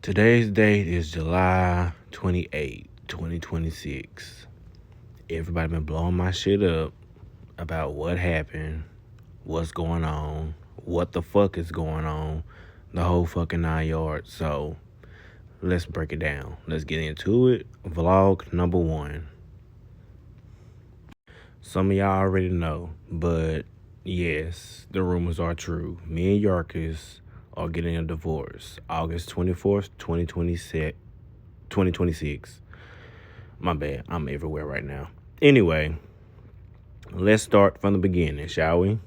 Today's date is July 28th, 2026. Everybody been blowing my shit up about what happened, what's going on, what the fuck is going on, the whole fucking 9 yards. So let's break it down. Let's get into it. Vlog number 1. Some of y'all already know, but yes, the rumors are true. Me and Yarkis are getting a divorce August 24th, 2026. My bad. I'm everywhere right now. Anyway, let's start from the beginning, shall we?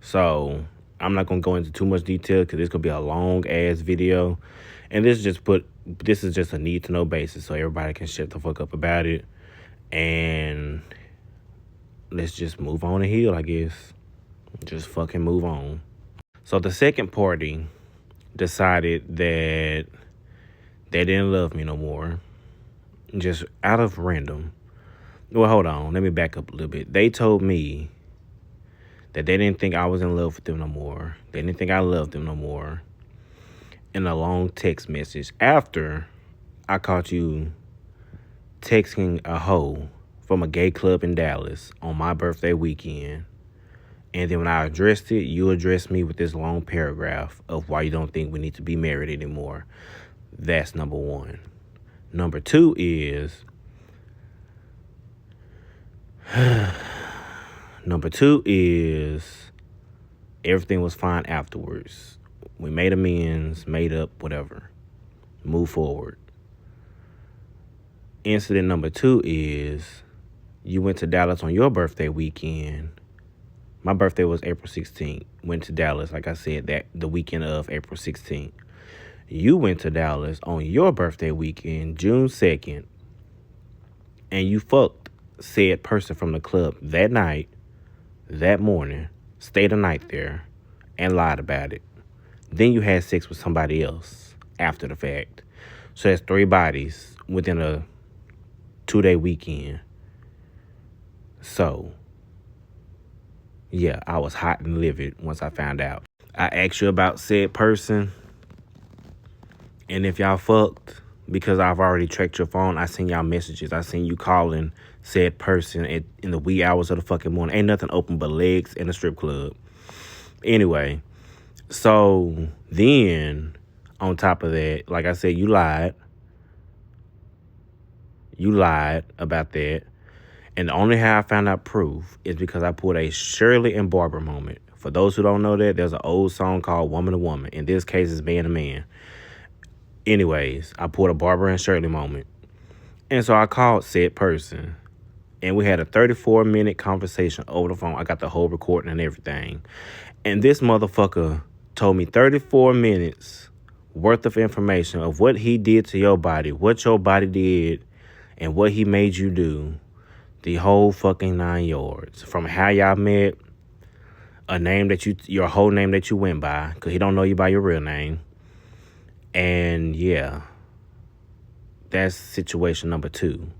So, I'm not going to go into too much detail because it's going to be a long-ass video. And this is just a need-to-know basis so everybody can shut the fuck up about it. And let's just move on and heal, I guess. Just fucking move on. So, the second party decided that they didn't love me no more. Just out of random. Well, hold on. Let me back up a little bit. They told me that they didn't think I was in love with them no more. They didn't think I loved them no more. In a long text message after I caught you texting a hoe from a gay club in Dallas on my birthday weekend. And then when I addressed it, you addressed me with this long paragraph of why you don't think we need to be married anymore. That's number 1. Number 2 is... Number 2 is everything was fine afterwards. We made amends, made up, whatever. Move forward. Incident number 2 is you went to Dallas on your birthday weekend. My birthday was April 16th. Went to Dallas, like I said, that the weekend of April 16th. You went to Dallas on your birthday weekend, June 2nd, and you fucked said person from the club that night, that morning, stayed a night there, and lied about it. Then you had sex with somebody else after the fact. So that's 3 bodies within a 2-day weekend. So, yeah, I was hot and livid once I found out. I asked you about said person, and if y'all fucked, because I've already tracked your phone, I seen y'all messages. I seen you calling said person in the wee hours of the fucking morning. Ain't nothing open but legs in a strip club. Anyway, so then on top of that, like I said, you lied. You lied about that. And the only how I found out proof is because I pulled a Shirley and Barbara moment. For those who don't know that, there's an old song called Woman to Woman. In this case, it's Man to Man. Anyways, I pulled a Barbara and Shirley moment. And so I called said person. And we had a 34-minute conversation over the phone. I got the whole recording and everything. And this motherfucker told me 34 minutes worth of information of what he did to your body, what your body did, and what he made you do. The whole fucking 9 yards. From how y'all met, a name that your whole name that you went by, because he don't know you by your real name. And yeah, that's situation number 2.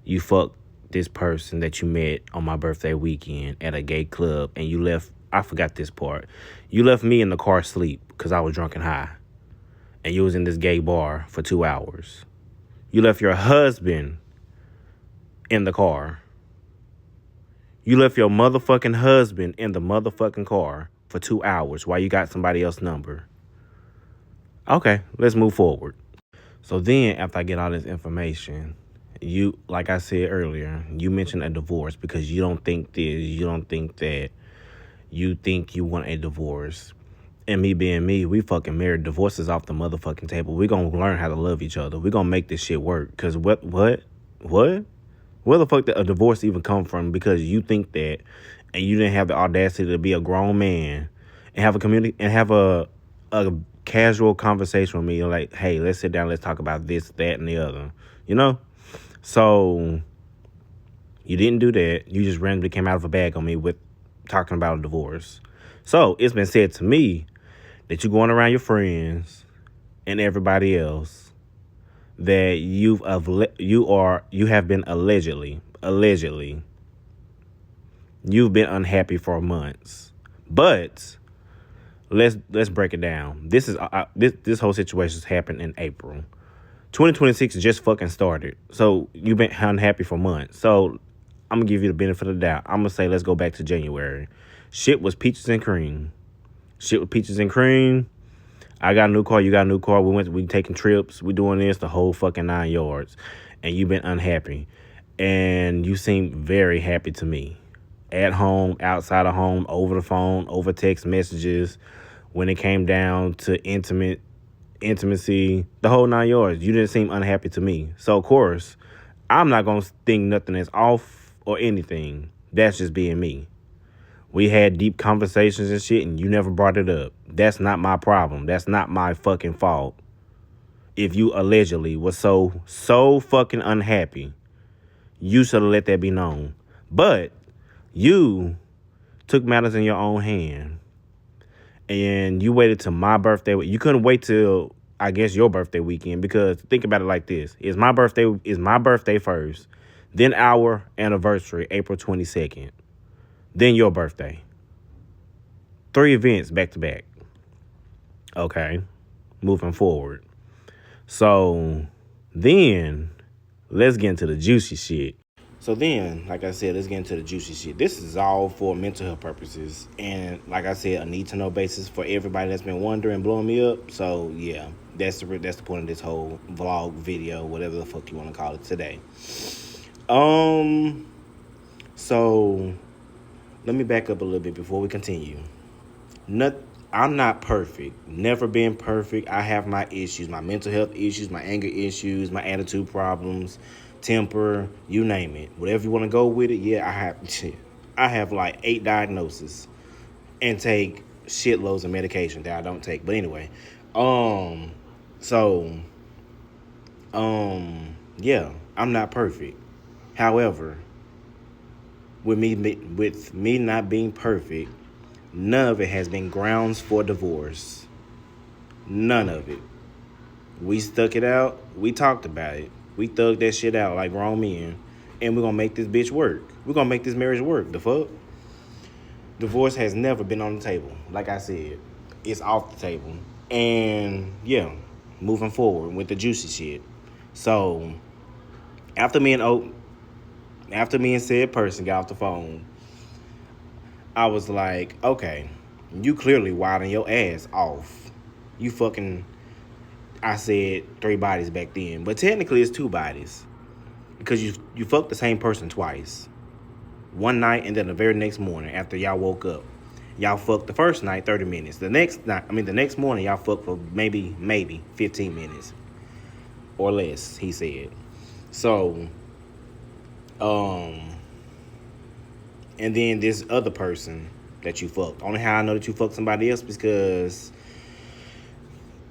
You fucked this person that you met on my birthday weekend at a gay club, and you left, I forgot this part. You left me in the car asleep because I was drunk and high. And you was in this gay bar for 2 hours. You left your husband in the car. You left your motherfucking husband in the motherfucking car for 2 hours while you got somebody else's number. Okay, let's move forward. So then after I get all this information, you, like I said earlier, you mentioned a divorce because you don't think this, you don't think that, you think you want a divorce. And me being me, we fucking married. Divorce is off the motherfucking table. We gonna learn how to love each other. We gonna make this shit work. Because what? Where the fuck did a divorce even come from? Because you think that, and you didn't have the audacity to be a grown man and have a community and have a casual conversation with me. Like, hey, let's sit down. Let's talk about this, that, and the other. You know? So you didn't do that. You just randomly came out of a bag on me with talking about a divorce. So it's been said to me that you're going around your friends and everybody else that you have been allegedly you've been unhappy for months. But let's break it down. This whole situation's happened in April. 2026 just fucking started. So you've been unhappy for months. So I'm gonna give you the benefit of the doubt. I'm gonna say let's go back to January. Shit was peaches and cream. Shit with peaches and cream. I got a new car. You got a new car. We taking trips. We doing this the whole fucking 9 yards, and you've been unhappy, and you seem very happy to me. At home, outside of home, over the phone, over text messages. When it came down to intimacy, the whole 9 yards, you didn't seem unhappy to me. So of course, I'm not gonna think nothing is off or anything. That's just being me. We had deep conversations and shit, and you never brought it up. That's not my problem. That's not my fucking fault. If you allegedly was so fucking unhappy, you should have let that be known. But you took matters in your own hand, and you waited till my birthday. You couldn't wait till, I guess, your birthday weekend, because think about it like this: is my birthday first, then our anniversary, April 22nd. Then your birthday. 3 events back to back. Okay. Moving forward. So then let's get into the juicy shit. So then, like I said, let's get into the juicy shit. This is all for mental health purposes. And like I said, a need to know basis for everybody that's been wondering, blowing me up. So yeah, that's the point of this whole vlog video, whatever the fuck you want to call it today. So let me back up a little bit before we continue. I'm not perfect. Never been perfect. I have my issues, my mental health issues, my anger issues, my attitude problems, temper, you name it. Whatever you want to go with it, yeah, I have like 8 diagnoses and take shitloads of medication that I don't take. But anyway, yeah, I'm not perfect. However, with me not being perfect, none of it has been grounds for divorce. None of it. We stuck it out. We talked about it. We thugged that shit out like grown men. And we're going to make this bitch work. We're going to make this marriage work. The fuck? Divorce has never been on the table. Like I said, it's off the table. And yeah, moving forward with the juicy shit. So, after me and said person got off the phone, I was like, okay, you clearly wilding your ass off. You fucking, I said 3 bodies back then, but technically it's 2 bodies, because you fucked the same person twice. One night and then the very next morning after y'all woke up. Y'all fucked the first night 30 minutes. The next morning y'all fucked for maybe 15 minutes or less, he said. So, and then this other person that you fucked. Only how I know that you fucked somebody else because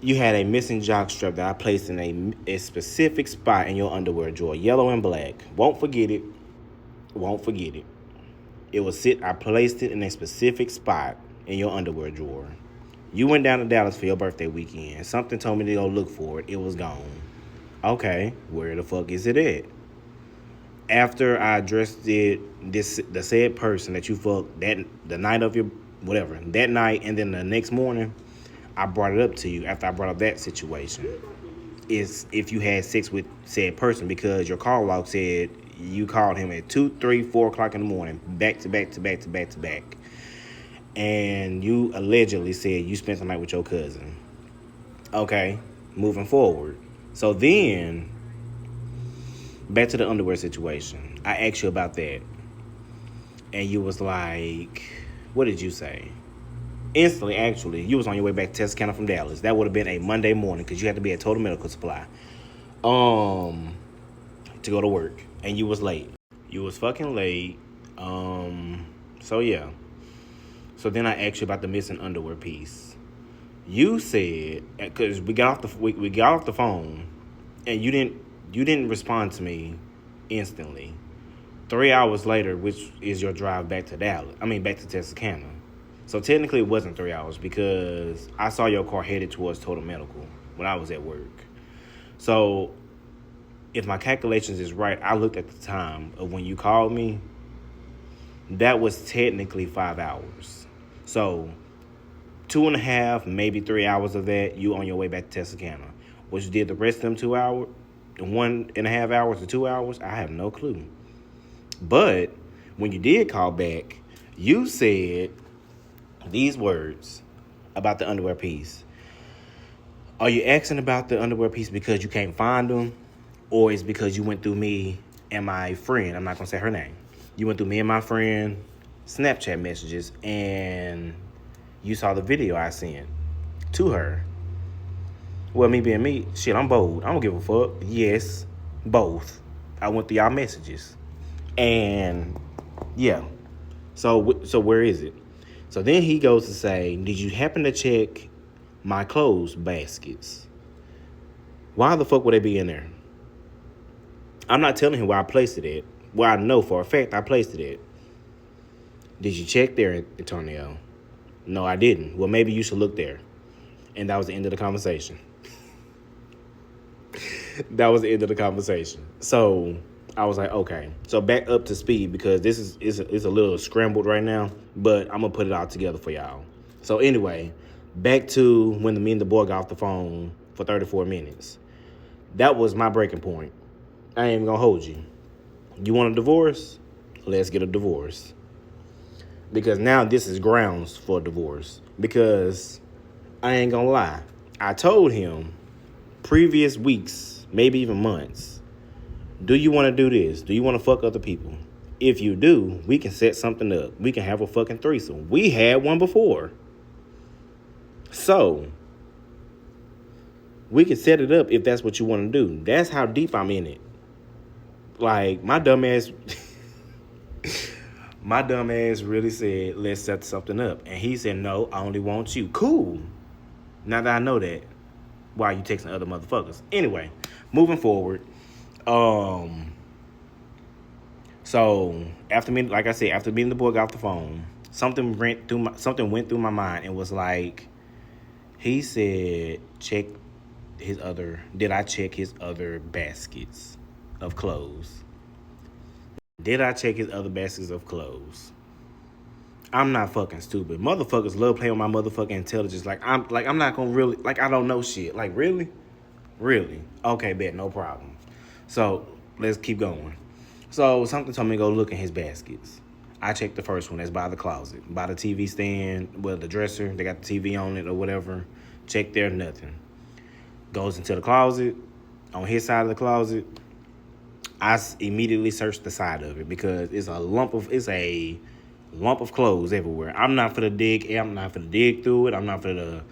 you had a missing jock strap that I placed in a specific spot in your underwear drawer, yellow and black. Won't forget it. I placed it in a specific spot in your underwear drawer. You went down to Dallas for your birthday weekend. Something told me to go look for it. It was gone. Okay, where the fuck is it at? After I addressed the said person that you fucked the night of your whatever, that night, and then the next morning, I brought it up to you after I brought up that situation. Is if you had sex with said person, because your call log said you called him at 2, 3, 4 o'clock in the morning, back to back. And you allegedly said you spent the night with your cousin. Okay, moving forward. So then, back to the underwear situation. I asked you about that. And you was like, what did you say? Instantly, actually, you was on your way back to Texarkana from Dallas. That would have been a Monday morning because you had to be at Total Medical Supply to go to work. And you was late. You was fucking late. So yeah. So then I asked you about the missing underwear piece. You said, because we got off the phone, and you didn't respond to me instantly. 3 hours later, which is your drive back to back to Texarkana. So technically it wasn't 3 hours because I saw your car headed towards Total Medical when I was at work. So if my calculations is right, I looked at the time of when you called me. That was technically 5 hours. So 2.5, maybe 3 hours of that, you on your way back to Texarkana. What you did the rest of them 2 hours, 1.5 hours to 2 hours, I have no clue. But when you did call back, you said these words about the underwear piece. Are you asking about the underwear piece because you can't find them? Or is because you went through me and my friend, I'm not going to say her name. You went through me and my friend Snapchat messages and you saw the video I sent to her. Well, me being me, shit, I'm bold. I don't give a fuck. Yes, both. I went through y'all messages. And, yeah. So where is it? So then he goes to say, did you happen to check my clothes baskets? Why the fuck would they be in there? I'm not telling him where I placed it at. Where I know for a fact I placed it at. Did you check there, Antonio? No, I didn't. Well, maybe you should look there. And that was the end of the conversation. That was the end of the conversation. So I was like, okay. So back up to speed because this is a little scrambled right now, but I'm going to put it all together for y'all. So anyway, back to when me and the boy got off the phone for 34 minutes. That was my breaking point. I ain't even going to hold you. You want a divorce? Let's get a divorce. Because now this is grounds for divorce. Because I ain't going to lie. I told him previous weeks, maybe even months, do you want to do this? Do you want to fuck other people? If you do, we can set something up. We can have a fucking threesome. We had one before. So, we can set it up if that's what you want to do. That's how deep I'm in it. Like, my dumb ass really said, let's set something up. And he said, no, I only want you. Cool. Now that I know that, why are you texting other motherfuckers? Anyway, moving forward. So after me, like I said, after meeting the boy got off the phone, something went through my mind and was like, he said, did I check his other baskets of clothes? Did I check his other baskets of clothes? I'm not fucking stupid. Motherfuckers love playing with my motherfucking intelligence. I'm not gonna really, I don't know shit. Like, really? Really? Okay, bet, no problem. So, let's keep going. So, something told me to go look in his baskets. I checked the first one. That's by the closet. By the TV stand, well, the dresser. They got the TV on it or whatever. Check there, nothing. Goes into the closet. On his side of the closet, I immediately searched the side of it because it's a lump of clothes everywhere. I'm not for to dig through it. I'm not for to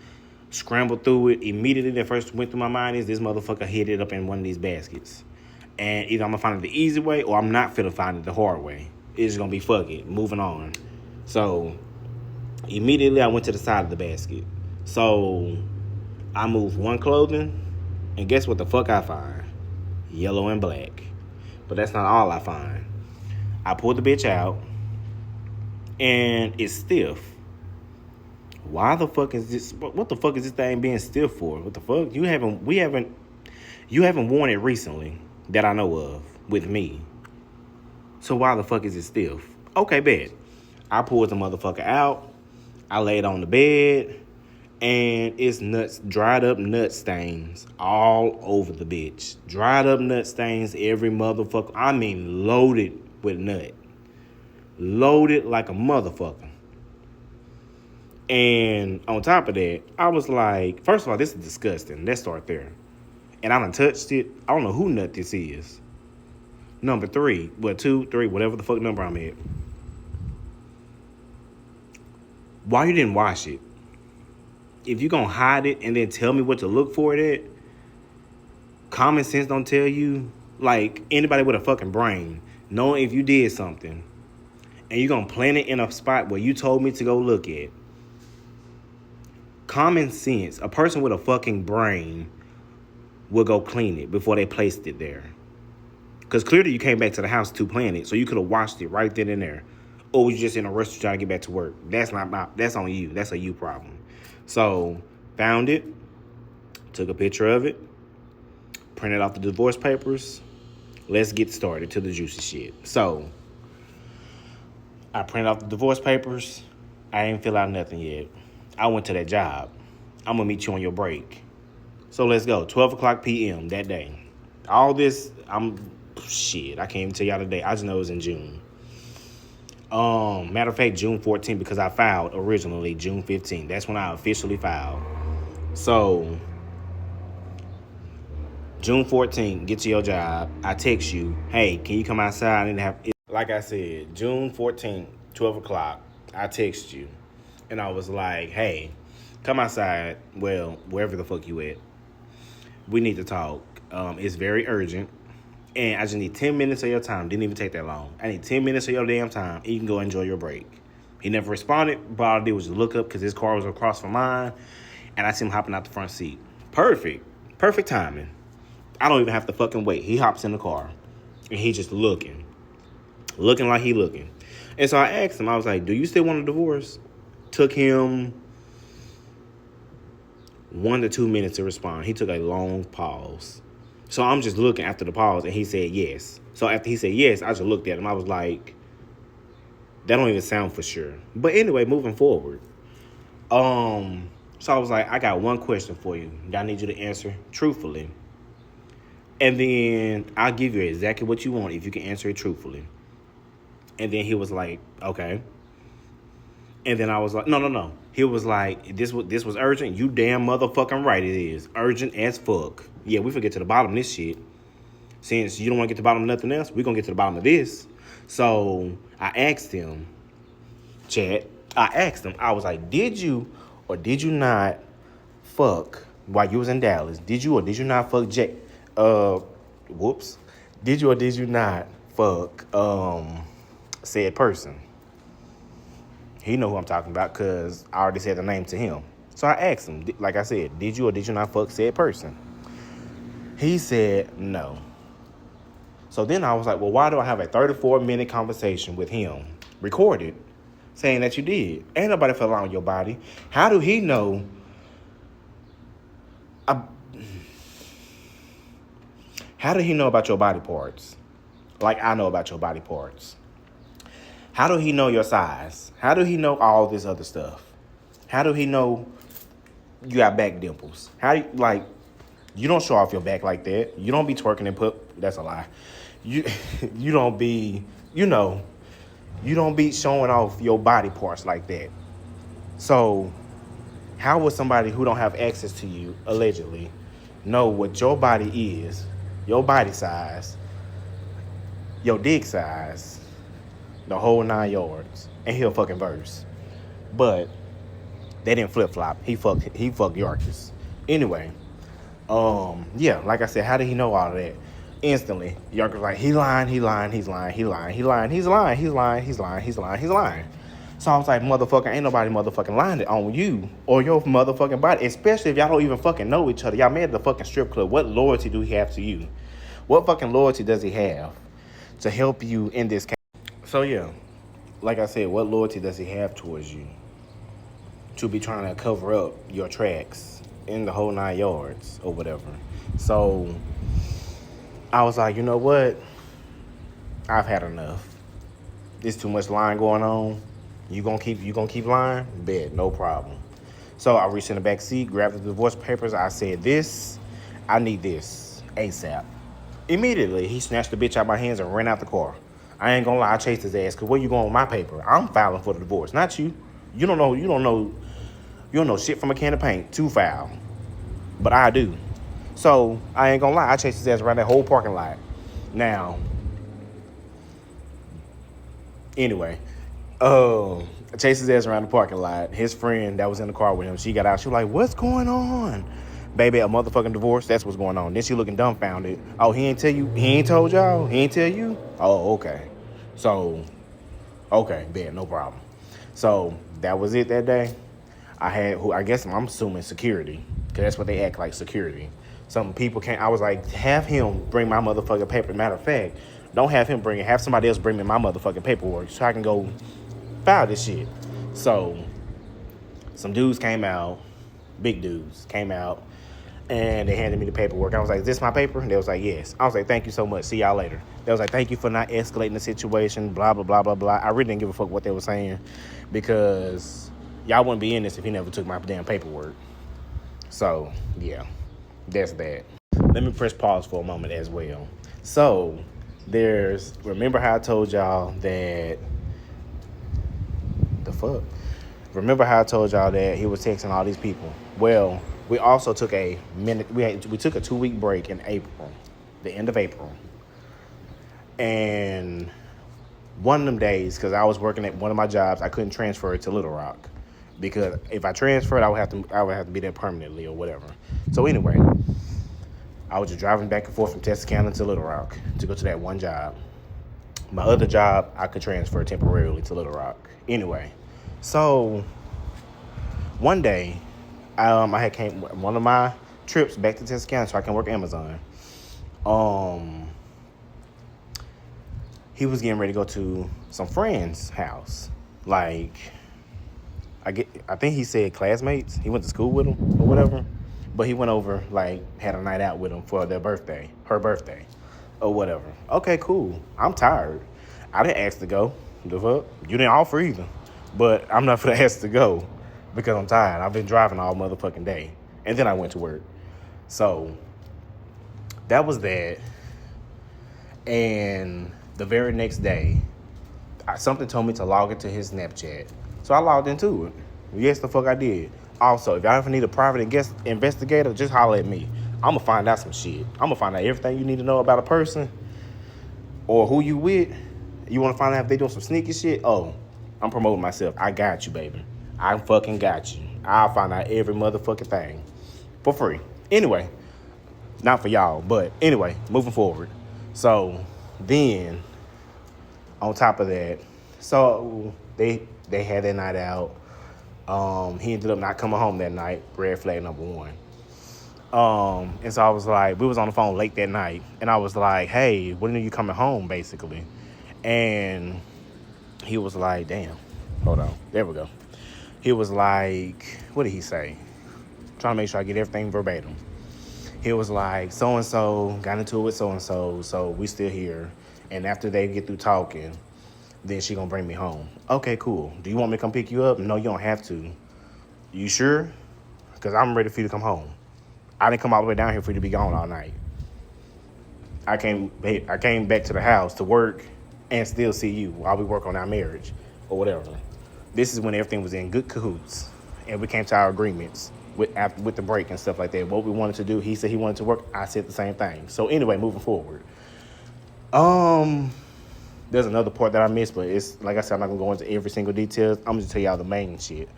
scramble through it. Immediately, the first went through my mind is this motherfucker hid it up in one of these baskets. And either I'm going to find it the easy way or I'm not finna find it the hard way. It's going to be fuck it. Moving on. So, immediately I went to the side of the basket. So, I moved one clothing. And guess what the fuck I find? Yellow and black. But that's not all I find. I pulled the bitch out. And it's stiff. Why the fuck is this? What the fuck is this thing being stiff for? What the fuck? You haven't worn it recently that I know of with me. So why the fuck is it stiff? Okay, bet. I pulled the motherfucker out. I laid on the bed. And it's dried up nut stains all over the bitch. Dried up nut stains every motherfucker. I mean loaded with nut. Loaded like a motherfucker. And on top of that, I was like, first of all, this is disgusting. Let's start there. And I done touched it. I don't know who nut this is. Number 3. Well, 2, 3, whatever the fuck number I'm at. Why you didn't wash it? If you gonna hide it and then tell me what to look for it at, common sense don't tell you, like anybody with a fucking brain, knowing if you did something and you gonna plant it in a spot where you told me to go look at. Common sense, a person with a fucking brain will go clean it before they placed it there. Because clearly you came back to the house to plant it, so you could have washed it right then and there. Or you just in a rush to try to get back to work. That's on you. That's a you problem. So, found it, took a picture of it, printed off the divorce papers. Let's get started to the juicy shit. So, I printed off the divorce papers. I ain't fill out nothing yet. I went to that job. I'm going to meet you on your break. So let's go. 12 o'clock p.m. that day. All this, shit, I can't even tell y'all the day. I just know it was in June. Matter of fact, June 14th, because I filed originally June 15th. That's when I officially filed. So, June 14th, get to your job. I text you, hey, can you come outside and have... Like I said, June 14th, 12 o'clock, I text you. And I was like, hey, come outside. Well, wherever the fuck you at. We need to talk. It's very urgent. And I just need 10 minutes of your time. Didn't even take that long. I need 10 minutes of your damn time. And you can go enjoy your break. He never responded. But all I did was just look up because his car was across from mine. And I see him hopping out the front seat. Perfect. Perfect timing. I don't even have to fucking wait. He hops in the car. And he just looking. Looking like he looking. And so I asked him. I was like, do you still want a divorce? Took him 1 to 2 minutes to respond. He took a long pause. So I'm just looking after the pause, and he said yes. So after he said yes, I just looked at him. I was like, that don't even sound for sure. But anyway, moving forward. So I was like, I got one question for you. I need you to answer truthfully. And then I'll give you exactly what you want if you can answer it truthfully. And then he was like, okay. And then I was like, no. He was like, this was urgent. You damn motherfucking right it is. Urgent as fuck. Yeah, we forget to the bottom of this shit. Since you don't want to get to the bottom of nothing else, we're going to get to the bottom of this. So I asked him, I was like, did you or did you not fuck while you was in Dallas? Did you or did you not fuck Jack? Did you or did you not fuck said person? He know who I'm talking about because I already said the name to him. So I asked him, like I said, did you or did you not fuck said person? He said no. So then I was like, well, why do I have a 34-minute conversation with him, recorded, saying that you did? Ain't nobody fell out on your body. How do he know? How did he know about your body parts? Like I know about your body parts. How do he know your size? How do he know all this other stuff? How do he know you got back dimples? How do you, like, you don't show off your back like that. You don't be twerking and that's a lie. You don't be, you don't be showing off your body parts like that. So how would somebody who don't have access to you, allegedly, know what your body is, your body size, your dick size, the whole 9 yards, and he'll fucking verse? But they didn't flip-flop. He fucked Yorkers. Anyway, yeah, like I said, how did he know all of that? Instantly, Yorker's like, he's lying. So I was like, motherfucker, ain't nobody motherfucking lying on you or your motherfucking body, especially if y'all don't even fucking know each other. Y'all made at the fucking strip club. What loyalty do he have to you? What fucking loyalty does he have to help you in this case? So yeah, like I said, what loyalty does he have towards you to be trying to cover up your tracks in the whole 9 yards or whatever? So I was like, you know what? I've had enough. There's too much lying going on. You gonna keep lying? Bet, no problem. So I reached in the back seat, grabbed the divorce papers. I said, I need this ASAP. Immediately, he snatched the bitch out of my hands and ran out the car. I ain't gonna lie, I chased his ass, because where you going with my paper? I'm filing for the divorce, not you. You don't know shit from a can of paint to file. But I do. So, I ain't gonna lie, I chased his ass around that whole parking lot. Now, anyway, I chased his ass around the parking lot. His friend that was in the car with him, she got out. She was like, what's going on? Baby, a motherfucking divorce, that's what's going on. Then she looking dumbfounded. Oh, he ain't tell you? He ain't told y'all? He ain't tell you? Oh, okay. So, okay, bet, no problem. So, that was it that day. I had, I guess I'm assuming security, because that's what they act like, security. Some people can't, I was like, have him bring my motherfucking paper. Matter of fact, don't have him bring it, have somebody else bring me my motherfucking paperwork so I can go file this shit. So, some dudes came out, big dudes came out, and they handed me the paperwork. I was like, is this my paper? And they was like, yes. I was like, thank you so much. See y'all later. They was like, thank you for not escalating the situation, blah, blah, blah, blah, blah. I really didn't give a fuck what they were saying because Y'all wouldn't be in this if he never took my damn paperwork. So, yeah, that's that. Let me press pause for a moment as well. So, remember how I told y'all that, the fuck? Remember how I told y'all that he was texting all these people? Well, we also took we took a 2-week break in April, the end of April. And one of them days, because I was working at one of my jobs, I couldn't transfer it to Little Rock. Because if I transferred, I would have to be there permanently or whatever. So anyway, I was just driving back and forth from Texarkana to Little Rock to go to that one job. My other job, I could transfer temporarily to Little Rock. Anyway, so one day, I had came one of my trips back to Texarkana so I can work Amazon. He was getting ready to go to some friend's house. Like, I think he said classmates. He went to school with them or whatever. But he went over, like, had a night out with them for her birthday, or whatever. Okay, cool. I'm tired. I didn't ask to go. The fuck? You didn't offer either. But I'm not gonna ask to go because I'm tired. I've been driving all motherfucking day. And then I went to work. So, that was that. And the very next day, something told me to log into his Snapchat. So I logged into it. Yes, the fuck I did. Also, if y'all ever need a private investigator, just holler at me. I'm going to find out some shit. I'm going to find out everything you need to know about a person or who you with. You want to find out if they doing some sneaky shit? Oh, I'm promoting myself. I got you, baby. I fucking got you. I'll find out every motherfucking thing for free. Anyway, not for y'all, but anyway, moving forward. So then, on top of that, so they had that night out. He ended up not coming home that night. Red flag number one. And so I was like, we was on the phone late that night, and I was like, hey, when are you coming home, basically? And he was like, damn, hold on, there we go. He was like, what did he say? Trying to make sure I get everything verbatim. He was like, so-and-so got into it with so-and-so, so we still here. And after they get through talking, then she gonna bring me home. Okay, cool. Do you want me to come pick you up? No, you don't have to. You sure? Because I'm ready for you to come home. I didn't come all the way down here for you to be gone all night. I came back to the house to work and still see you while we work on our marriage or whatever. This is when everything was in good cahoots and we came to our agreements with the break and stuff like that. What we wanted to do, he said he wanted to work. I said the same thing. So anyway, moving forward. There's another part that I missed, but it's like I said, I'm not gonna go into every single detail. I'm just tell y'all the main shit.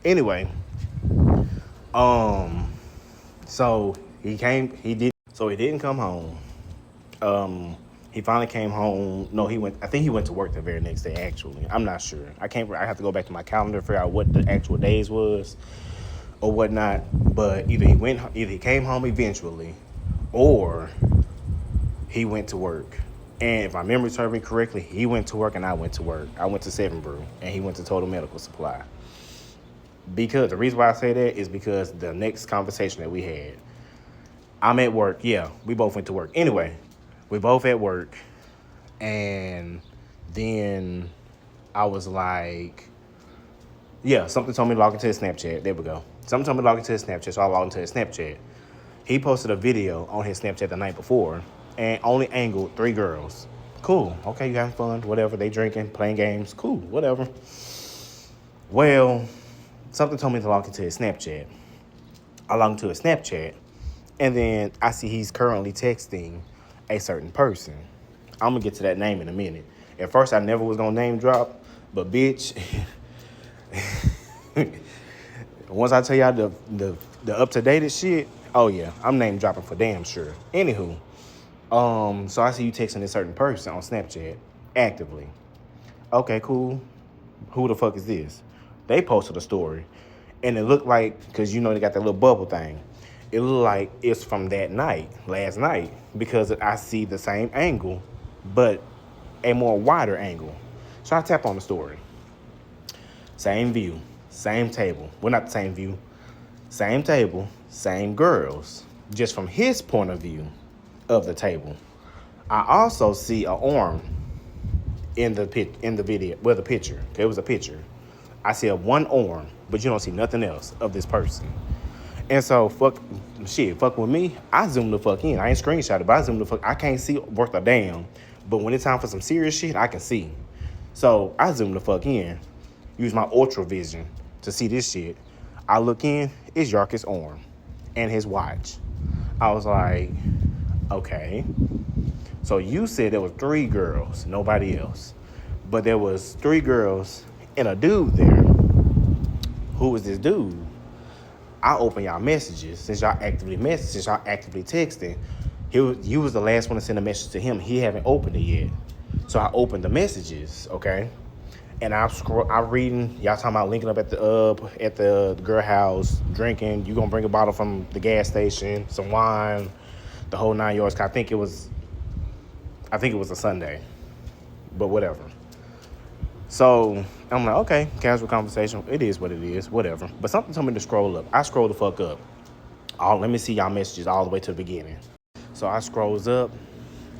Anyway, so he didn't come home. He finally came home. No, I think he went to work the very next day, actually. I'm not sure. I have to go back to my calendar to figure out what the actual days was or whatnot. But either he came home eventually or he went to work. And if my memory serves me correctly, he went to work and I went to work. I went to Seven Brew and he went to Total Medical Supply. Because the reason why I say that is because the next conversation that we had, I'm at work. Yeah, we both went to work. Anyway, we both at work. And then I was like, yeah, something told me to log into his Snapchat. There we go. Something told me to log into his Snapchat, so I logged into his Snapchat. He posted a video on his Snapchat the night before and only angled 3 girls. Cool. Okay, you having fun, whatever. They drinking, playing games. Cool, whatever. Well, something told me to log into his Snapchat. I logged into his Snapchat, and then I see he's currently texting a certain person. I'm going to get to that name in a minute. At first, I never was going to name drop, but bitch, once I tell y'all the up-to-date shit, oh yeah, I'm name dropping for damn sure. Anywho, so I see you texting a certain person on Snapchat actively. Okay, cool. Who the fuck is this? They posted a story, and it looked like, because you know they got that little bubble thing, it looked like it's from that night, last night, because I see the same angle, but a more wider angle. So I tap on the story. Same view, same table. Well, not the same view. Same table, same girls. Just from his point of view of the table. I also see an arm in the video, well, the picture. There was a picture. I see one arm, but you don't see nothing else of this person. And so, fuck with me. I zoom the fuck in. I ain't screenshot it, but I zoom the fuck. I can't see worth a damn. But when it's time for some serious shit, I can see. So I zoom the fuck in. Use my ultra vision to see this shit. I look in, it's Yarkis' arm and his watch. I was like, okay. So you said there was 3 girls, nobody else. But there was 3 girls and a dude there. Who was this dude? I open y'all messages since y'all actively texting. You was the last one to send a message to him. He haven't opened it yet. So I opened the messages, okay? And I'm reading, y'all talking about linking up at the girl house, drinking. You gonna bring a bottle from the gas station, some wine, the whole 9 yards. I think it was a Sunday, but whatever. So I'm like, okay, casual conversation. It is what it is, whatever. But something told me to scroll up. I scroll the fuck up. Let me see y'all messages all the way to the beginning. So I scrolls up.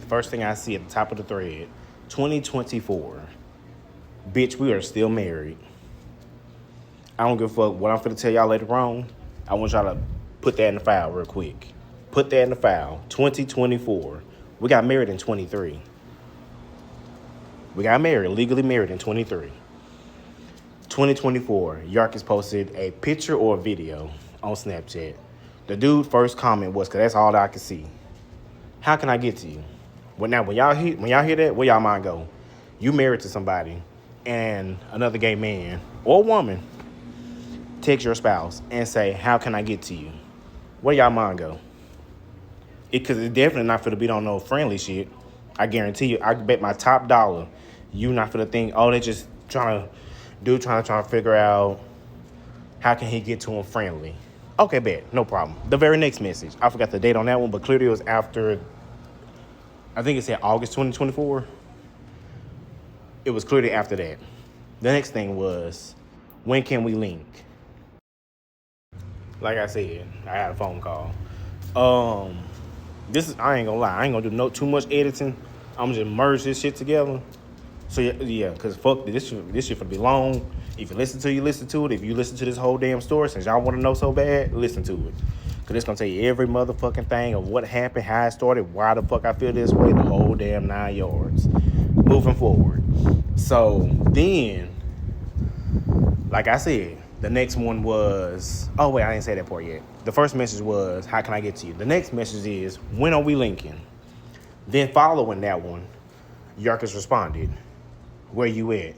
First thing I see at the top of the thread, 2024. Bitch, we are still married. I don't give a fuck what I'm finna tell y'all later on. I want y'all to put that in the file real quick. Put that in the file. 2024. We got married in 23. We got married, legally married in 23. 2024, Yarkis posted a picture or a video on Snapchat. The dude first comment was, because that's all that I could see. How can I get to you? When y'all hear that, where y'all mind go? You married to somebody and another gay man or woman text your spouse and say, how can I get to you? Where y'all mind go? Because it's definitely not for the beat on no friendly shit. I guarantee you, I bet my top dollar, you not for the think, oh, they just trying to figure out how can he get to him friendly. Okay, bet, no problem. The very next message, I forgot the date on that one, but clearly it was after, I think it said August 2024. It was clearly after that. The next thing was, when can we link? Like I said, I had a phone call. I ain't gonna lie, I ain't gonna do too much editing. I'm just merge this shit together. So yeah, because fuck this shit for to be long. If you listen to it, you listen to it. If you listen to this whole damn story, since y'all want to know so bad, listen to it. Because it's going to tell you every motherfucking thing of what happened, how it started, why the fuck I feel this way, the whole damn 9 yards. Moving forward. So then, like I said, the next one was, oh wait, I didn't say that part yet. The first message was, how can I get to you? The next message is, when are we linking? Then following that one, Yarkis responded, where you at?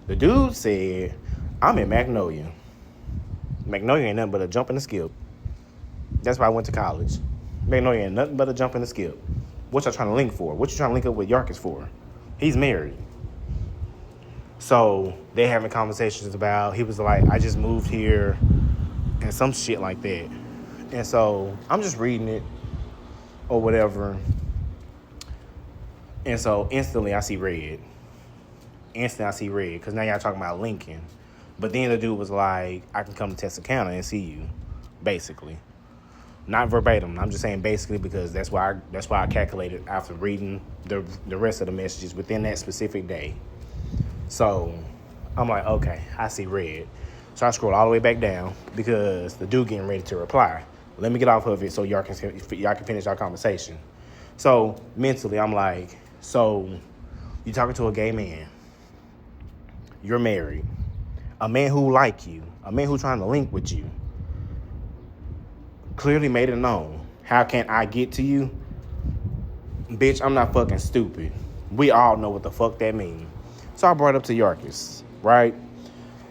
The dude said, I'm in Magnolia. Magnolia ain't nothing but a jump and a skip. That's why I went to college. Magnolia ain't nothing but a jump and a skip. What y'all trying to link for? What you trying to link up with Yarkis for? He's married. So they having conversations about, he was like, I just moved here and some shit like that. And so I'm just reading it or whatever. And so instantly I see red. Because now y'all talking about Lincoln. But then the dude was like, I can come to Texarkana and see you, basically. Not verbatim. I'm just saying basically because that's why I calculated after reading the rest of the messages within that specific day. So I'm like, okay, I see red. So I scroll all the way back down because the dude getting ready to reply. Let me get off of it so y'all can finish our conversation. So mentally, I'm like, so you talking to a gay man. You're married. A man who like you. A man who trying to link with you. Clearly made it known. How can I get to you? Bitch, I'm not fucking stupid. We all know what the fuck that means. So I brought it up to Yarkis, right?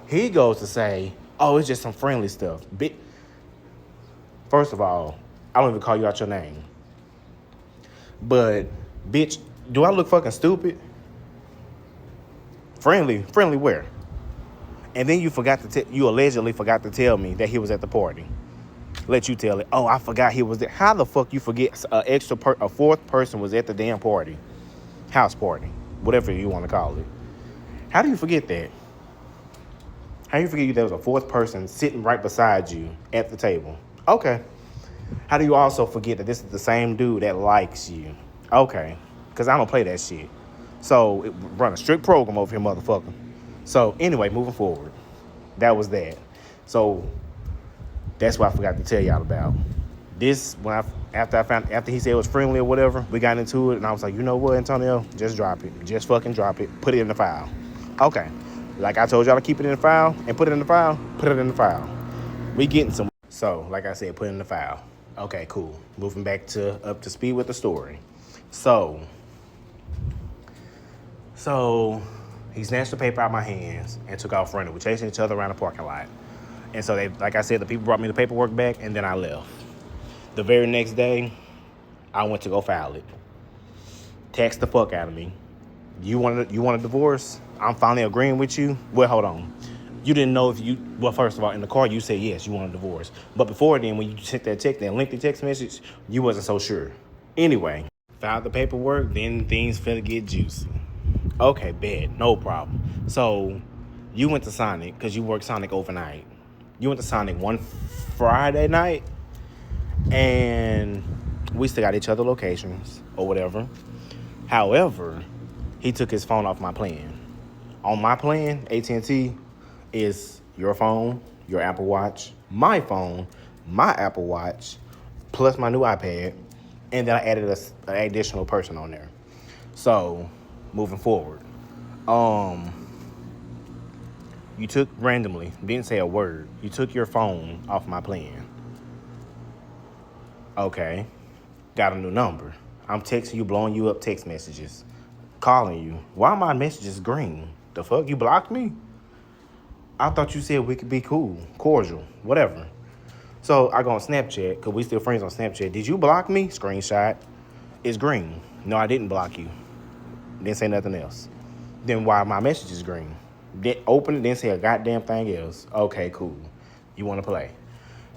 He goes to say, oh, it's just some friendly stuff. First of all, I don't even call you out your name. But, bitch, do I look fucking stupid? Friendly where? And then you allegedly forgot to tell me that he was at the party. Let you tell it. Oh, I forgot he was there. How the fuck you forget a fourth person was at the damn party? House party. Whatever you want to call it. How do you forget that? How do you forget there was a fourth person sitting right beside you at the table? Okay. How do you also forget that this is the same dude that likes you? Okay. Because I don't play that shit. So, run a strict program over here, motherfucker. So, anyway, moving forward. that was that. So that's what I forgot to tell y'all about. This after he said it was friendly or whatever, we got into it, and I was like, you know what, Antonio, just drop it, just fucking drop it, put it in the file. Okay, like I told y'all to keep it in the file and put it in the file, put it in the file. We getting some. So like I said, put it in the file. Okay, cool. Moving back to up to speed with the story. So he snatched the paper out of my hands and took off running. We're chasing each other around the parking lot. And so like I said, the people brought me the paperwork back, and then I left. The very next day, I went to go file it. Text the fuck out of me. You want a divorce? I'm finally agreeing with you. Well, hold on. You didn't know well, first of all, in the car, you said yes, you want a divorce. But before then, when you sent that lengthy text message, you wasn't so sure. Anyway, filed the paperwork, then things finna get juicy. Okay, bet, no problem. So, you went to Sonic, because you worked Sonic overnight. You went to Sonic one Friday night, and we still got each other locations or whatever. However, he took his phone off my plan. On my plan, AT&T is your phone, your Apple Watch, my phone, my Apple Watch, plus my new iPad, and then I added an additional person on there. So, moving forward, you took randomly, didn't say a word. You took your phone off my plan. Okay, got a new number. I'm texting you, blowing you up text messages, calling you. Why are my messages green? The fuck, you blocked me? I thought you said we could be cool, cordial, whatever. So I go on Snapchat, because we still friends on Snapchat. Did you block me? Screenshot. It's green. No, I didn't block you. Didn't say nothing else. Then why my message is green? Didn't open it, didn't say a goddamn thing else. Okay, cool. You want to play.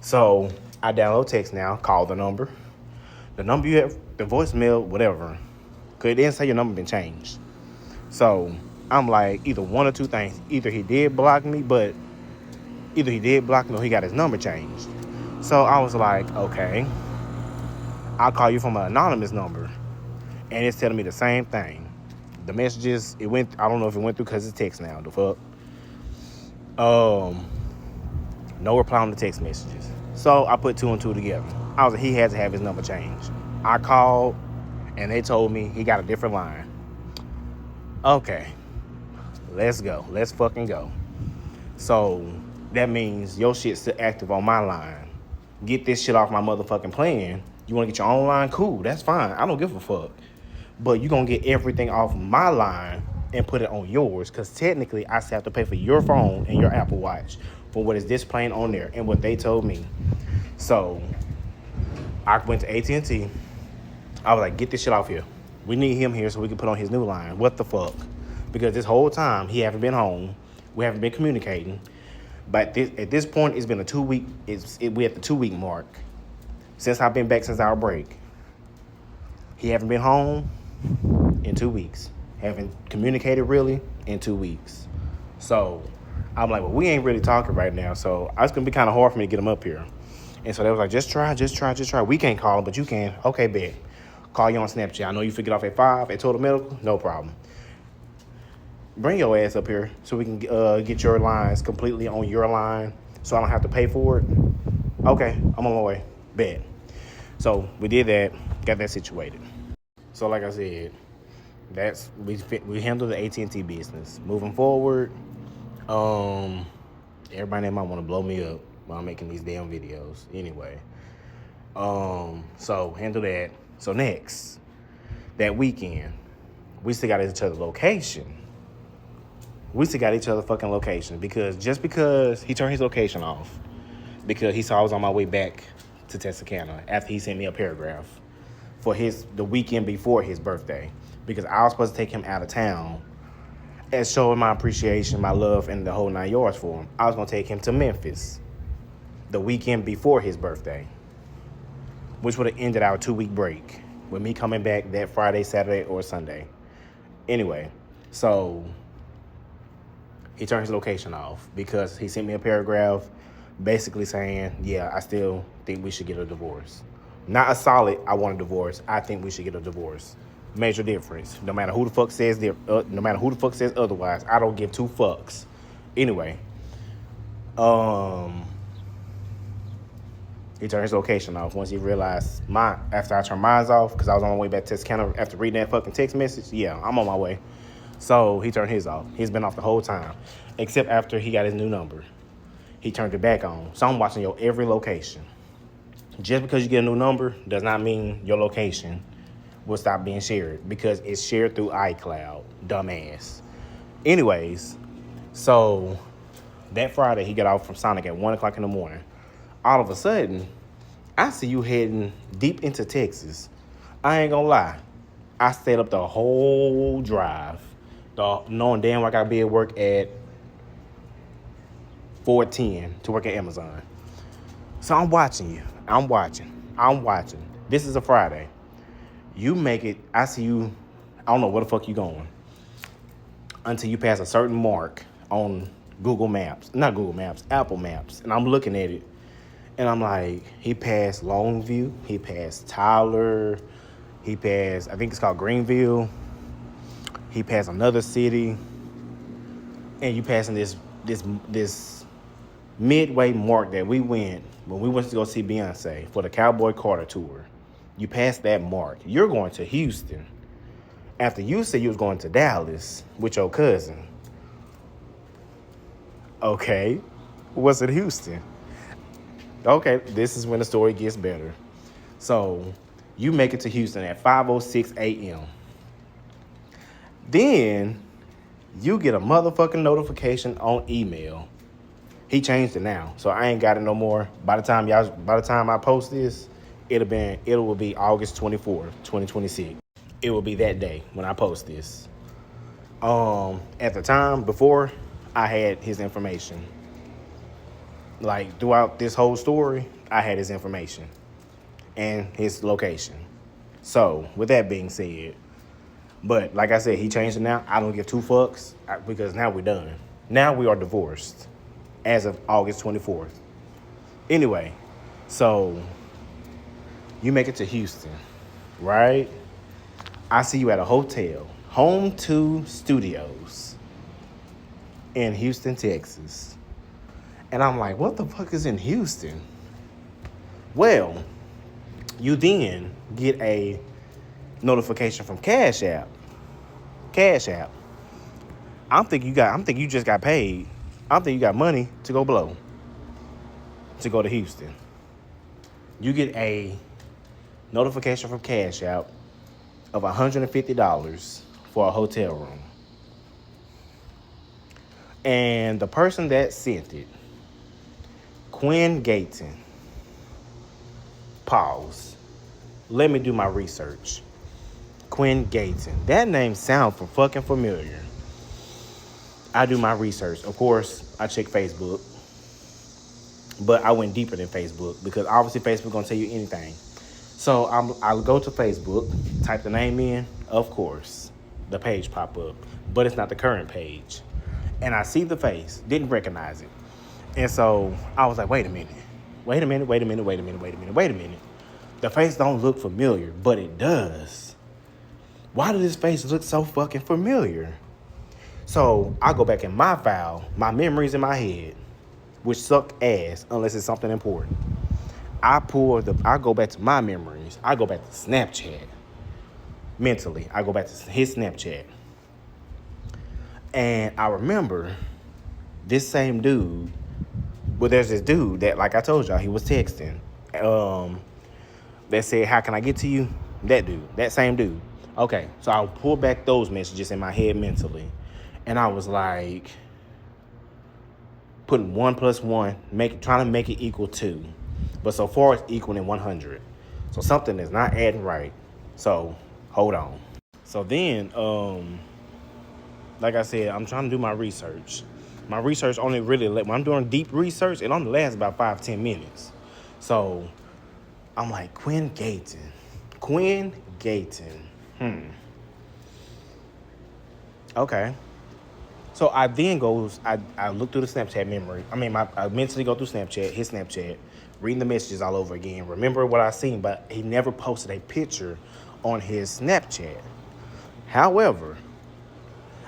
So I download text now, call the number. The number you have, the voicemail, whatever. Because it didn't say your number been changed. So I'm like, either one or two things. Either he did block me or he got his number changed. So I was like, okay, I'll call you from an anonymous number. And it's telling me the same thing. The messages, I don't know if it went through because it's text now, the fuck. No reply on the text messages. So I put two and two together. I was like, he had to have his number changed. I called, and they told me he got a different line. Okay, let's go. Let's fucking go. So that means your shit's still active on my line. Get this shit off my motherfucking plan. You want to get your own line? Cool, that's fine. I don't give a fuck. But you going to get everything off my line and put it on yours, because technically I still have to pay for your phone and your Apple Watch for what is displaying on there and what they told me. So I went to AT&T. I was like, get this shit off here. We need him here so we can put on his new line. What the fuck? Because this whole time he haven't been home. We haven't been communicating. But at this point, it's been a 2 week. We're at the 2 week mark since I've been back since our break. He haven't been home in 2 weeks. Haven't communicated really in 2 weeks. So I'm like, well, we ain't really talking right now. So it's gonna be kind of hard for me to get him up here. And so they was like, just try. We can't call him, but you can. Okay, bet. Call you on Snapchat. I know you figured off at 5 at Total Medical. No problem. Bring your ass up here so we can get your lines completely on your line so I don't have to pay for it. Okay, I'm on my way. Bet. So we did that, got that situated. So like I said, we handled the AT&T business. Moving forward, everybody might want to blow me up while I'm making these damn videos. Anyway, so handle that. So next, that weekend, we still got each other's location. We still got each other fucking location because he turned his location off because he saw I was on my way back to Texarkana after he sent me a paragraph for the weekend before his birthday, because I was supposed to take him out of town and showing my appreciation, my love, and the whole 9 yards for him. I was going to take him to Memphis the weekend before his birthday, which would have ended our 2 week break with me coming back that Friday, Saturday, or Sunday. Anyway, so he turned his location off because he sent me a paragraph basically saying, yeah, I still think we should get a divorce. Not a solid, I want a divorce. I think we should get a divorce. Major difference. No matter who the fuck says otherwise, I don't give two fucks. Anyway, Um, he turned his location off once he realized after I turned mine off, because I was on my way back to Texarkana after reading that fucking text message. Yeah, I'm on my way. So he turned his off. He's been off the whole time, except after he got his new number. He turned it back on. So I'm watching your every location. Just because you get a new number does not mean your location will stop being shared, because it's shared through iCloud, dumbass. Anyways, so that Friday he got off from Sonic at 1 o'clock in the morning. All of a sudden, I see you heading deep into Texas. I ain't gonna lie. I stayed up the whole drive, knowing damn well I gotta be at work at 4:10 to work at Amazon. So I'm watching you. I'm watching. This is a Friday. You make it, I see you, I don't know where the fuck you going, until you pass a certain mark on Google Maps. Not Google Maps, Apple Maps. And I'm looking at it, and I'm like, he passed Longview, he passed Tyler, he passed, I think it's called Greenville, he passed another city, and you passing this midway mark that we went when we went to go see Beyonce for the Cowboy Carter tour. You passed that mark. You're going to Houston. After you said you was going to Dallas with your cousin. Okay, what's in Houston? Okay, this is when the story gets better. So you make it to Houston at 5:06 a.m. Then you get a motherfucking notification on email. He changed it now, so I ain't got it no more. By the time I post this, it will be August 24th, 2026. It will be that day when I post this. At the time before, I had his information. Like throughout this whole story, I had his information and his location. So with that being said, but like I said, he changed it now. I don't give two fucks, because now we're done. Now we are divorced as of August 24th. Anyway, so you make it to Houston, right? I see you at a hotel, Home 2 Studios in Houston, Texas. And I'm like, what the fuck is in Houston? Well, you then get a notification from Cash App. I'm thinking you just got paid. I'm thinking you got money to go blow, to go to Houston. You get a notification from Cash App of $150 for a hotel room. And the person that sent it, Quinn Gayton. Pause. Let me do my research. Quinn Gayton. That name sounds fucking familiar. I do my research. Of course, I check Facebook. But I went deeper than Facebook, because obviously Facebook gonna tell you anything. So I'll go to Facebook, type the name in, of course, the page pop up, but it's not the current page. And I see the face, didn't recognize it. And so I was like, wait a minute. The face don't look familiar, but it does. Why does this face look so fucking familiar? So I go back in my file, my memories in my head, which suck ass unless it's something important. I go back to my memories. I go back to Snapchat. Mentally, I go back to his Snapchat. And I remember this same dude. Well, there's this dude that, like I told y'all, he was texting. That said, how can I get to you? That dude, that same dude. Okay, so I'll pull back those messages in my head mentally. And I was like, putting 1 + 1, trying to make it equal 2. But so far it's equaling 100. So something is not adding right. So hold on. So then, like I said, I'm trying to do my research. My research only really, when I'm doing deep research, it only lasts about 5-10 minutes. So I'm like, Quinn Gayton. Okay. So I then I look through the Snapchat memory. I mentally go through Snapchat, his Snapchat, reading the messages all over again. Remember what I seen, but he never posted a picture on his Snapchat. However,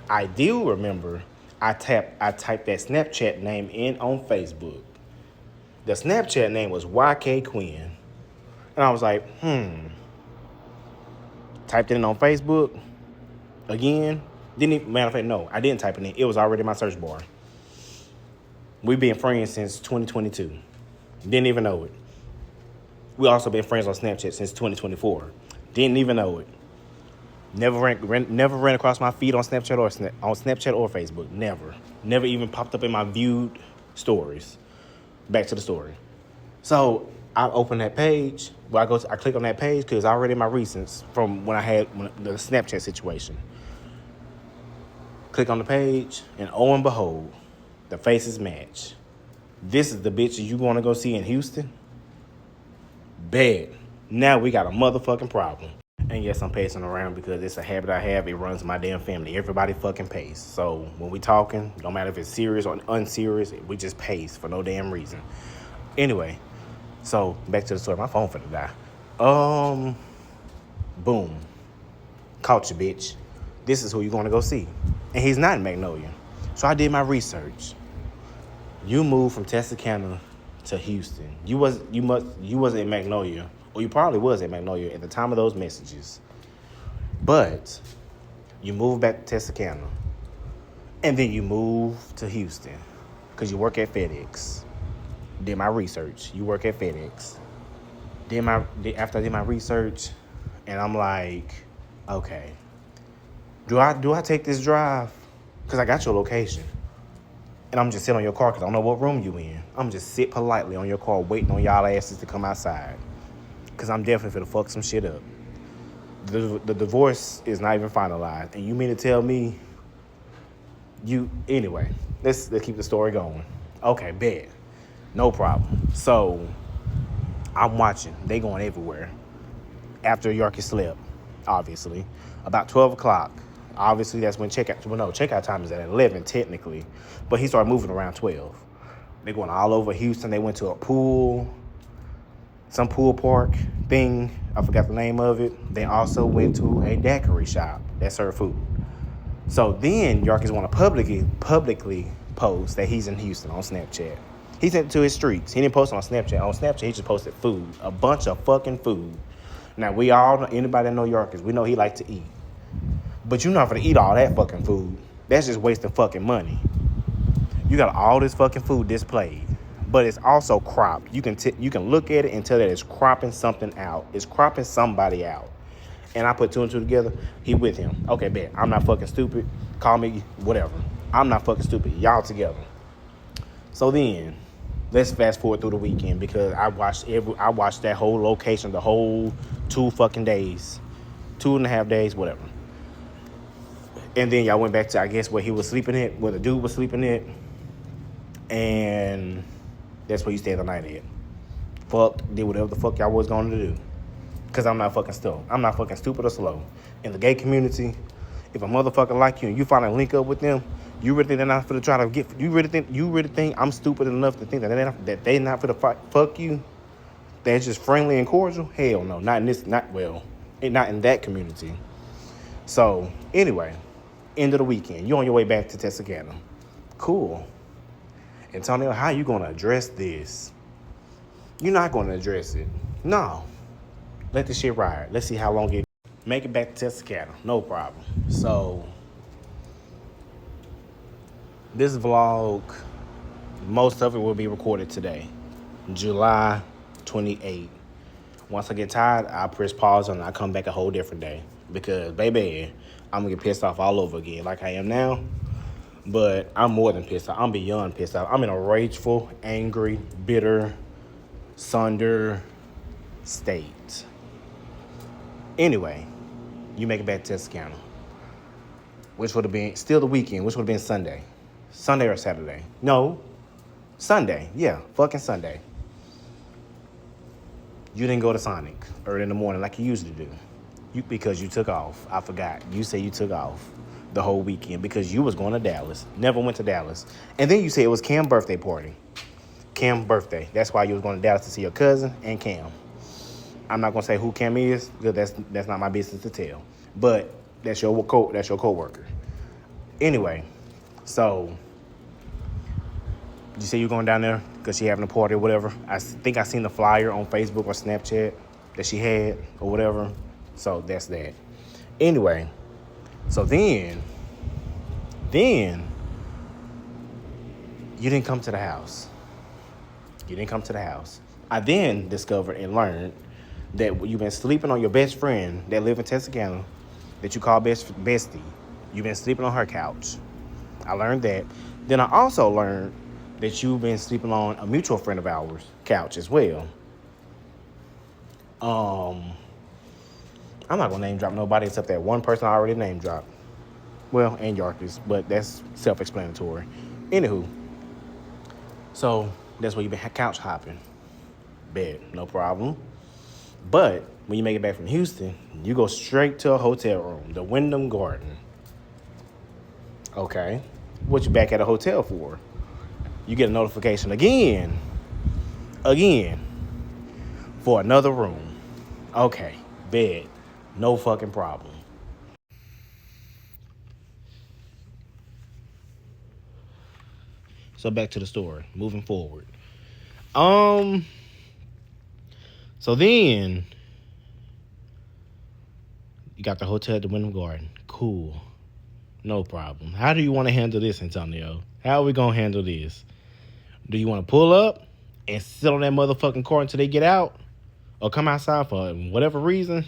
I do remember I typed that Snapchat name in on Facebook. The Snapchat name was YK Quinn. And I was like, Typed it in on Facebook again. Didn't even, matter of fact, no, I didn't type it in. It was already in my search bar. We've been friends since 2022. Didn't even know it. We also been friends on Snapchat since 2024. Didn't even know it. Never ran across my feed on Snapchat or Facebook. Never even popped up in my viewed stories. Back to the story. So I open that page. Well, I click on that page because it's already in my recents from when I had the Snapchat situation. Click on the page, and oh and behold, the faces match. This is the bitch you want to go see in Houston? Bad. Now we got a motherfucking problem. And yes, I'm pacing around because it's a habit I have. It runs my damn family. Everybody fucking pace. So when we talking, no matter if it's serious or unserious, we just pace for no damn reason. Anyway, so back to the story. My phone finna die. Boom. Caught you, bitch. This is who you gonna go see. And he's not in Magnolia. So I did my research. You moved from Texarkana to Houston. You wasn't in Magnolia. Or you probably was at Magnolia at the time of those messages. But you moved back to Texarkana. And then you moved to Houston. Because you work at FedEx. Did my research. You work at FedEx. After I did my research, and I'm like, okay. Do I take this drive? Because I got your location. And I'm just sitting on your car because I don't know what room you in. I'm just sit politely on your car waiting on y'all asses to come outside. Because I'm definitely finna fuck some shit up. The divorce is not even finalized. And you mean to tell me anyway, let's keep the story going. Okay, bet. No problem. So, I'm watching. They going everywhere. After Yorkie slept, obviously. About 12 o'clock. Obviously, that's when checkout time is at 11, technically. But he started moving around 12. They're going all over Houston. They went to a pool. Some pool park thing. I forgot the name of it. They also went to a daiquiri shop that served food. So then Yorkies want to publicly post that he's in Houston on Snapchat. He sent it to his streets. He didn't post it on Snapchat. On Snapchat, he just posted food. A bunch of fucking food. Now, we all know, anybody that know Yorkies, we know he like to eat. But you're not going to eat all that fucking food. That's just wasting fucking money. You got all this fucking food displayed. But it's also cropped. You can look at it and tell that it's cropping something out. It's cropping somebody out. And I put two and two together. He with him. Okay, bet. I'm not fucking stupid. Call me whatever. I'm not fucking stupid. Y'all together. So then, let's fast forward through the weekend because I watched that whole location, the whole 2 fucking days. 2.5 days, whatever. And then y'all went back to, I guess, where he was sleeping at, where the dude was sleeping at. And that's where you stayed the night at. Did whatever the fuck y'all was going to do. Because I'm not fucking slow. I'm not fucking stupid or slow. In the gay community, if a motherfucker like you and you finally link up with them, you really think they're not finna try to get, you really think I'm stupid enough to think that they not finna fuck you? They're just friendly and cordial? Hell no, not in that community. So, anyway, end of the weekend. You're on your way back to Texarkana. Cool. Antonio, how you going to address this? You're not going to address it. No. Let this shit ride. Let's see how long it make it back to Texarkana. No problem. So, this vlog, most of it will be recorded today, July 28th. Once I get tired, I'll press pause and I'll come back a whole different day. Because, baby, I'm going to get pissed off all over again like I am now. But I'm more than pissed off. I'm beyond pissed off. I'm in a rageful, angry, bitter, sunder state. Anyway, you make it back to Texarkana, which would have been still the weekend, which would have been Sunday. Sunday or Saturday? No, Sunday. Yeah, fucking Sunday. You didn't go to Sonic early in the morning like you usually do. Because you took off. I forgot. You say you took off the whole weekend because you was going to Dallas. Never went to Dallas. And then you say it was Cam's birthday party. Cam's birthday. That's why you was going to Dallas to see your cousin and Cam. I'm not going to say who Cam is because that's not my business to tell. But that's your co-worker. Anyway, So, you say you're going down there because she having a party or whatever. I think I seen the flyer on Facebook or Snapchat that she had or whatever. So that's that. Anyway, so then you didn't come to the house. You didn't come to the house. I then discovered and learned that you've been sleeping on your best friend that live in Texarkana, that you call bestie. You've been sleeping on her couch. I learned that. Then I also learned that you've been sleeping on a mutual friend of ours' couch as well. I'm not gonna name drop nobody except that one person I already name dropped. Well, and Yarkis, but that's self-explanatory. Anywho, so that's where you've been couch hopping. Bed, no problem. But when you make it back from Houston, you go straight to a hotel room, the Wyndham Garden. Okay, what you back at a hotel for? You get a notification again, for another room. Okay, bed, no fucking problem. So back to the story, moving forward. So then you got the hotel at the Wyndham Garden. Cool, no problem. How do you want to handle this, Antonio? How are we gonna handle this? Do you want to pull up and sit on that motherfucking car until they get out? Or come outside for whatever reason?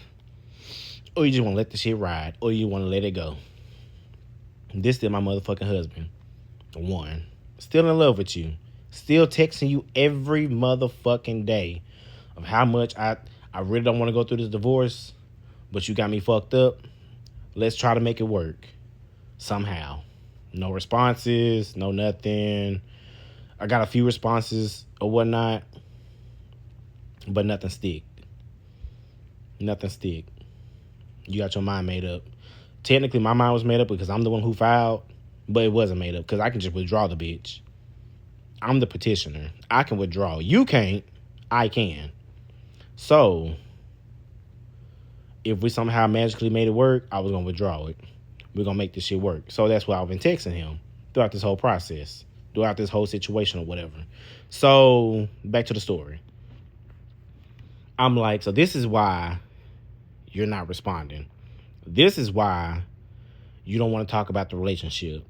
Or you just want to let the shit ride? Or you want to let it go? This still my motherfucking husband. One. Still in love with you. Still texting you every motherfucking day of how much I really don't want to go through this divorce, but you got me fucked up. Let's try to make it work. Somehow. No responses, no nothing. I got a few responses or whatnot, but nothing stick. Nothing stick. You got your mind made up. Technically, my mind was made up because I'm the one who filed, but it wasn't made up because I can just withdraw the bitch. I'm the petitioner. I can withdraw. You can't. I can. So, if we somehow magically made it work, I was going to withdraw it. We're going to make this shit work. So that's why I've been texting him throughout this whole process, throughout this whole situation or whatever. So, back to the story. I'm like, so this is why you're not responding. This is why you don't want to talk about the relationship.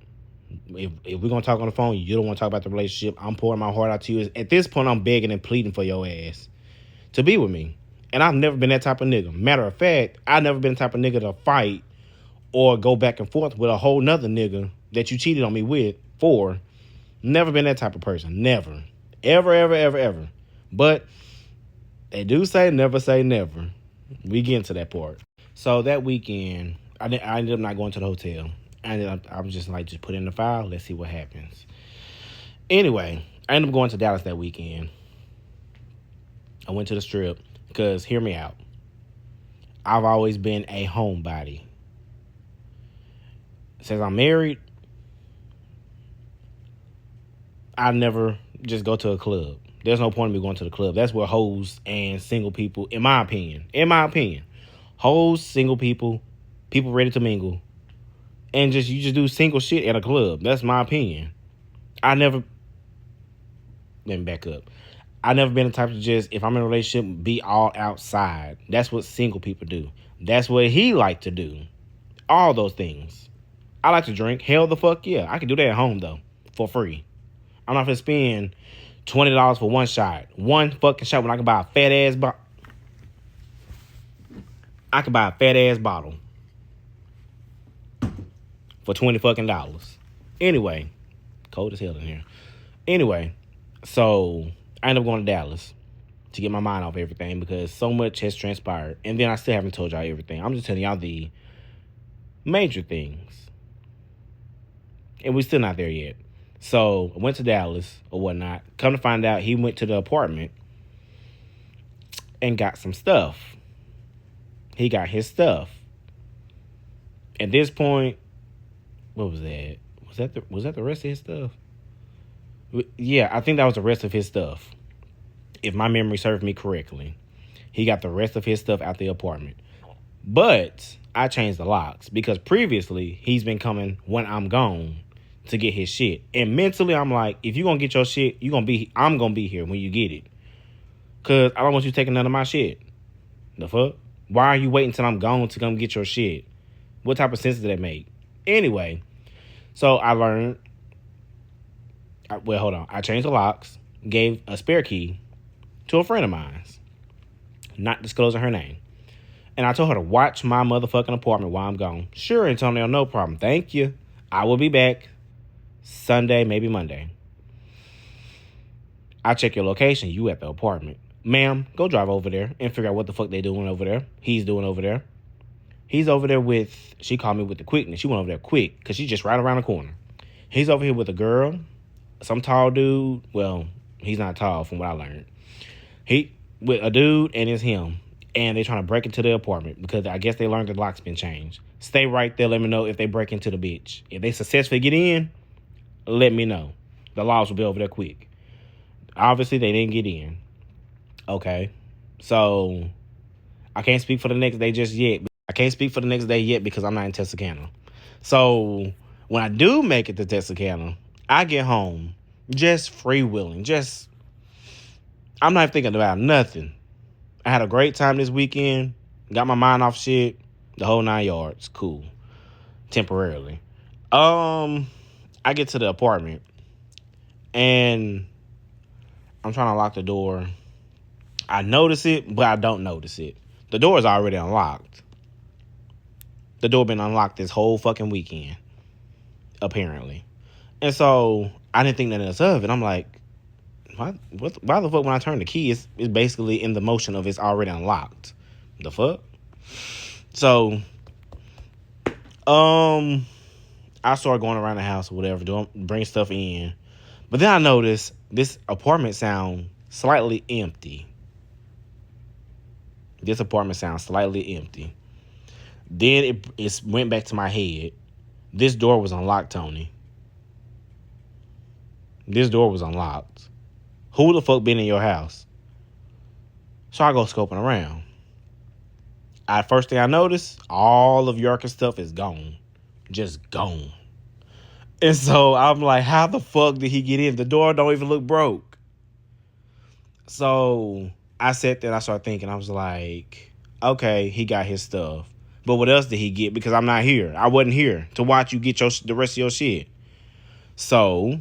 If we're going to talk on the phone, you don't want to talk about the relationship. I'm pouring my heart out to you. At this point, I'm begging and pleading for your ass to be with me. And I've never been that type of nigga. Matter of fact, I've never been the type of nigga to fight or go back and forth with a whole nother nigga that you cheated on me with for. Never been that type of person. Never. Ever, ever, ever, ever. But they do say never say never. We get into that part. So that weekend, I ended up not going to the hotel. I was just like, just put in the file. Let's see what happens. Anyway, I ended up going to Dallas that weekend. I went to the Strip because, hear me out, I've always been a homebody. Since I'm married, I never just go to a club. There's no point in me going to the club. That's where hoes and single people, in my opinion, hoes, single people, people ready to mingle, and you just do single shit at a club. That's my opinion. Let me back up. I never been the type to just, if I'm in a relationship, be all outside. That's what single people do. That's what he like to do. All those things. I like to drink. Hell the fuck yeah. I can do that at home though, for free. I'm not gonna spend $20 for one shot. One fucking shot when I can buy a fat ass bottle. I can buy a fat ass bottle for $20 fucking dollars. Anyway, cold as hell in here. Anyway, so I ended up going to Dallas to get my mind off everything because so much has transpired. And then I still haven't told y'all everything. I'm just telling y'all the major things. And we're still not there yet. So I went to Dallas or whatnot. Come to find out, he went to the apartment and got some stuff. He got his stuff. At this point, what was that? Was that the rest of his stuff? Yeah, I think that was the rest of his stuff. If my memory served me correctly. He got the rest of his stuff out the apartment. But I changed the locks because previously he's been coming when I'm gone to get his shit. And mentally, I'm like, if you gonna get your shit, I'm gonna be here when you get it. Cause I don't want you taking none of my shit. The fuck? Why are you waiting till I'm gone to come get your shit? What type of sense does that make? Anyway, so I learned. Hold on. I changed the locks, gave a spare key to a friend of mine, not disclosing her name. And I told her to watch my motherfucking apartment while I'm gone. Sure, Antonio, no problem. Thank you. I will be back Sunday, maybe Monday. I check your location. You at the apartment. Ma'am, go drive over there and figure out what the fuck they doing over there. He's doing over there. He's over there with, she called me with the quickness. She went over there quick because she's just right around the corner. He's over here with a girl, some tall dude. Well, he's not tall from what I learned. He with a dude and it's him. And they're trying to break into the apartment because I guess they learned the lock's been changed. Stay right there. Let me know if they break into the bitch. If they successfully get in, let me know. The laws will be over there quick. Obviously, they didn't get in. Okay. So, I can't speak for the next day just yet. I can't speak for the next day yet because I'm not in Texarkana. So, when I do make it to Texarkana, I get home just freewheeling. I'm not thinking about nothing. I had a great time this weekend. Got my mind off shit. The whole 9 yards. Cool. Temporarily. I get to the apartment. And I'm trying to lock the door. I notice it, but I don't notice it. The door is already unlocked. The door been unlocked this whole fucking weekend. Apparently. And so, I didn't think nothing else of it. I'm like, why the fuck when I turn the key, it's basically in the motion of it's already unlocked. The fuck? So, I started going around the house or whatever, bring stuff in. But then I noticed this apartment sound slightly empty. This apartment sounds slightly empty. Then it went back to my head. This door was unlocked, Tony. This door was unlocked. Who the fuck been in your house? So I go scoping around. First thing I notice, all of York's stuff is gone. Just gone. And so I'm like, how the fuck did he get in? The door don't even look broke. So I sat there and I started thinking. I was like, okay, he got his stuff. But what else did he get? Because I'm not here. I wasn't here to watch you get the rest of your shit. So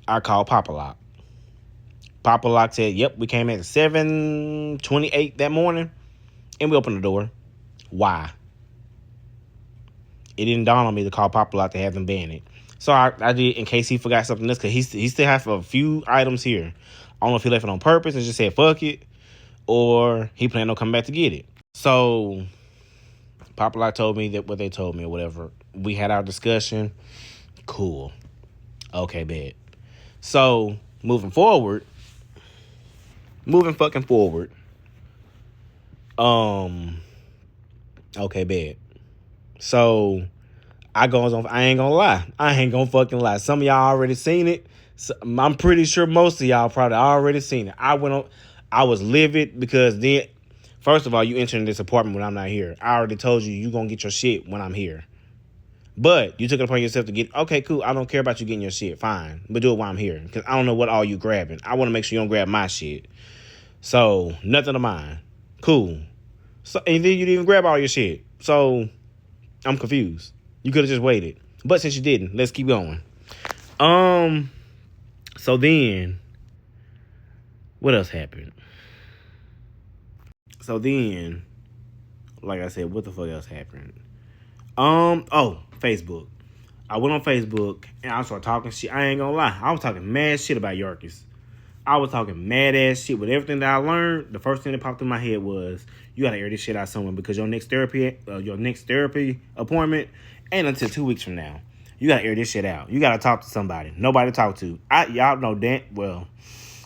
I called Papa Lock. Papa Lock said, yep, we came at 7:28 that morning, and we opened the door. Why? It didn't dawn on me to call Papa Lock to have them ban it. So I did, in case he forgot something else, because he still has a few items here. I don't know if he left it on purpose and just said, fuck it, or he planned on coming back to get it. So Papa Lock told me that what they told me or whatever. We had our discussion. Cool. Okay, bet. So, moving fucking forward. Okay, bet. So, I ain't gonna lie. I ain't gonna fucking lie. Some of y'all already seen it. So, I'm pretty sure most of y'all probably already seen it. I was livid because then, first of all, you entering this apartment when I'm not here. I already told you gonna get your shit when I'm here. But you took it upon yourself to get, okay, cool, I don't care about you getting your shit, fine. But do it while I'm here. Because I don't know what all you grabbing. I want to make sure you don't grab my shit. So, nothing of mine. Cool. So, and then you didn't even grab all your shit. So, I'm confused. You could have just waited. But since you didn't, let's keep going. So then, what else happened? So then, like I said, what the fuck else happened? Facebook. I went on Facebook and I started talking shit. I ain't gonna lie. I was talking mad shit about Yorkies. I was talking mad ass shit with everything that I learned. The first thing that popped in my head was, you gotta air this shit out somewhere because your next therapy appointment ain't until 2 weeks from now. You gotta air this shit out. You gotta talk to somebody. Nobody to talk to. Y'all know that. Well,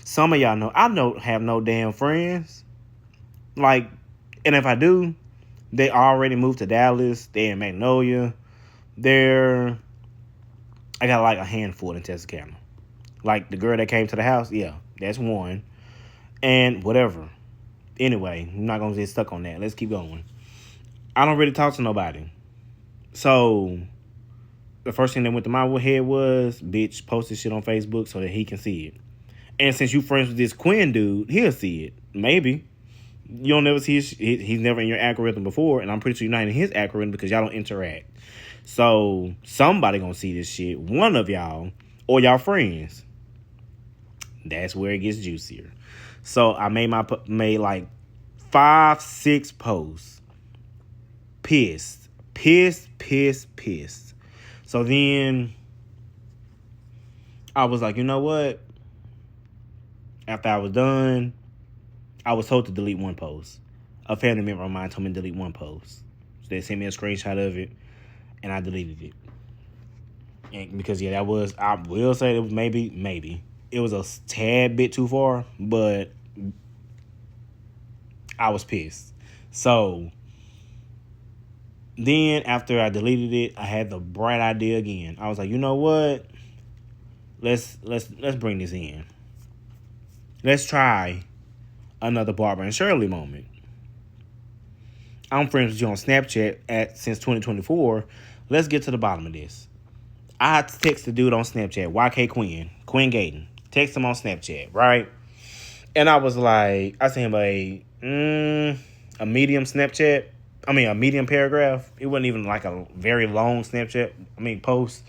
some of y'all know I don't have no damn friends. Like, and if I do, they already moved to Dallas. They're in Magnolia. I got like a handful in Texarkana. Like the girl that came to the house, yeah, that's one. And whatever. Anyway, I'm not going to get stuck on that. Let's keep going. I don't really talk to nobody. So the first thing that went to my head was, bitch, post this shit on Facebook so that he can see it. And since you friends with this Quinn dude, he'll see it. Maybe. You don't never see he's never in your algorithm before, and I'm pretty sure you're not in his algorithm because y'all don't interact. So somebody gonna see this shit. One of y'all or y'all friends. That's where it gets juicier. So I made like 5-6 posts. Pissed. So then I was like, you know what? After I was done, I was told to delete one post. A family member of mine told me to delete one post. So they sent me a screenshot of it, and I deleted it. And because I will say it was maybe it was a tad bit too far, but I was pissed. So then after I deleted it, I had the bright idea again. I was like, you know what? Let's bring this in. Let's try another Barbara and Shirley moment. I'm friends with you on Snapchat since 2024. Let's get to the bottom of this. I text the dude on Snapchat, YK Quinn Gayton. Text him on Snapchat, right? And I was like, I sent him a medium Snapchat. A medium paragraph. It wasn't even like a very long Snapchat. Post.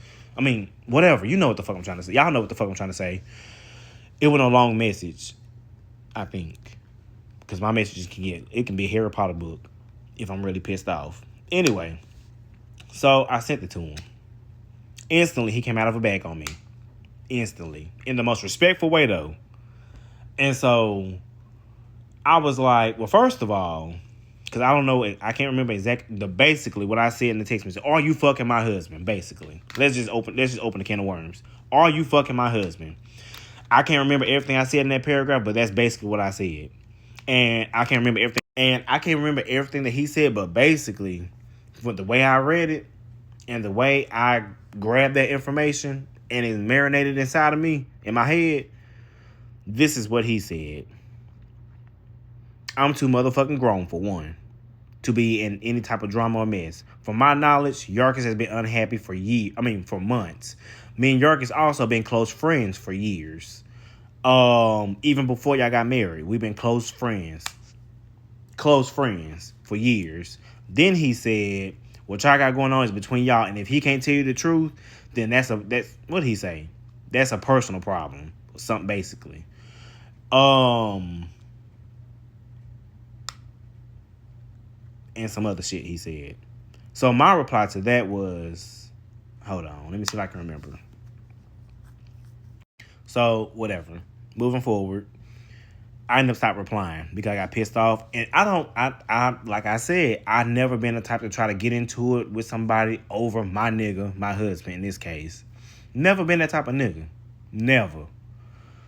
Whatever. You know what the fuck I'm trying to say. Y'all know what the fuck I'm trying to say. It wasn't a long message, I think. Because my messages can be a Harry Potter book if I'm really pissed off. Anyway, so I sent it to him. Instantly, he came out of a bag on me. Instantly. In the most respectful way, though. And so I was like, well, first of all, because I don't know, I can't remember basically what I said in the text message. Are you fucking my husband? Basically, let's just open the can of worms. Are you fucking my husband? I can't remember everything I said in that paragraph, but that's basically what I said. And I can't remember everything that he said, but basically, with the way I read it and the way I grabbed that information and it marinated inside of me, in my head, this is what he said. I'm too motherfucking grown, for one, to be in any type of drama or mess. From my knowledge, Yarkis has been unhappy for months. Me and Yarkis also been close friends for years. Even before y'all got married, we've been close friends for years. Then he said, what y'all got going on is between y'all, and if he can't tell you the truth, then that's what he say? That's a personal problem. Something basically. And some other shit he said. So my reply to that was, hold on, let me see if I can remember. So whatever. Moving forward, I ended up stopped replying because I got pissed off. And I like I said, I've never been the type to try to get into it with somebody over my nigga, my husband in this case. Never been that type of nigga. Never.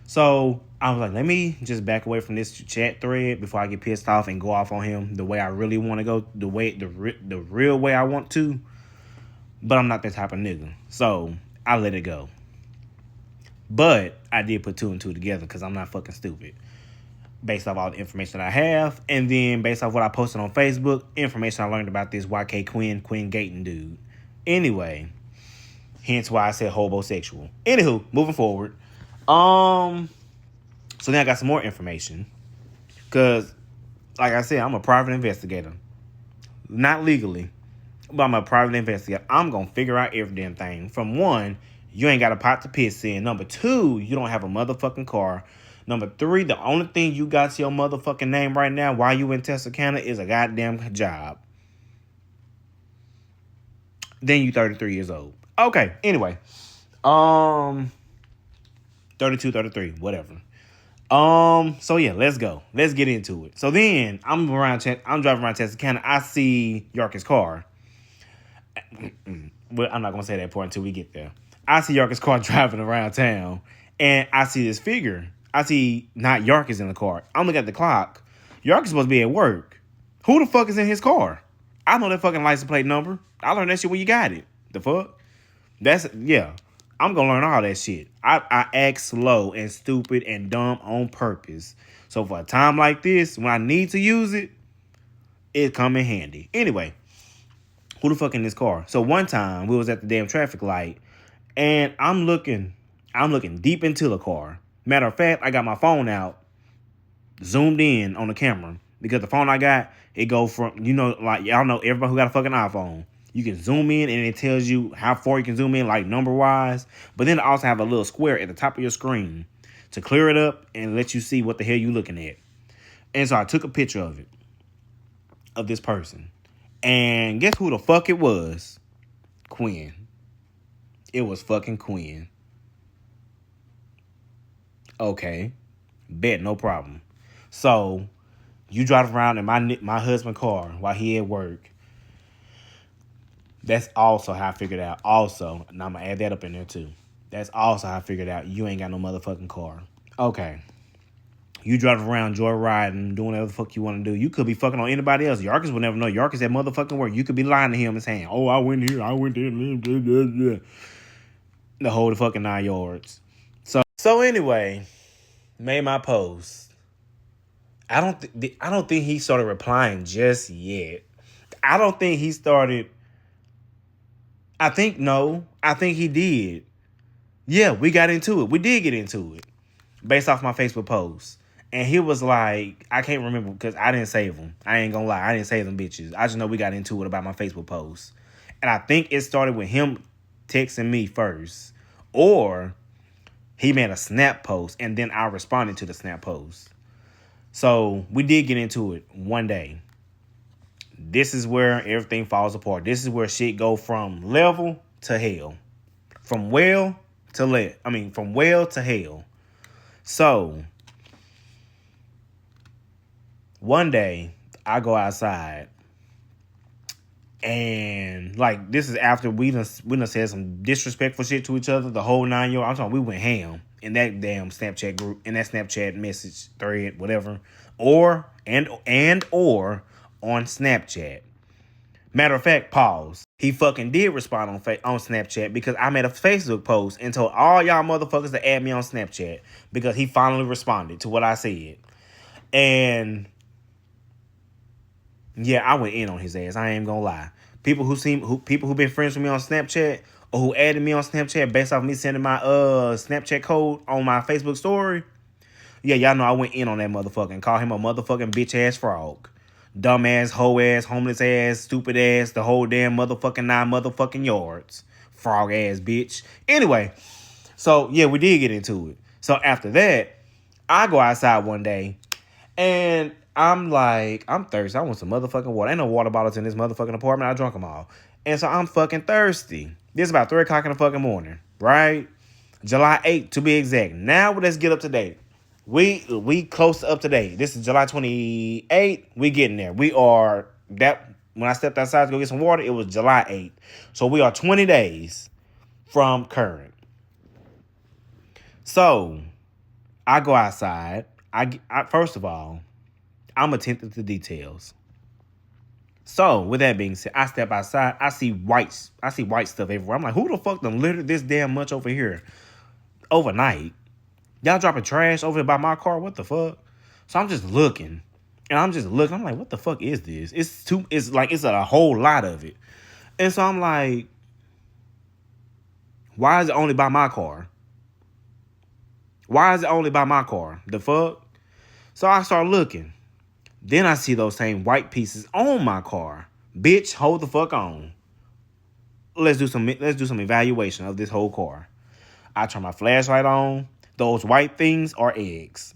So I was like, let me just back away from this chat thread before I get pissed off and go off on him the way I really want to go, the real way I want to. But I'm not that type of nigga. So I let it go. But I did put 2 and 2 together because I'm not fucking stupid. Based off all the information that I have, and then based off what I posted on Facebook, information I learned about this YK Quinn Gayton dude. Anyway, hence why I said hobosexual. Anywho, moving forward. So then I got some more information. Because, like I said, I'm a private investigator. Not legally, but I'm a private investigator. I'm going to figure out every damn thing. From 1, you ain't got a pot to piss in. Number 2, you don't have a motherfucking car. Number 3, the only thing you got to your motherfucking name right now while you in Texarkana is a goddamn job. Then you 33 years old. Okay, anyway. 32, 33, whatever. So yeah, let's go. Let's get into it. So then I'm driving around Texarkana. I see Yarkis' car. Well, I'm not gonna say that part until we get there. I see Yarkis' car driving around town, and I see this figure. I see not Yarkis in the car. I'm looking at the clock. Yarkis supposed to be at work. Who the fuck is in his car? I know that fucking license plate number. I learned that shit when you got it. The fuck? I'm going to learn all that shit. I act slow and stupid and dumb on purpose. So for a time like this, when I need to use it, it come in handy. Anyway, Who the fuck in this car? So one time we was at the damn traffic light, and I'm looking deep into the car. Matter of fact, I got my phone out, zoomed in on the camera, because the phone I got, it go from, like, y'all know, everybody who got a fucking iPhone, you can zoom in and it tells you how far you can zoom in, like number wise. But then it also have a little square at the top of your screen to clear it up and let you see what the hell you looking at. And so I took a picture of it, of this person. And guess who the fuck it was? Quinn. It was fucking Quinn. Okay. Bet, no problem. So, you drive around in my husband's car while he at work. That's also how I figured out. Also, and I'm going to add that up in there too. That's also how I figured out you ain't got no motherfucking car. Okay. You drive around joyriding, doing whatever the fuck you want to do. You could be fucking on anybody else. Yarkis will never know. Yarkis at motherfucking work. You could be lying to him and saying, oh, I went here, I went there. The whole fucking 9 yards. So anyway, made my post. I don't think he started replying just yet. I don't think he started. I think he did. Yeah, we got into it. We did get into it based off my Facebook post. And he was like, I can't remember because I didn't save them. I ain't gonna lie. I didn't save them bitches. I just know we got into it about my Facebook post. And I think it started with him texting me first. Or he made a snap post and then I responded to the snap post. So we did get into it one day. This is where everything falls apart. This is where shit go from level to hell. From well to hell. So one day I go outside and like this is after we done said some disrespectful shit to each other, the whole 9 yards. I'm talking we went ham in that damn Snapchat group, in that Snapchat message thread, whatever. Or on Snapchat. Matter of fact, pause. He fucking did respond on Snapchat because I made a Facebook post and told all y'all motherfuckers to add me on Snapchat because he finally responded to what I said. And yeah, I went in on his ass. I ain't gonna lie. People who been friends with me on Snapchat or who added me on Snapchat based off me sending my Snapchat code on my Facebook story. Yeah, y'all know I went in on that motherfucker and called him a motherfucking bitch ass frog. Dumb ass, hoe ass, homeless ass, stupid ass, the whole damn motherfucking 9 motherfucking yards. Frog ass bitch. Anyway, so yeah, we did get into it. So after that, I go outside one day and I'm like, I'm thirsty. I want some motherfucking water. Ain't no water bottles in this motherfucking apartment. I drunk them all. And so I'm fucking thirsty. This is about 3 o'clock in the fucking morning, right? July 8th to be exact. Now let's get up to date. We close to up to date. This is July 28th. We getting there. We are that when I stepped outside to go get some water, it was July 8th. So we are 20 days from current. So I go outside. I first of all, I'm attentive to details. So with that being said, I step outside. I see white stuff everywhere. I'm like, who the fuck done littered this damn much over here overnight? Y'all dropping trash over by my car? What the fuck? So I'm just looking. And I'm like, what the fuck is this? It's a whole lot of it. And so I'm like, why is it only by my car? Why is it only by my car? The fuck? So I start looking. Then I see those same white pieces on my car. Bitch, hold the fuck on. Let's do some evaluation of this whole car. I turn my flashlight on. Those white things are eggs.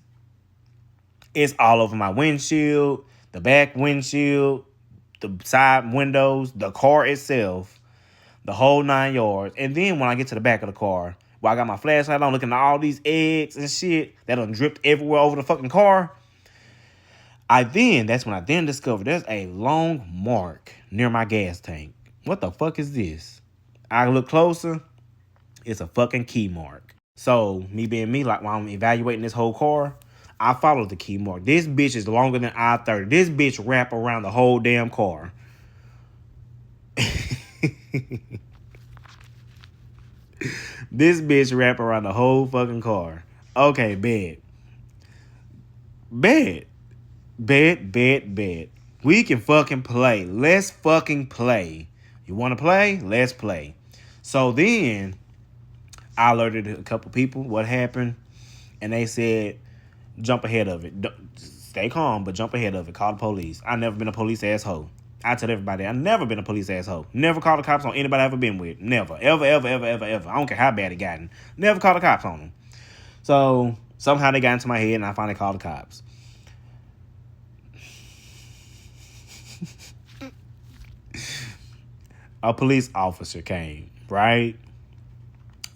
It's all over my windshield, the back windshield, the side windows, the car itself, the whole 9 yards. And then when I get to the back of the car, while I got my flashlight on, looking at all these eggs and shit that done dripped everywhere over the fucking car, that's when I discovered there's a long mark near my gas tank. What the fuck is this? I look closer, it's a fucking key mark. So, me being me, like while I'm evaluating this whole car, I follow the key mark. This bitch is longer than I-30. This bitch wrap around the whole damn car. This bitch wrap around the whole fucking car. Okay, bet. We can fucking play. Let's fucking play. You want to play? Let's play. So then I alerted a couple people what happened, and they said, jump ahead of it. Stay calm, but jump ahead of it. Call the police. I've never been a police asshole. I tell everybody, I've never been a police asshole. Never called the cops on anybody I've ever been with. Never. Ever, ever, ever, ever, ever. I don't care how bad it gotten. Never called the cops on them. So somehow they got into my head, and I finally called the cops. A police officer came, right?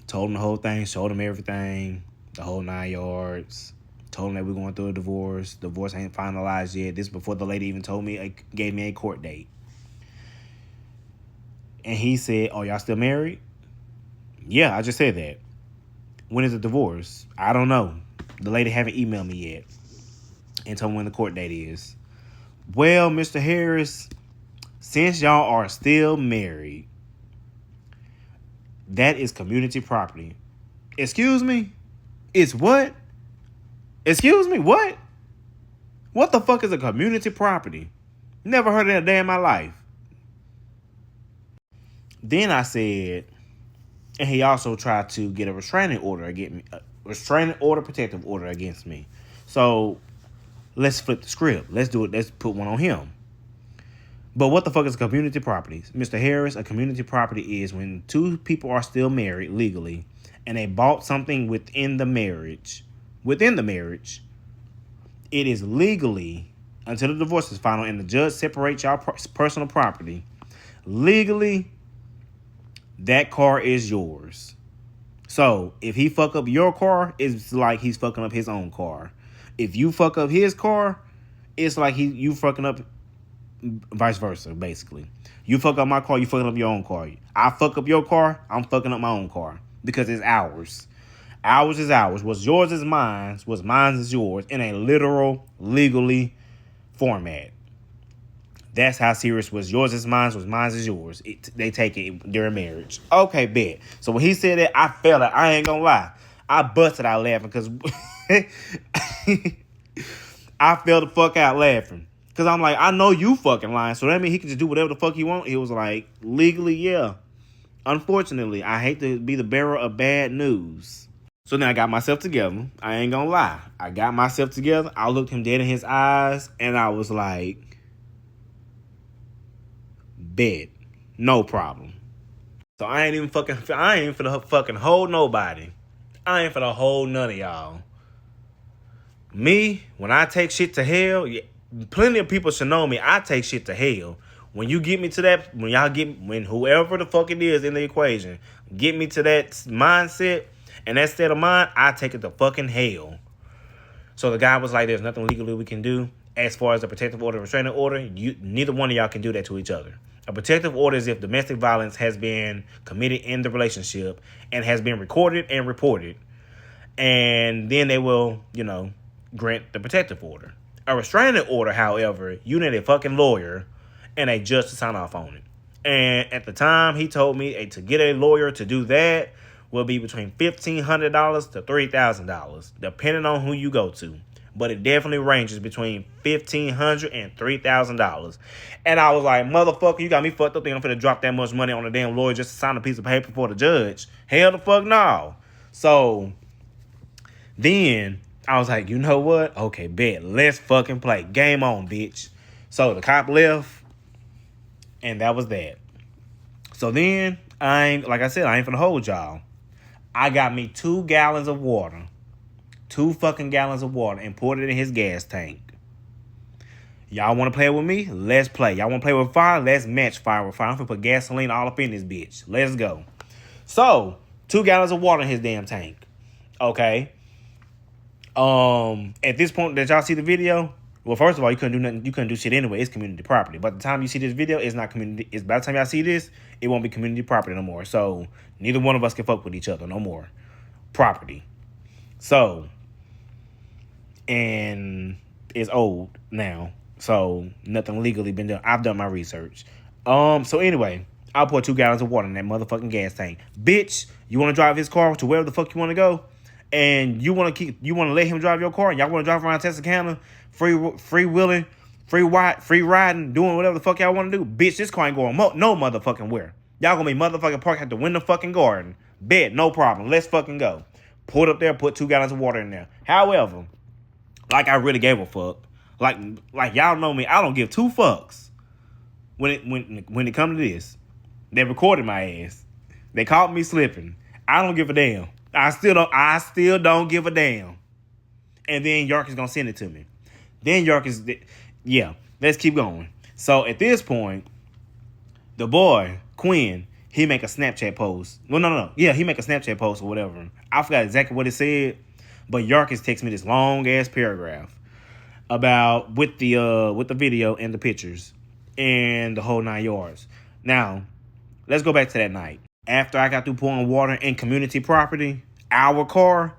Told him the whole thing, showed him everything, the whole 9 yards. Told him that we're going through a divorce. Divorce ain't finalized yet. This before the lady even told me, gave me a court date. And he said, oh, y'all still married? Yeah, I just said that. When is the divorce? I don't know. The lady haven't emailed me yet and told me when the court date is. Well, Mr. Harris, since y'all are still married, that is community property. Excuse me? It's what? Excuse me, what? What the fuck is a community property? Never heard of that day in my life. Then I said, and he also tried to get a restraining order against me, protective order against me. So let's flip the script. Let's do it. Let's put one on him. But what the fuck is community property? Mr. Harris, a community property is when two people are still married legally and they bought something within the marriage. Within the marriage, it is legally, until the divorce is final and the judge separates y'all personal property, legally, that car is yours. So if he fuck up your car, it's like he's fucking up his own car. If you fuck up his car, it's like you fucking up vice versa, basically. You fuck up my car, you fucking up your own car. I fuck up your car, I'm fucking up my own car because it's ours. Ours is ours. What's yours is mine. What's mine is yours in a literal, legally format. That's how serious was yours is mine. What's mine is yours. They take it during marriage. Okay, bet. So when he said that, I felt it. I ain't gonna lie. I busted out laughing because I fell the fuck out laughing. Because I'm like, I know you fucking lying. So that means he can just do whatever the fuck he want. He was like, legally, yeah. Unfortunately, I hate to be the bearer of bad news. So then I got myself together. I ain't gonna lie. I got myself together. I looked him dead in his eyes and I was like, bet. No problem. So I ain't even finna fucking hold nobody. I ain't finna hold none of y'all. Me, when I take shit to hell, plenty of people should know me. I take shit to hell. When you get me to that, when whoever the fuck it is in the equation, get me to that mindset, and that state of mind, I take it to fucking hell. So the guy was like, there's nothing legally we can do. As far as the protective order and restraining order, neither one of y'all can do that to each other. A protective order is if domestic violence has been committed in the relationship and has been recorded and reported. And then they will, grant the protective order. A restraining order, however, you need a fucking lawyer and a judge to sign off on it. And at the time, he told me to get a lawyer to do that will be between $1,500 to $3,000, depending on who you go to. But it definitely ranges between $1,500 and $3,000. And I was like, motherfucker, you got me fucked up thinking I'm finna drop that much money on a damn lawyer just to sign a piece of paper for the judge. Hell the fuck no. So then I was like, you know what? Okay, bet. Let's fucking play. Game on, bitch. So the cop left, and that was that. So then, like I said, I ain't finna hold y'all. I got me 2 gallons of water. 2 fucking gallons of water and poured it in his gas tank. Y'all want to play with me? Let's play. Y'all want to play with fire? Let's match fire with fire. I'm finna put gasoline all up in this bitch. Let's go. So, 2 gallons of water in his damn tank. Okay. At this point that y'all see the video, well, first of all, you couldn't do nothing. You couldn't do shit anyway. It's community property. But the time you see this video, it's not community. It's by the time y'all see this, it won't be community property no more. So neither one of us can fuck with each other no more. Property. So, and it's old now. So nothing legally been done. I've done my research. So anyway, I'll pour 2 gallons of water in that motherfucking gas tank. Bitch, you want to drive his car to wherever the fuck you want to go? And you want to let him drive your car, and y'all want to drive around Texarkana, free wheeling free riding, doing whatever the fuck y'all want to do. Bitch, this car ain't going no motherfucking where. Y'all gonna be motherfucking parked at the window fucking garden. Bet, no problem. Let's fucking go. Pulled up there, put 2 gallons of water in there. However, like I really gave a fuck. Like y'all know me, I don't give 2 fucks when it comes to this. They recorded my ass. They caught me slipping. I don't give a damn. I still don't give a damn. And then York is gonna send it to me. Then York is, yeah. Let's keep going. So at this point, the boy Quinn, he make a Snapchat post. Well, no. Yeah, he make a Snapchat post or whatever. I forgot exactly what it said, but Yarkis texted me this long ass paragraph about with the video and the pictures and the whole 9 yards. Now, let's go back to that night. After I got through pouring water in community property, our car,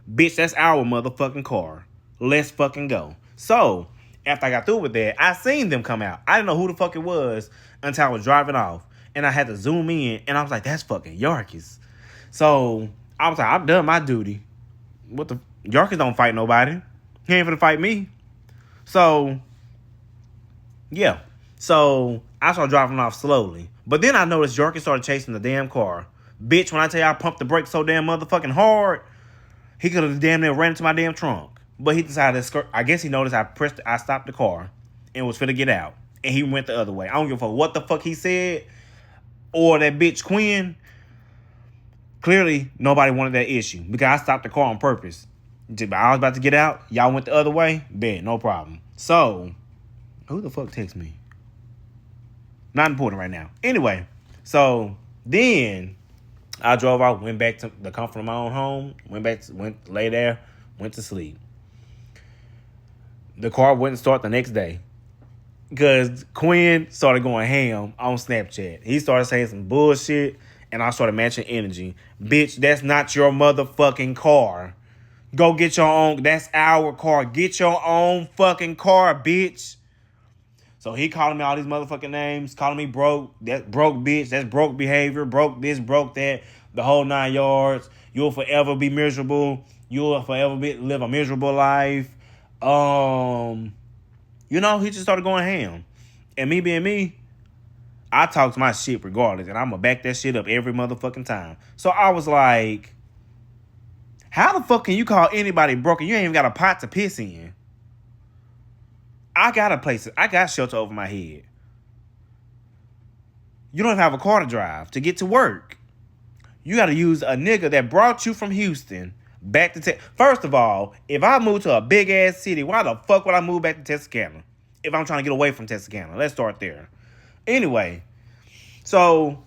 bitch, that's our motherfucking car. Let's fucking go. So, after I got through with that, I seen them come out. I didn't know who the fuck it was until I was driving off. And I had to zoom in, and I was like, that's fucking Yarkis. So, I was like, I've done my duty. What the? Yarkis don't fight nobody. He ain't finna fight me. So, yeah. So, I started driving off slowly. But then I noticed Yarkis started chasing the damn car. Bitch, when I tell you I pumped the brakes so damn motherfucking hard, he could have damn near ran into my damn trunk. But he decided to skirt. I guess he noticed I stopped the car and was finna get out. And he went the other way. I don't give a fuck what the fuck he said. Or that bitch Quinn. Clearly, nobody wanted that issue. Because I stopped the car on purpose. I was about to get out. Y'all went the other way. Bet, no problem. So, who the fuck texted me? Not important right now. Anyway, so then I drove out, went back to the comfort of my own home, lay there, went to sleep. The car wouldn't start the next day because Quinn started going ham on Snapchat. He started saying some bullshit, and I started matching energy. Bitch, that's not your motherfucking car. Go get your own. That's our car. Get your own fucking car, bitch. So he calling me all these motherfucking names, calling me broke. That's broke, bitch. That's broke behavior. Broke this, broke that. The whole 9 yards. You'll forever be miserable. You'll forever live a miserable life. He just started going ham. And me being me, I talk my shit regardless. And I'm going to back that shit up every motherfucking time. So I was like, how the fuck can you call anybody broke and you ain't even got a pot to piss in? I got a place. I got shelter over my head. You don't have a car to drive to get to work. You got to use a nigga that brought you from Houston back to Texas. First of all, if I move to a big ass city, why the fuck would I move back to Texarkana? If I'm trying to get away from Texarkana. Let's start there. Anyway, so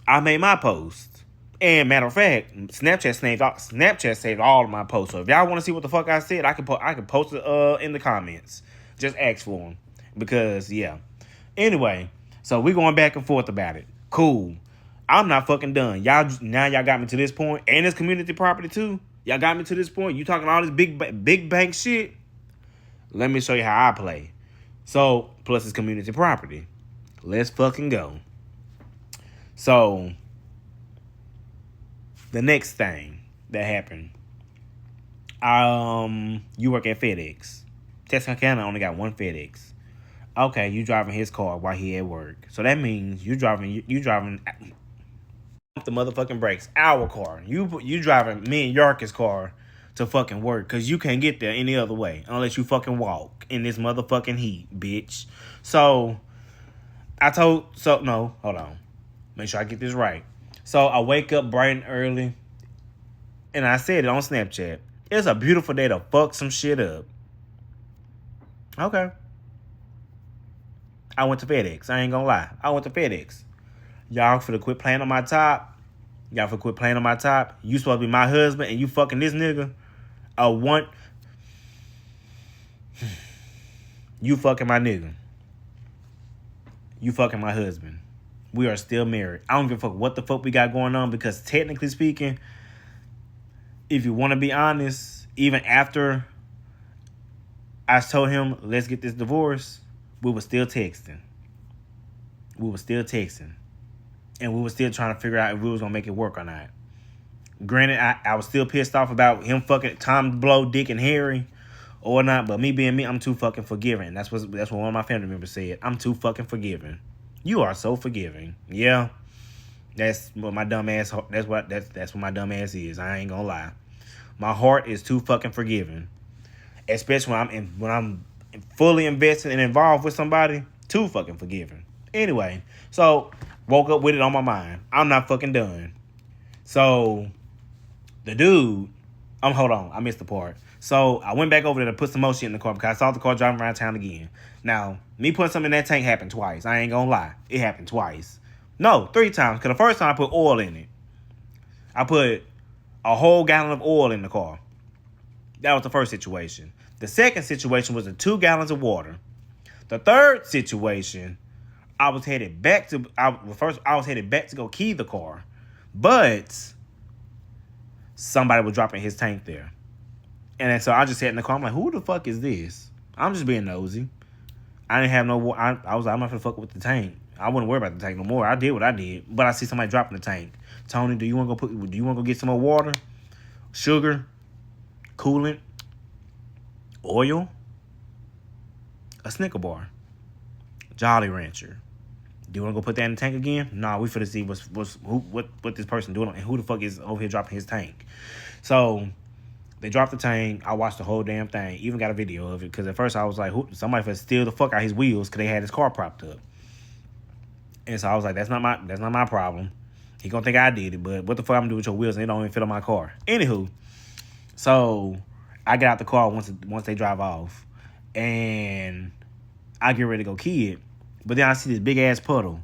I made my post. And matter of fact, Snapchat saved all of my posts. So if y'all want to see what the fuck I said, I can post it in the comments. Just ask for them. Because, yeah. Anyway, so we going back and forth about it. Cool. I'm not fucking done. Y'all got me to this point. And it's community property too. Y'all got me to this point. You talking all this big bank shit. Let me show you how I play. So, plus it's community property. Let's fucking go. So, the next thing that happened. You work at FedEx. Texarkana only got one FedEx. Okay, you driving his car while he at work. So that means you driving the motherfucking brakes. Our car. You driving me and Yark's car to fucking work because you can't get there any other way unless you fucking walk in this motherfucking heat, bitch. So no, hold on. Make sure I get this right. So I wake up bright and early and I said it on Snapchat. It's a beautiful day to fuck some shit up. Okay. I went to FedEx. I ain't gonna lie. I went to FedEx. Y'all finna quit playing on my top. You supposed to be my husband and you fucking this nigga. You fucking my nigga. You fucking my husband. We are still married. I don't give a fuck what the fuck we got going on because technically speaking, if you want to be honest, even after I told him, let's get this divorce, we were still texting. And we were still trying to figure out if we was going to make it work or not. Granted, I was still pissed off about him fucking Tom Blow, Dick, and Harry. or not. But me being me, I'm too fucking forgiving. That's what one of my family members said. I'm too fucking forgiving. You are so forgiving. Yeah, that's what my dumb ass. That's what my dumb ass is. I ain't gonna lie. My heart is too fucking forgiving, especially when I'm fully invested and involved with somebody. Too fucking forgiving. Anyway, so woke up with it on my mind. I'm not fucking done. So the dude, hold on, I missed the part. So I went back over there to put some more shit in the car because I saw the car driving around town again. Now, me putting something in that tank happened twice. I ain't gonna lie. It happened twice. No, 3 times. Because the first time I put oil in it. I put a whole gallon of oil in the car. That was the first situation. The second situation was the 2 gallons of water. The third situation, I was headed back to go key the car. But somebody was dropping his tank there. And then, so I just sat in the car. I'm like, who the fuck is this? I'm just being nosy. I didn't have no. I was like, I'm not gonna fuck with the tank. I wouldn't worry about the tank no more. I did what I did, but I see somebody dropping the tank. Tony, do you want to go get some more water, sugar, coolant, oil, a Snicker bar, Jolly Rancher? Do you want to go put that in the tank again? Nah, we finna see what this person doing and who the fuck is over here dropping his tank. So they dropped the tank. I watched the whole damn thing. Even got a video of it because at first I was like, somebody finna steal the fuck out his wheels because they had his car propped up. And so I was like, that's not my problem. He gonna think I did it, but what the fuck I'm gonna do with your wheels and they don't even fit on my car. Anywho, so I get out the car once they drive off, and I get ready to go key it, but then I see this big ass puddle,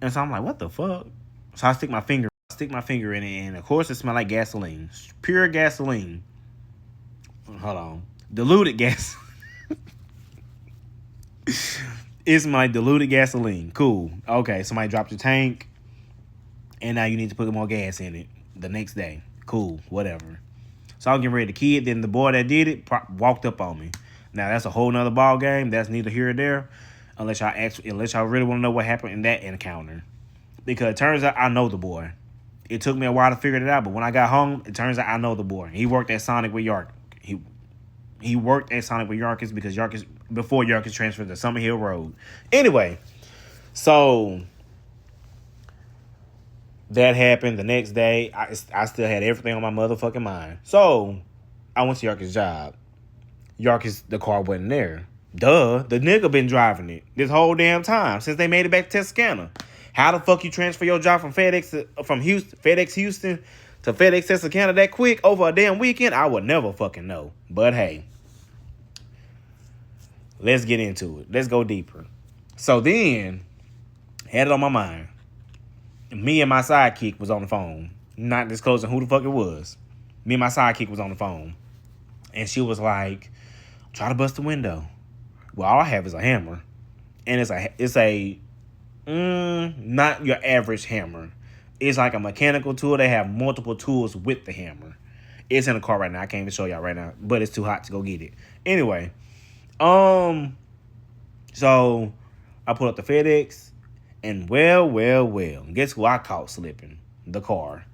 and so I'm like, what the fuck? So I stick my finger in it, and of course it smelled like gasoline, pure gasoline. Hold on, diluted gas. It's my diluted gasoline. Cool. Okay, somebody dropped your tank, and now you need to put more gas in it the next day. Cool, whatever. So I'm getting ready to key it. Then the boy that did it walked up on me. Now that's a whole nother ball game. That's neither here or there, unless y'all really want to know what happened in that encounter. Because it turns out I know the boy. It took me a while to figure it out, but when I got home, it turns out I know the boy. He worked at Sonic with Yark. He worked at Sonic with Yarkis because before Yarkis transferred to Summerhill Road. Anyway, so that happened the next day. I still had everything on my motherfucking mind. So I went to Yarkis' job. Yarkis, the car wasn't there. Duh, the nigga been driving it this whole damn time since they made it back to Texarkana. How the fuck you transfer your job from FedEx Houston to FedEx Texarkana that quick over a damn weekend? I would never fucking know. But hey, let's get into it. Let's go deeper. So then, had it on my mind. Me and my sidekick was on the phone. Not disclosing who the fuck it was. Me and my sidekick was on the phone. And she was like, try to bust the window. Well, all I have is a hammer. And it's a not your average hammer. It's like a mechanical tool. They have multiple tools with the hammer. It's in the car right now. I can't even show y'all right now, but it's too hot to go get it. Anyway, so I pull up the FedEx, and well, guess who I caught slipping? The car.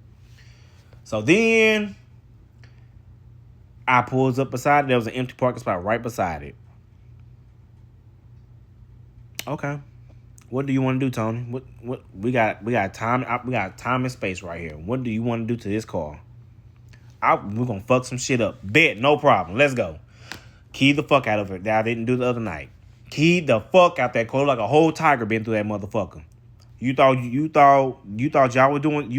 So then I pulls up beside it. There was an empty parking spot right beside it. Okay. What do you want to do, Tony? What we got time and space right here. What do you want to do to this car? We're gonna fuck some shit up. Bet, no problem. Let's go. Key the fuck out of it that I didn't do the other night. Key the fuck out that car like a whole tiger been through that motherfucker. You thought you were doing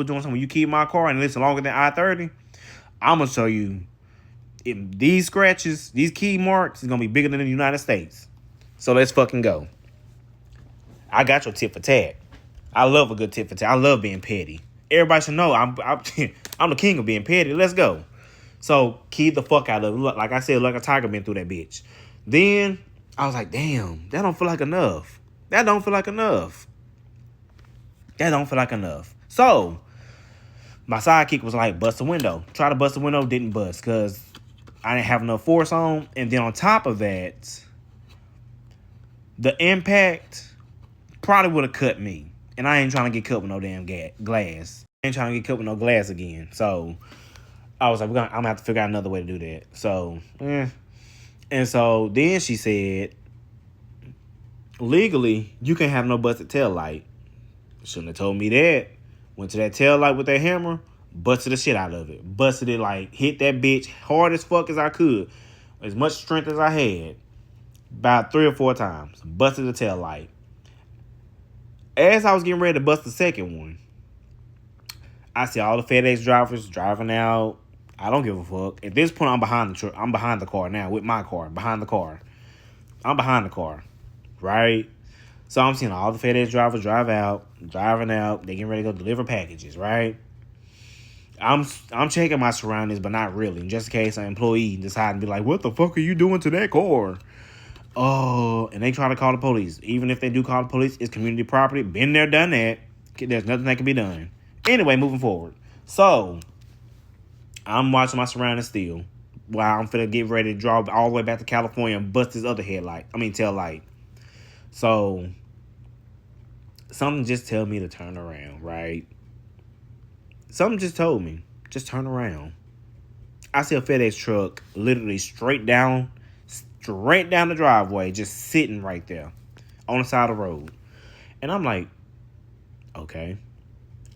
something when you keyed my car and it's longer than I-30? I'm gonna show you these scratches, these key marks is gonna be bigger than the United States. So let's fucking go. I got your tit for tat. I love a good tit for tat. I love being petty. Everybody should know I'm the king of being petty. Let's go. So key the fuck out of it. Like I said, like a tiger been through that bitch. Then I was like, damn, that don't feel like enough. So my sidekick was like, bust the window. Try to bust the window, didn't bust because I didn't have enough force on. And then on top of that, the impact probably would have cut me. And I ain't trying to get cut with no damn glass. I ain't trying to get cut with no glass again. So I was like, I'm going to have to figure out another way to do that. So, And so then she said, legally, you can't have no busted tail light. Shouldn't have told me that. Went to that tail light with that hammer, busted the shit out of it. Busted it like, hit that bitch hard as fuck as I could. As much strength as I had. About 3 or 4 times. Busted the tail light. As I was getting ready to bust the second one, I see all the FedEx drivers driving out. I don't give a fuck. At this point, I'm behind the truck. I'm behind the car now with my car. Behind the car. I'm behind the car. Right? So I'm seeing all the FedEx drivers driving out. They getting ready to go deliver packages, right? I'm checking my surroundings, but not really. Just in case an employee decide to be like, what the fuck are you doing to that car? Oh, and they try to call the police. Even if they do call the police, it's community property. Been there, done that. There's nothing that can be done. Anyway, moving forward. So, I'm watching my surroundings still. While I'm finna get ready to drive all the way back to California and bust this other tail light. So, something just tell me to turn around, right? Something just told me, just turn around. I see a FedEx truck literally straight down the driveway, just sitting right there on the side of the road. And I'm like, okay.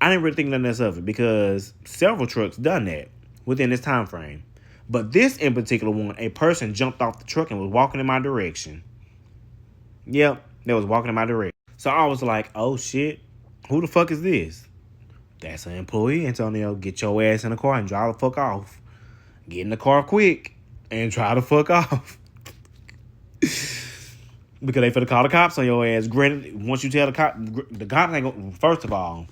I didn't really think nothing else of it because several trucks done that within this time frame. But this in particular one, a person jumped off the truck and was walking in my direction. Yep, they was walking in my direction. So I was like, oh shit, who the fuck is this? That's an employee, Antonio. Get your ass in the car and drive the fuck off. Get in the car quick and try the fuck off. Because they finna call the cops on your ass. Granted, once you tell the cops ain't gonna, first of all,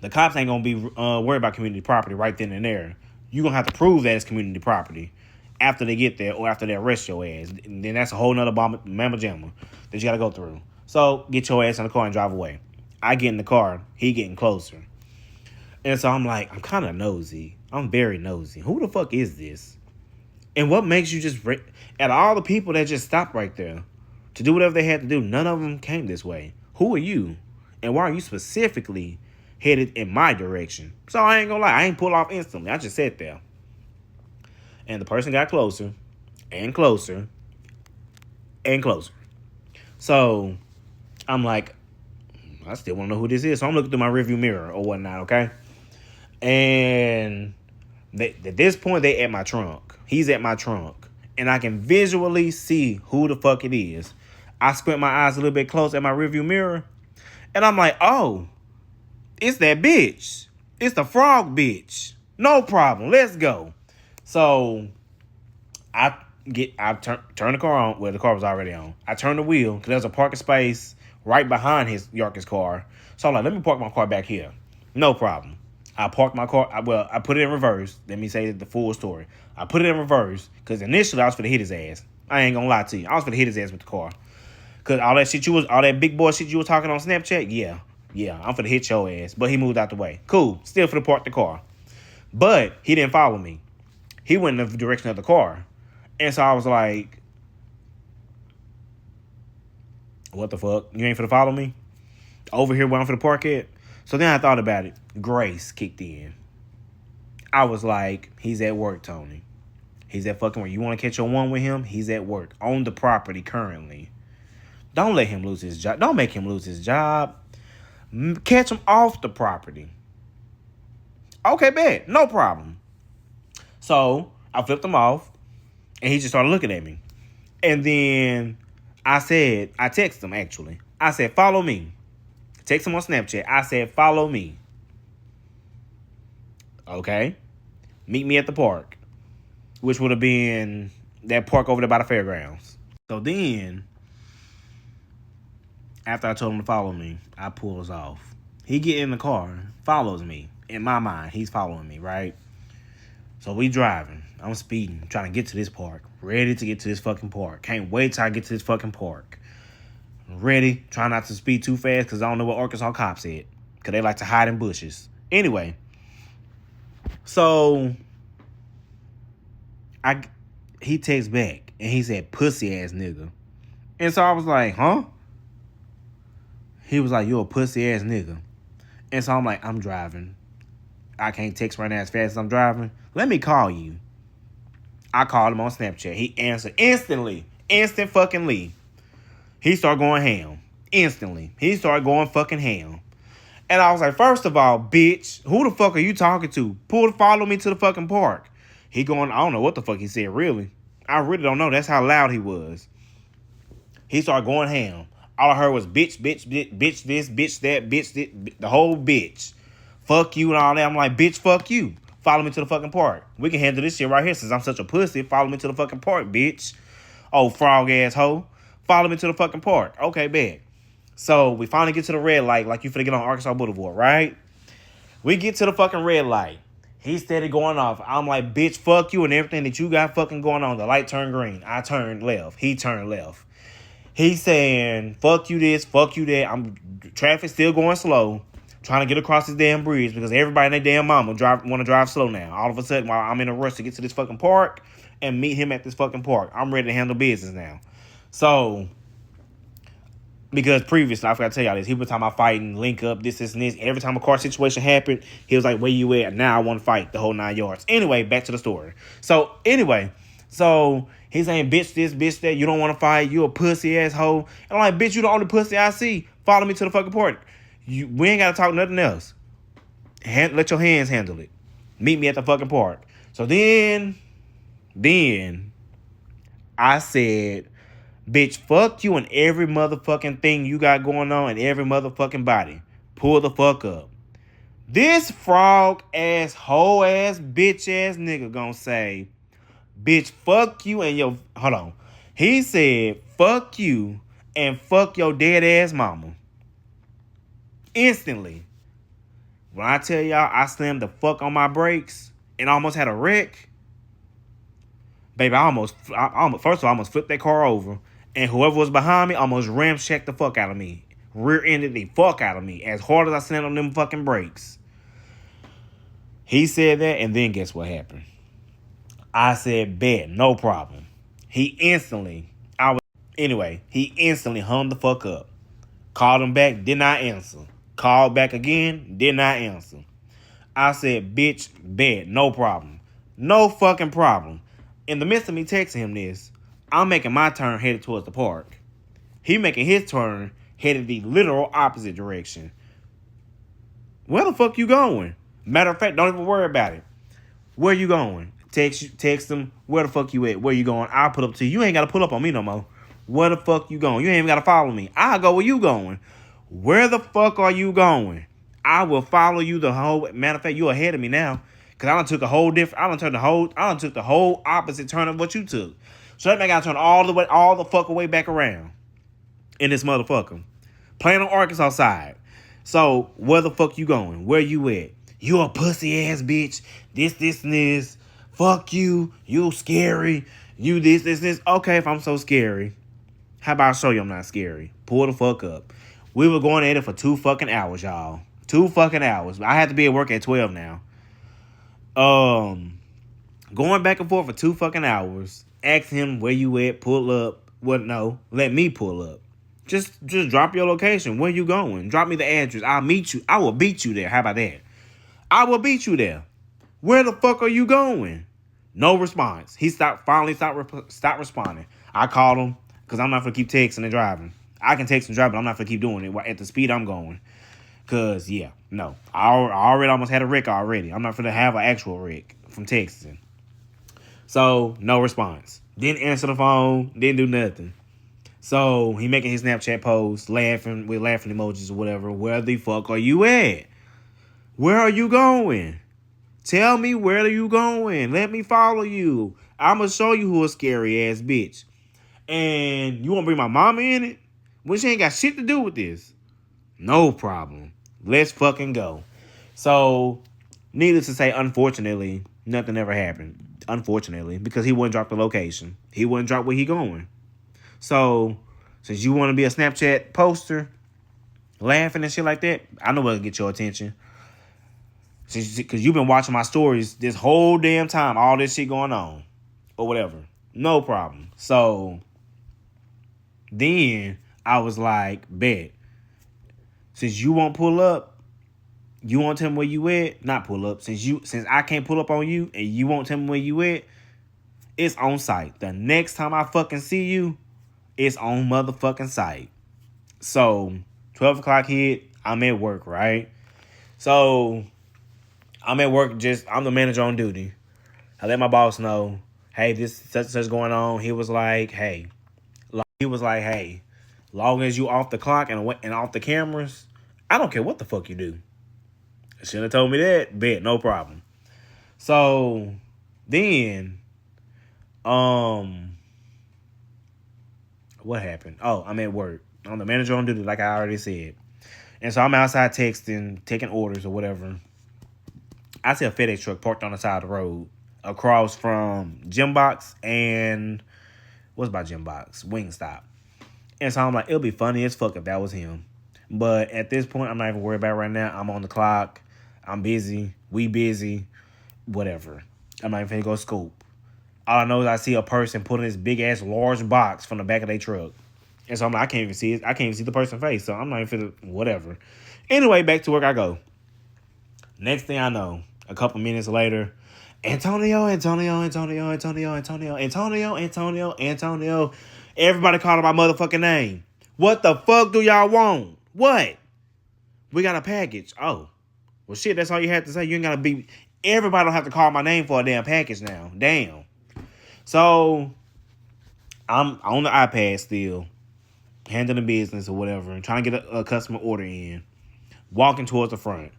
the cops ain't gonna be worried about community property right then and there. You gonna have to prove that it's community property after they get there or after they arrest your ass. And then that's a whole nother mamma jamma that you gotta go through. So get your ass in the car and drive away. I get in the car, he getting closer. And so I'm like, I'm kind of nosy. I'm very nosy. Who the fuck is this? And what makes you just... Out of all the people that just stopped right there to do whatever they had to do, none of them came this way. Who are you? And why are you specifically headed in my direction? So I ain't gonna lie. I ain't pull off instantly. I just sat there. And the person got closer and closer and closer. So I'm like, I still want to know who this is. So I'm looking through my rearview mirror or whatnot, okay? And at this point, they at my trunk. He's at my trunk. And I can visually see who the fuck it is. I squint my eyes a little bit close at my rearview mirror. And I'm like, oh, it's that bitch. It's the frog bitch. No problem. Let's go. So I turn the car on. Well, the car was already on. I turn the wheel because there's a parking space right behind Yarkis car. So I'm like, let me park my car back here. No problem. I parked my car. I put it in reverse. Let me say the full story. I put it in reverse because initially I was finna hit his ass. I ain't gonna lie to you. I was finna hit his ass with the car. Cause all that big boy shit you were talking on Snapchat, yeah, I'm finna hit your ass. But he moved out the way. Cool. Still finna park the car. But he didn't follow me. He went in the direction of the car. And so I was like, what the fuck? You ain't finna follow me? Over here where I'm finna park at? So then I thought about it. Grace kicked in. I was like, he's at work, Tony. He's at fucking work. You want to catch your one with him? He's at work. On the property currently. Don't let him lose his job. Don't make him lose his job. Catch him off the property. Okay, bet. No problem. So I flipped him off. And he just started looking at me. And then I texted him actually. I said, follow me. Text him on Snapchat. I said, follow me. Okay. Meet me at the park. Which would have been that park over there by the fairgrounds. So then, after I told him to follow me, I pulls off. He get in the car, follows me. In my mind, he's following me, right? So we driving. I'm speeding, trying to get to this park. Ready to get to this fucking park. Can't wait till I get to this fucking park. Ready, trying not to speed too fast because I don't know what Arkansas cops at. Because they like to hide in bushes. Anyway. So, he texts back. And he said, pussy ass nigga. And so I was like, huh? He was like, you a pussy ass nigga. And so I'm like, I'm driving. I can't text right now as fast as I'm driving. Let me call you. I called him on Snapchat. He answered instantly. Instant fucking Lee. He started going ham. Instantly. He started going fucking ham. And I was like, first of all, bitch, who the fuck are you talking to? Follow me to the fucking park. He going, I don't know what the fuck he said, really. I really don't know. That's how loud he was. He started going ham. All I heard was bitch, bitch, bitch, bitch this, bitch that, bitch this, the whole bitch. Fuck you and all that. I'm like, bitch, fuck you. Follow me to the fucking park. We can handle this shit right here since I'm such a pussy. Follow me to the fucking park, bitch. Oh, frog ass hoe. Follow me to the fucking park. Okay, bet. So we finally get to the red light, like you finna get on Arkansas Boulevard, right? We get to the fucking red light. He steady going off. I'm like, bitch, fuck you and everything that you got fucking going on. The light turned green. I turned left. He turned left. He's saying, fuck you this, fuck you that. Traffic still going slow. Trying to get across this damn bridge because everybody and their damn mama want to drive slow now. All of a sudden, while I'm in a rush to get to this fucking park and meet him at this fucking park, I'm ready to handle business now. So, because previously, I forgot to tell y'all this, he was talking about fighting, link up, this, and this. Every time a car situation happened, he was like, where you at? Now I want to fight the whole 9 yards. Anyway, back to the story. So, he's saying, bitch this, bitch that, you don't want to fight, you a pussy asshole. And I'm like, bitch, you the only pussy I see. Follow me to the fucking park. We ain't got to talk nothing else. Let your hands handle it. Meet me at the fucking park. So then I said, bitch, fuck you and every motherfucking thing you got going on and every motherfucking body. Pull the fuck up. This frog ass, hoe ass, bitch ass nigga gonna say, bitch, fuck you and your... Hold on. He said, fuck you and fuck your dead ass mama. Instantly. When I tell y'all I slammed the fuck on my brakes and almost had a wreck, baby, I almost first of all, I almost flipped that car over, and whoever was behind me almost ramshacked the fuck out of me. Rear-ended the fuck out of me as hard as I slammed on them fucking brakes. He said that, and then guess what happened? I said, bet, no problem. He instantly hung the fuck up. Called him back, did not answer. Called back again, did not answer. I said, bitch, bet, no problem. No fucking problem. In the midst of me texting him this, I'm making my turn headed towards the park. He making his turn headed the literal opposite direction. Where the fuck you going? Matter of fact, don't even worry about it. Where you going? Text him, where the fuck you at? Where you going? I'll pull up to you. You ain't got to pull up on me no more. Where the fuck you going? You ain't even got to follow me. I'll go where you going. Where the fuck are you going? I will follow you the whole... Matter of fact, you ahead of me now. Because I done took the whole opposite turn of what you took. So that means I got to turn all the fuck way back around. In this motherfucker. Playing on Arkansas side. So, where the fuck you going? Where you at? You a pussy ass bitch. This, and this. Fuck you. You scary. You this. Okay, if I'm so scary, how about I show you I'm not scary? Pull the fuck up. We were going at it for 2 fucking hours, y'all. 2 fucking hours. I had to be at work at 12 now. Going back and forth for 2 fucking hours. Ask him where you at. Pull up. What? No. Let me pull up. Just drop your location. Where you going? Drop me the address. I'll meet you. I will beat you there. How about that? I will beat you there. Where the fuck are you going? No response. He finally stopped responding. I called him because I'm not going to keep texting and driving. I can text and drive, but I'm not going to keep doing it at the speed I'm going. Because, yeah, no. I already almost had a wreck already. I'm not going to have an actual wreck from texting. So, no response. Didn't answer the phone. Didn't do nothing. So, he making his Snapchat post, laughing with laughing emojis or whatever. Where the fuck are you at? Where are you going? Tell me where are you going? Let me follow you. I'm going to show you who a scary ass bitch. And you want to bring my mama in it? Well, she ain't got shit to do with this. No problem. Let's fucking go. So, needless to say, unfortunately, nothing ever happened. Unfortunately, because he wouldn't drop the location. He wouldn't drop where he going. So, since you want to be a Snapchat poster, laughing and shit like that, I know what'll get your attention. Because you've been watching my stories this whole damn time, all this shit going on. Or whatever. No problem. So, then I was like, bet. Since you won't pull up, you won't tell me where you at? Not pull up. Since I can't pull up on you and you won't tell me where you at, It's on site. The next time I fucking see you, it's on motherfucking site. So 12 o'clock hit, I'm at work, right? So I'm at work, I'm the manager on duty. I let my boss know, hey, this such and such going on. He was like, hey, long as you off the clock and off the cameras, I don't care what the fuck you do. Should have told me that. Bet, no problem. So then, what happened? Oh, I'm at work. I'm the manager on duty, like I already said. And so I'm outside texting, taking orders or whatever. I see a FedEx truck parked on the side of the road across from Gymbox and what's by Gymbox? Wingstop. And so I'm like, it'll be funny as fuck if that was him. But at this point, I'm not even worried about it right now. I'm on the clock. I'm busy. We busy. Whatever. I'm not even finna go scope. All I know is I see a person putting this big ass large box from the back of their truck. And so I'm like, I can't even see it. I can't even see the person's face. So I'm not even finna, whatever. Anyway, back to work I go. Next thing I know, a couple minutes later, Antonio. Everybody calling my motherfucking name. What the fuck do y'all want? What? We got a package. Oh. Well, shit, that's all you have to say. You ain't got to be... Everybody don't have to call my name for a damn package now. Damn. So, I'm on the iPad still, handling business or whatever, and trying to get a customer order in. Walking towards the front.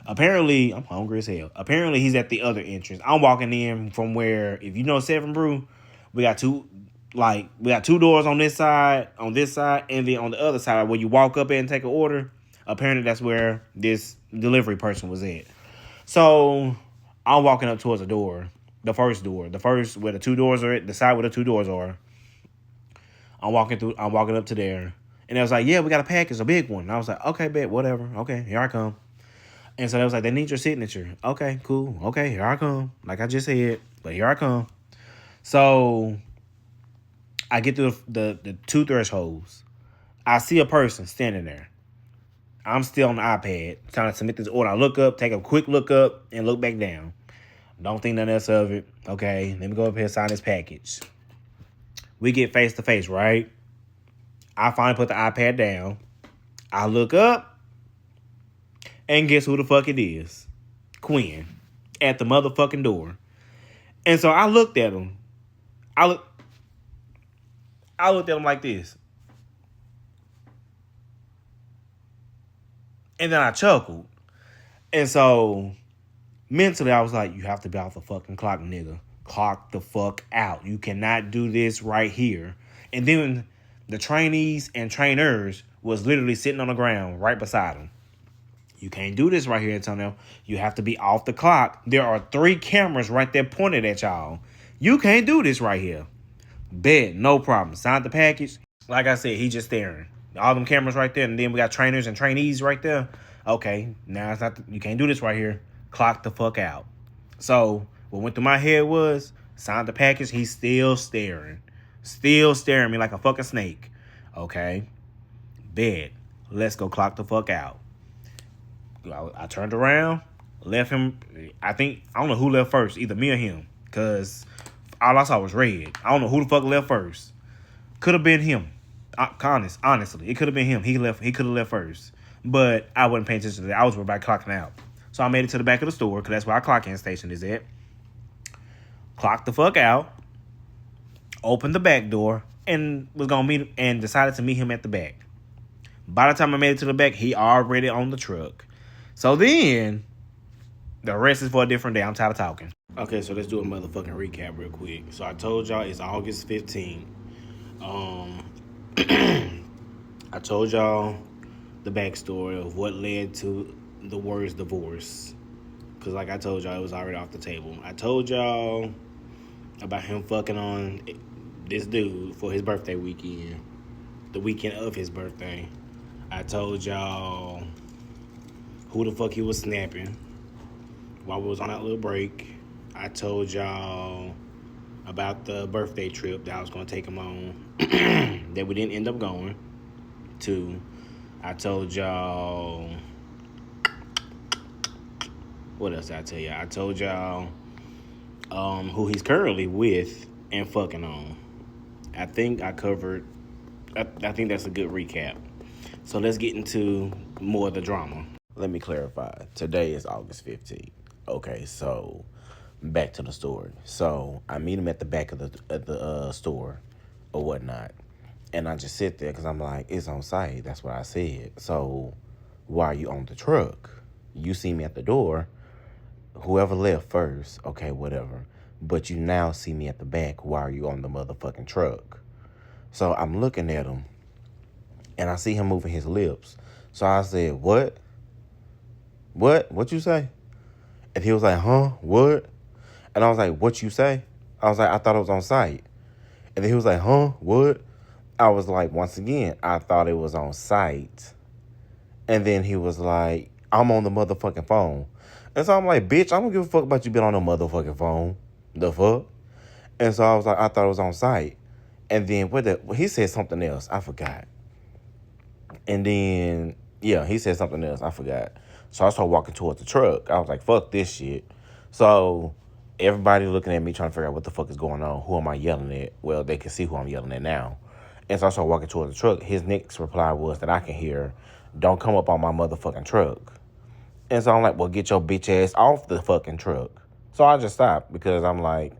Apparently, I'm hungry as hell. Apparently, he's at the other entrance. I'm walking in from where, if you know Seven Brew, we got two doors on this side, and then on the other side where you walk up and take an order. Apparently, that's where this delivery person was at. So I'm walking up towards the door, the first where the two doors are at, the side where the two doors are. I'm walking up to there, and they was like, "Yeah, we got a package, a big one." And I was like, "Okay, bet, whatever. Okay, here I come." And so they was like, "They need your signature." Okay, cool. Okay, here I come. Like I just said, but here I come. So I get through the two thresholds. I see a person standing there. I'm still on the iPad trying to submit this order. I look up, take a quick look up, and look back down. Don't think nothing else of it. Okay, let me go up here and sign this package. We get face to face, right? I finally put the iPad down. I look up, and guess who the fuck it is? Quinn. At the motherfucking door. And so I looked at him. I looked at him like this. And then I chuckled. And so mentally I was like, you have to be off the fucking clock, nigga. Clock the fuck out. You cannot do this right here. And then the trainees and trainers was literally sitting on the ground right beside him. You can't do this right here, Antonio. You have to be off the clock. There are 3 cameras right there pointed at y'all. You can't do this right here. Bet, no problem. Signed the package. Like I said, he just staring. All them cameras right there, and then we got trainers and trainees right there. Okay, now it's not. You can't do this right here. Clock the fuck out. So what went through my head was, signed the package. He's still staring at me like a fucking snake. Okay, bet. Let's go clock the fuck out. I turned around, left him. I don't know who left first, either me or him, because all I saw was red. I don't know who the fuck left first. Could have been him. Honestly, it could have been him. He could have left first, but I wasn't paying attention to that. I was worried about clocking out. So I made it to the back of the store because that's where our clock-in station is at. Clocked the fuck out. Opened the back door and was gonna meet him, and decided to meet him at the back. By the time I made it to the back, he already on the truck. So then, the rest is for a different day. I'm tired of talking. Okay, so let's do a motherfucking recap real quick. So I told y'all it's August 15th. I told y'all the backstory of what led to the words divorce. Because like I told y'all, it was already off the table. I told y'all about him fucking on this dude for his birthday weekend. The weekend of his birthday. I told y'all who the fuck he was snapping while we was on that little break. I told y'all about the birthday trip that I was going to take him on that we didn't end up going to. I told y'all... What else did I tell y'all? I told y'all who he's currently with and fucking on. I think I covered. I think that's a good recap. So let's get into more of the drama. Let me clarify. Today is August 15th. Okay, so back to the story. So I meet him at the back of the store or whatnot, and I just sit there because I'm like, it's on site. That's what I said. So why are you on the truck? You see me at the door. Whoever left first, okay, whatever. But you now see me at the back. Why are you on the motherfucking truck? So I'm looking at him, and I see him moving his lips. So I said, what? What? What you say? And he was like, huh? What? And I was like, what you say? I was like, I thought it was on site. And then he was like, huh? What? I was like, once again, I thought it was on site. And then he was like, I'm on the motherfucking phone. And so I'm like, bitch, I don't give a fuck about you being on the motherfucking phone. The fuck? And so I was like, I thought it was on site. And then he said something else. I forgot. And then, yeah, he said something else. I forgot. So I started walking towards the truck. I was like, fuck this shit. So everybody looking at me trying to figure out what the fuck is going on. Who am I yelling at? Well, they can see who I'm yelling at now. And so I started walking towards the truck. His next reply was that I can hear, don't come up on my motherfucking truck. And so I'm like, well, get your bitch ass off the fucking truck. So I just stopped because I'm like,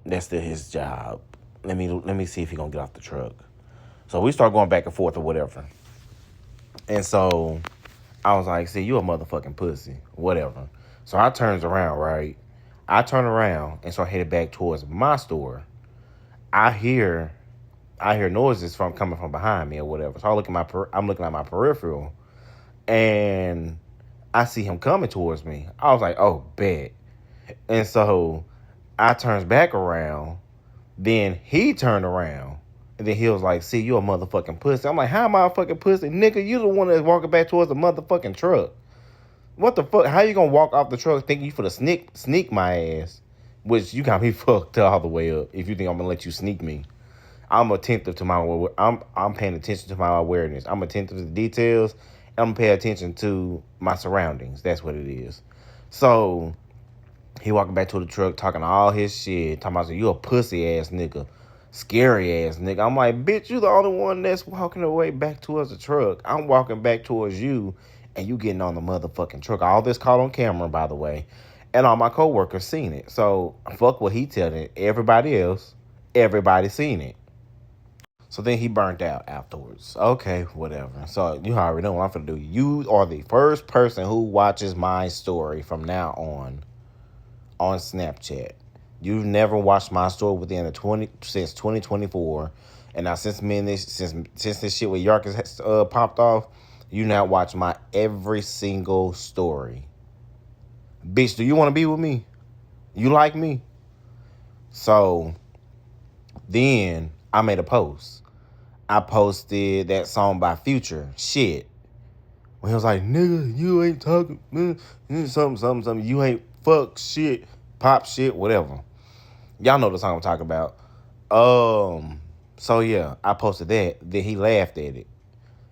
that's still his job. Let me see if he gonna get off the truck. So we start going back and forth or whatever. And so I was like, see, you a motherfucking pussy. Whatever. So I turns around, right? I turn around and start headed back towards my store. I hear noises coming from behind me or whatever. So I'm looking at my peripheral, and I see him coming towards me. I was like, oh, bet. And so I turns back around. Then he turned around. And then he was like, see, you a motherfucking pussy. I'm like, how am I a fucking pussy? Nigga, you the one that's walking back towards the motherfucking truck. What the fuck? How you gonna walk off the truck thinking you finna sneak my ass? Which you got me fucked all the way up if you think I'm gonna let you sneak me. I'm attentive to I'm paying attention to my awareness. I'm attentive to the details. And I'm paying attention to my surroundings. That's what it is. So he walking back to the truck talking all his shit. Talking about, you a pussy ass nigga. Scary ass nigga. I'm like, bitch, you the only one that's walking away back towards the truck. I'm walking back towards you, and you getting on the motherfucking truck. All this caught on camera, by the way. And all my coworkers seen it. So fuck what he telling everybody else. Everybody seen it. So then he burnt out afterwards. Okay, whatever. So you already know what I'm finna do. You are the first person who watches my story from now on Snapchat. You've never watched my story since 2024, and now since this shit with Yark has popped off, you now watch my every single story. Bitch, do you want to be with me? You like me? So then I made a post. I posted that song by Future, Shit. When he was like, nigga, you ain't talking, something, you ain't fuck shit, pop shit, whatever. Y'all know the song I'm talking about. So yeah, I posted that. Then he laughed at it.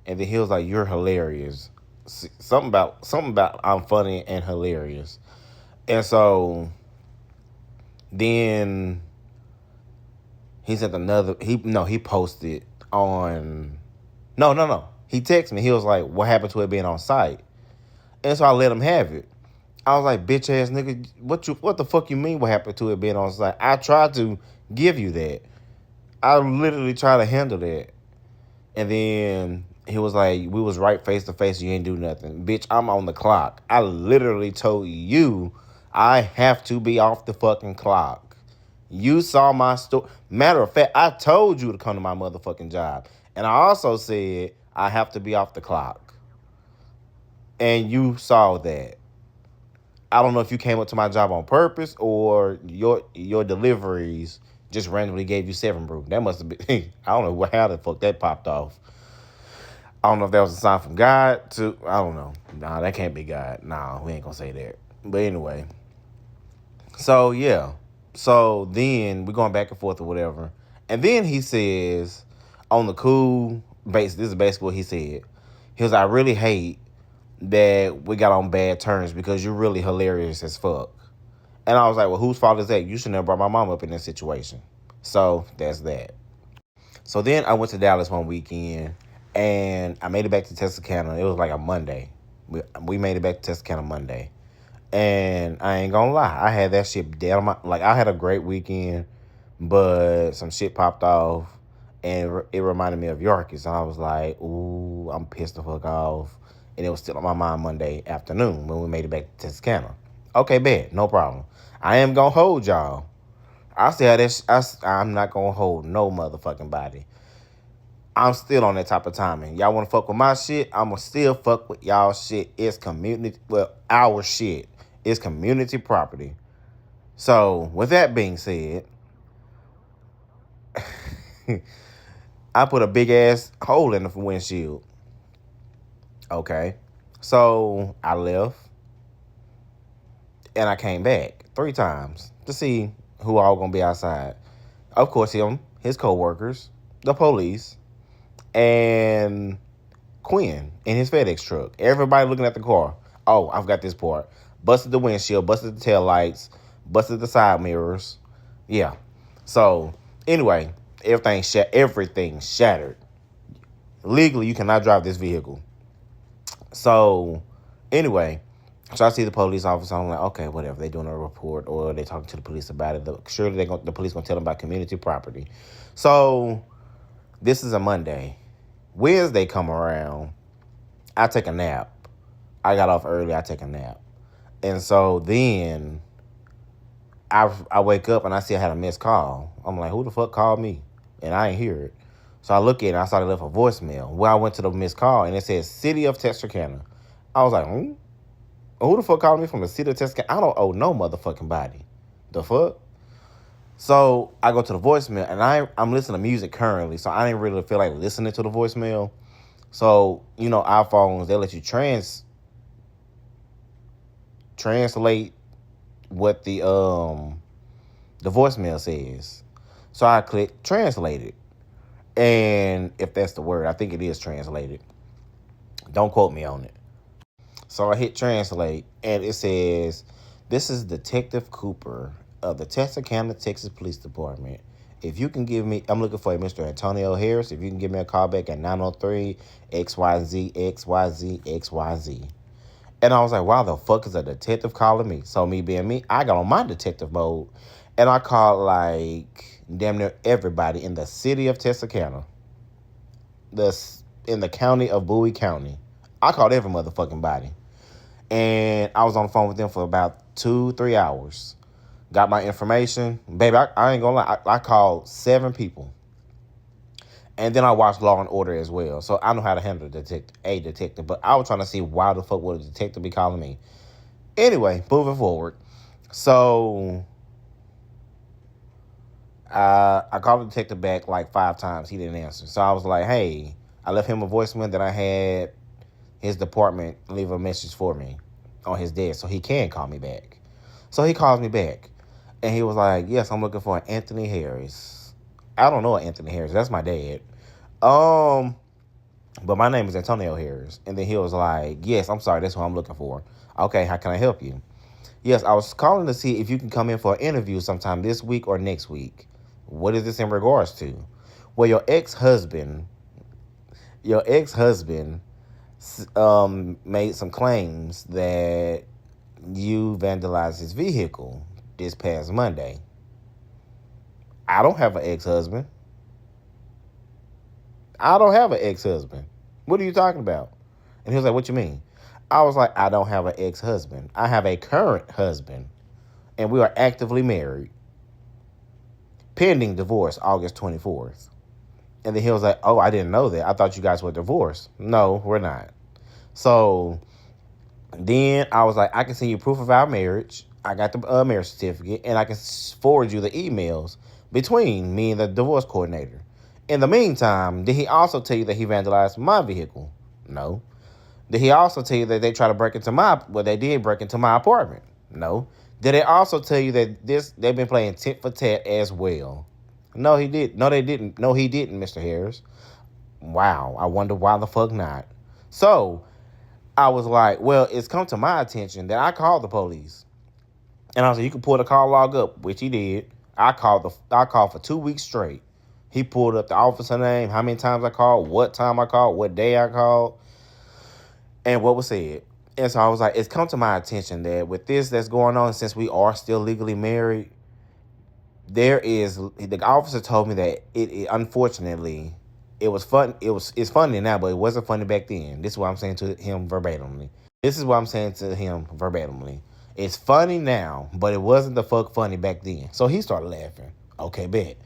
And then he was like, you're hilarious. Something about I'm funny and hilarious. And so then he sent he posted on, no. He texted me. He was like, what happened to it being on site? And so I let him have it. I was like, bitch ass nigga, what the fuck you mean what happened to it being on site? I tried to give you that. I literally tried to handle that. And then he was like, we was right face to face, you ain't do nothing. Bitch, I'm on the clock. I literally told you I have to be off the fucking clock. You saw my story. Matter of fact, I told you to come to my motherfucking job. And I also said I have to be off the clock. And you saw that. I don't know if you came up to my job on purpose or your deliveries just randomly gave you 7 brew. That must have been, I don't know how the fuck that popped off. I don't know if that was a sign from God I don't know. Nah, that can't be God. Nah, we ain't gonna say that. But anyway. So, yeah. So, then we're going back and forth or whatever. And then he says, on the cool base, this is basically what he said. He was, I really hate that we got on bad terms because you're really hilarious as fuck. And I was like, well, whose fault is that? You should never brought my mom up in this situation. So that's that. So then I went to Dallas one weekend, and I made it back to Texarkana. It was like a Monday. We made it back to Texarkana Monday. And I ain't gonna lie, I had that shit down my, like, I had a great weekend, but some shit popped off, and it reminded me of Yorkie. So I was like, ooh, I'm pissed the fuck off. And it was still on my mind Monday afternoon when we made it back to Texarkana. Okay, bet, no problem. I am gonna hold y'all. I still this. I'm not gonna hold no motherfucking body. I'm still on that type of timing. Y'all wanna fuck with my shit? I'ma still fuck with y'all shit. It's community, well, our shit. It's community property. So with that being said, I put a big ass hole in the windshield. Okay. So I left and I came back 3 times to see who all gonna be outside. Of course, him, his co-workers, the police, and Quinn in his FedEx truck. Everybody looking at the car. Oh, I've got this part. Busted the windshield, busted the tail lights, busted the side mirrors. Yeah. So anyway, everything shattered. Legally, you cannot drive this vehicle. So anyway, so I see the police officer. I'm like, okay, whatever. They doing a report or they talking to the police about it. Surely the police gonna tell them about community property. So this is a Monday. Wednesday come around. I take a nap. I got off early. I take a nap. And so then I wake up and I see I had a missed call. I'm like, who the fuck called me? And I ain't hear it. So I look at it and I saw they left a voicemail. Well, I went to the missed call and it says City of Texarkana. I was like, who the fuck called me from the City of Texarkana? I don't owe no motherfucking body. The fuck? So I go to the voicemail and I'm listening to music currently. So I didn't really feel like listening to the voicemail. So, you know, iPhones, they let you translate what the voicemail says. So I click translate it. And if that's the word, I think it is translated. Don't quote me on it. So I hit translate and it says, this is Detective Cooper of the Texarkana, Texas Police Department. If you can give me, I'm looking for a Mr. Antonio Harris. If you can give me a call back at 903 XYZ XYZ XYZ. And I was like, why the fuck is a detective calling me? So me being me, I got on my detective mode. And I called like damn near everybody in the city of Texarkana. In the county of Bowie County. I called every motherfucking body. And I was on the phone with them for about 2-3 hours. Got my information. Baby, I ain't gonna lie. I called 7 people. And then I watched Law and Order as well. So I know how to handle a detective. But I was trying to see why the fuck would a detective be calling me. Anyway, moving forward. So I called the detective back like 5 times. He didn't answer. So I was like, hey, I left him a voicemail that I had his department leave a message for me on his desk so he can call me back. So he calls me back. And he was like, yes, I'm looking for an Anthony Harris. I don't know Anthony Harris. That's my dad. But my name is Antonio Harris. And then he was like, yes, I'm sorry. That's who I'm looking for. Okay, how can I help you? Yes, I was calling to see if you can come in for an interview sometime this week or next week. What is this in regards to? Well, your ex-husband made some claims that you vandalized his vehicle this past Monday. I don't have an ex-husband. What are you talking about? And he was like, what you mean? I was like, I don't have an ex-husband. I have a current husband. And we are actively married. Pending divorce, August 24th. And then he was like, oh, I didn't know that. I thought you guys were divorced. No, we're not. So then I was like, I can send you proof of our marriage. I got the marriage certificate. And I can forward you the emails between me and the divorce coordinator. In the meantime, did he also tell you that he vandalized my vehicle? No. Did he also tell you that they tried to break into they did break into my apartment? No. Did they also tell you that they've been playing tit for tat as well? No, he did. No, they didn't. No, he didn't, Mr. Harris. Wow. I wonder why the fuck not. So I was like, well, it's come to my attention that I called the police. And I was like, you can pull the call log up, which he did. I called for 2 weeks straight. He pulled up the officer name, how many times I called, what time I called, what day I called, and what was said. And so I was like, it's come to my attention that with this that's going on, since we are still legally married, the officer told me that it unfortunately, it was fun. It's funny now, but it wasn't funny back then. This is what I'm saying to him verbatimly. It's funny now, but it wasn't the fuck funny back then. So he started laughing. Okay, bet.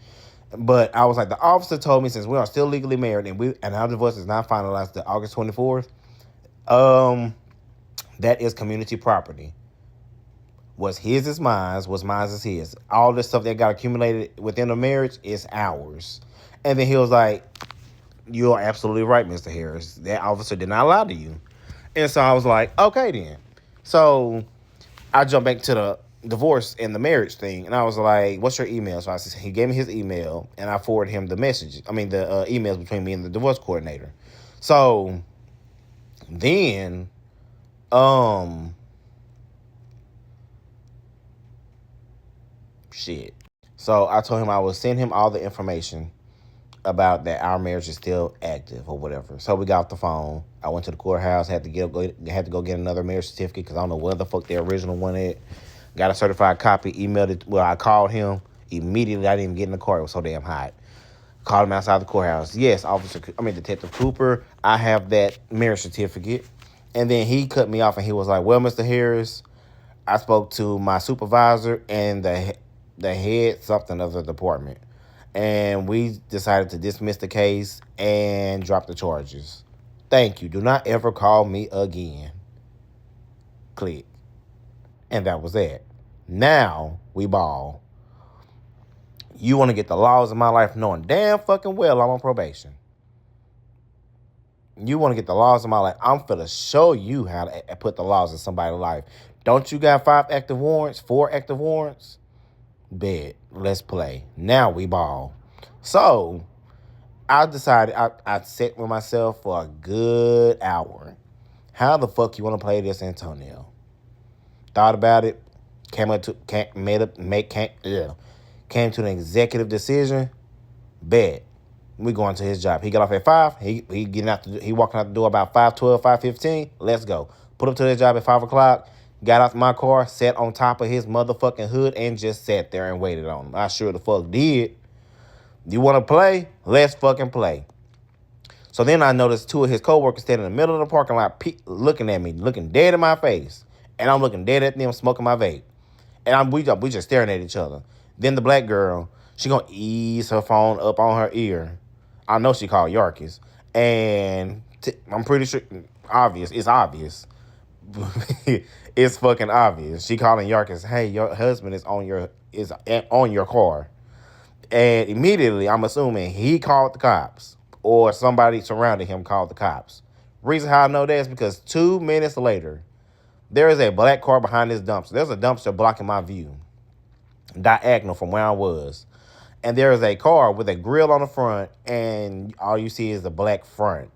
But I was like, the officer told me since we are still legally married and our divorce is not finalized to August 24th, that is community property. What's his is mine. What's mine is his. All this stuff that got accumulated within the marriage is ours. And then he was like, you are absolutely right, Mr. Harris. That officer did not lie to you. And so I was like, okay then. So I jumped back to the divorce and the marriage thing. And I was like, what's your email? So he gave me his email and I forwarded him the emails between me and the divorce coordinator. So then, shit. So I told him I would send him all the information about that our marriage is still active or whatever. So we got off the phone. I went to the courthouse, had to go get another marriage certificate because I don't know where the fuck the original one is. Got a certified copy, emailed it. Well, I called him immediately. I didn't even get in the car. It was so damn hot. Called him outside the courthouse. Yes, Detective Cooper, I have that marriage certificate. And then he cut me off and he was like, well, Mr. Harris, I spoke to my supervisor and the head something of the department. And we decided to dismiss the case and drop the charges. Thank you. Do not ever call me again. Click. And that was it. Now we ball. You want to get the laws of my life knowing damn fucking well I'm on probation. You want to get the laws of my life. I'm finna show you how to put the laws in somebody's life. Don't you got 4 active warrants? Bet. Let's play. Now we ball. So I decided I sat with myself for a good hour. How the fuck you want to play this, Antonio? Thought about it. Came to an executive decision. Bet. We going to his job. He got off at 5. He walking out the door about 5:12, 5:15. Let's go. Put up to his job at 5 o'clock. Got out my car, sat on top of his motherfucking hood, and just sat there and waited on him. I sure the fuck did. You want to play? Let's fucking play. So then I noticed 2 of his coworkers standing in the middle of the parking lot looking at me, looking dead in my face. And I'm looking dead at them, smoking my vape. And we just staring at each other. Then the black girl, she going to ease her phone up on her ear. I know she called Yarkis. And I'm pretty sure, it's obvious. It's fucking obvious. She calling Yarkis, hey, your husband is on your car. And immediately, I'm assuming he called the cops or somebody surrounding him called the cops. Reason how I know that is because 2 minutes later, there is a black car behind this dumpster. There's a dumpster blocking my view, diagonal from where I was. And there is a car with a grill on the front, and all you see is the black front.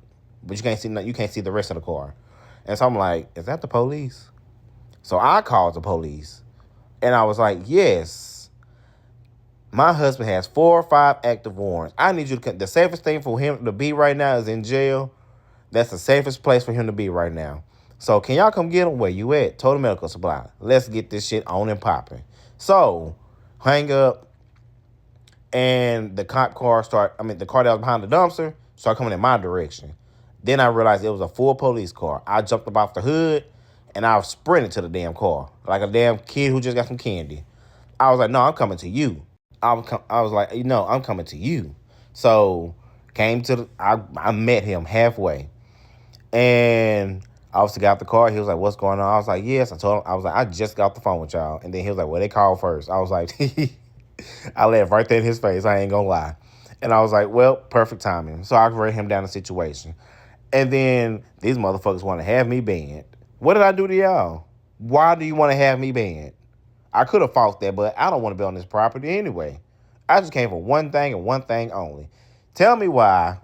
But you can't see the rest of the car. And so I'm like, is that the police? So I called the police. And I was like, yes, my husband has 4 or 5 active warrants. I need you to, the safest thing for him to be right now is in jail. That's the safest place for him to be right now. So can y'all come get him? Where you at? Total Medical Supply. Let's get this shit on and popping. So hang up. And the car that was behind the dumpster started coming in my direction. Then I realized it was a full police car. I jumped up off the hood, and I sprinted to the damn car like a damn kid who just got some candy. I was like, no, I'm coming to you. I was like, no, I'm coming to you. So I met him halfway. And I obviously got out the car. He was like, what's going on? I was like, yes. I told him, I was like, I just got off the phone with y'all. And then he was like, well, they called first. I was like, I laughed right there in his face. I ain't gonna lie. And I was like, well, perfect timing. So I read him down the situation. And then these motherfuckers want to have me banned. What did I do to y'all? Why do you want to have me banned? I could have fought that, but I don't want to be on this property anyway. I just came for one thing and one thing only. Tell me why.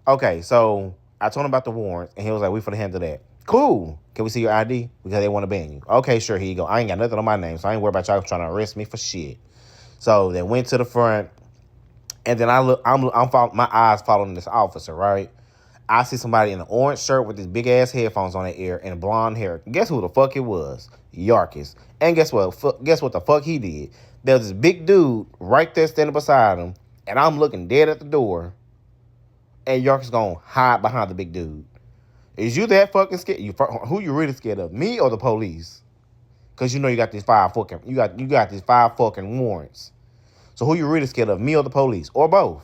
Okay, so I told him about the warrants, and he was like, we finna handle that. Cool. Can we see your ID? Because they want to ban you. Okay, sure, here you go. I ain't got nothing on my name, so I ain't worried about y'all trying to arrest me for shit. So they went to the front, and then my eyes following this officer, right? I see somebody in an orange shirt with these big ass headphones on their ear and blonde hair. Guess who the fuck it was? Yarkis. And guess what? Guess what the fuck he did? There was this big dude right there standing beside him, and I'm looking dead at the door, and Yarkis gonna hide behind the big dude. Is you that fucking scared? Who you really scared of? Me or the police? Cause you know you got these five fucking warrants. So who you really scared of? Me or the police? Or both?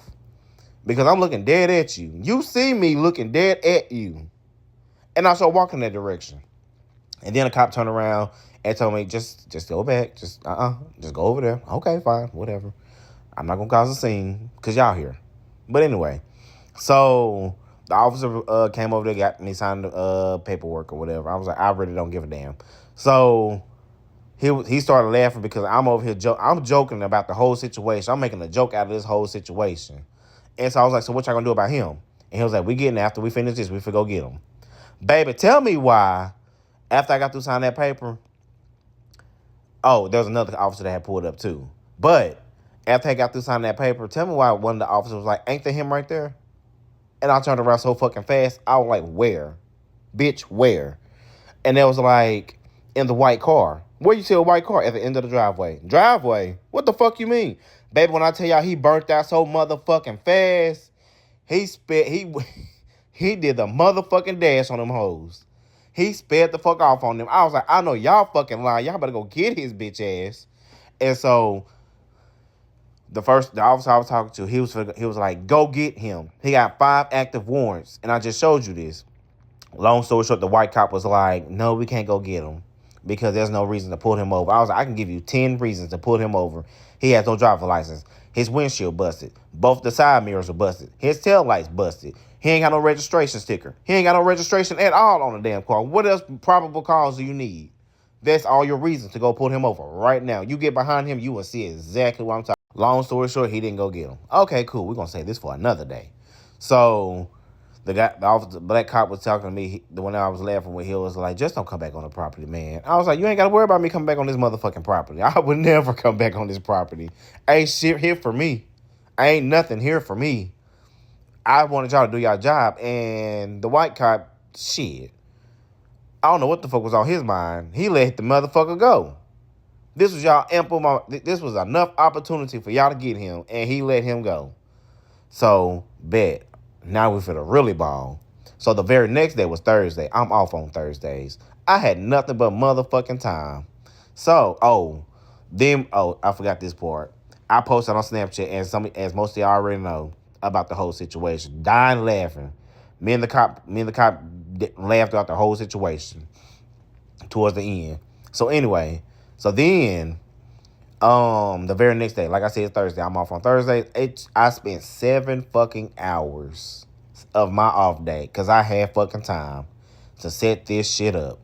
Because I'm looking dead at you. You see me looking dead at you. And I start walking that direction. And then a cop turned around and told me, just go back. Just go over there. Okay, fine, whatever. I'm not gonna cause a scene because y'all here. But anyway, so the officer came over there, got me signed paperwork or whatever. I was like, I really don't give a damn. So he started laughing because I'm over here I'm joking about the whole situation. I'm making a joke out of this whole situation. And so I was like, so what y'all gonna do about him? And he was like, we getting after we finish this, we finna go get him. Baby, tell me why, after I got through signing that paper, there was another officer that had pulled up too. But after I got through signing that paper, tell me why one of the officers was like, ain't that him right there? And I turned around so fucking fast, I was like, where? Bitch, where? And it was like, in the white car. Where you see a white car? At the end of the driveway. Driveway? What the fuck you mean? Baby, when I tell y'all he burnt out so motherfucking fast, he did the motherfucking dash on them hoes. He sped the fuck off on them. I was like, I know y'all fucking lying. Y'all better go get his bitch ass. And so the officer I was talking to, he was like, go get him. He got 5 active warrants. And I just showed you this. Long story short, the white cop was like, no, we can't go get him because there's no reason to pull him over. I was like, I can give you 10 reasons to pull him over. He has no driver's license. His windshield busted. Both the side mirrors are busted. His tail lights busted. He ain't got no registration sticker. He ain't got no registration at all on the damn car. What else probable cause do you need? That's all your reasons to go pull him over right now. You get behind him, you will see exactly what I'm talking about. Long story short, he didn't go get him. Okay, cool. We're going to save this for another day. So the black cop was talking to me. The one I was laughing with, he was like, just don't come back on the property, man. I was like, you ain't got to worry about me coming back on this motherfucking property. I would never come back on this property. Ain't shit here for me. Ain't nothing here for me. I wanted y'all to do y'all job. And the white cop, shit, I don't know what the fuck was on his mind. He let the motherfucker go. This was this was enough opportunity for y'all to get him, and he let him go. So, bet. Now we finna really ball. So the very next day was Thursday. I'm off on Thursdays. I had nothing but motherfucking time. So, I forgot this part. I posted on Snapchat, and as most of y'all already know about the whole situation. Dying laughing. Me and the cop laughed about the whole situation towards the end. So anyway, then the very next day, like I said, it's Thursday. I'm off on Thursday. I spent 7 fucking hours of my off day because I had fucking time to set this shit up.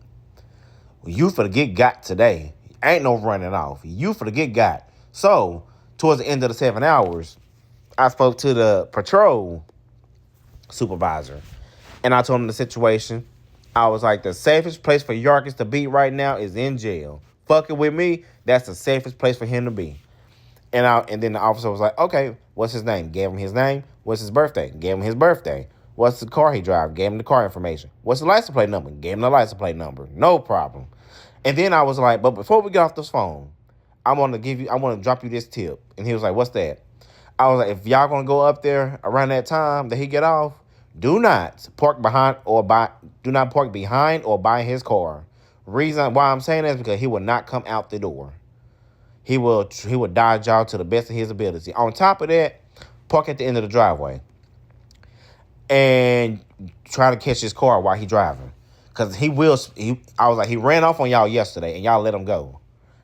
You finna get got today. Ain't no running off. You finna get got. So, towards the end of the 7 hours, I spoke to the patrol supervisor. And I told him the situation. I was like, the safest place for Yarkis to be right now is in jail. Fucking with me, that's the safest place for him to be. And then the officer was like, okay, what's his name? Gave him his name. What's his birthday? Gave him his birthday. What's the car he drives? Gave him the car information. What's the license plate number? Gave him the license plate number. No problem. And then I was like, but before we get off this phone, I want to drop you this tip. And he was like, what's that? I was like, if y'all gonna go up there around that time that he get off, do not park behind or by his car. Reason why I'm saying that is because he will not come out the door. He will dodge y'all to the best of his ability. On top of that, park at the end of the driveway and try to catch his car while he driving. Because I was like, he ran off on y'all yesterday and y'all let him go.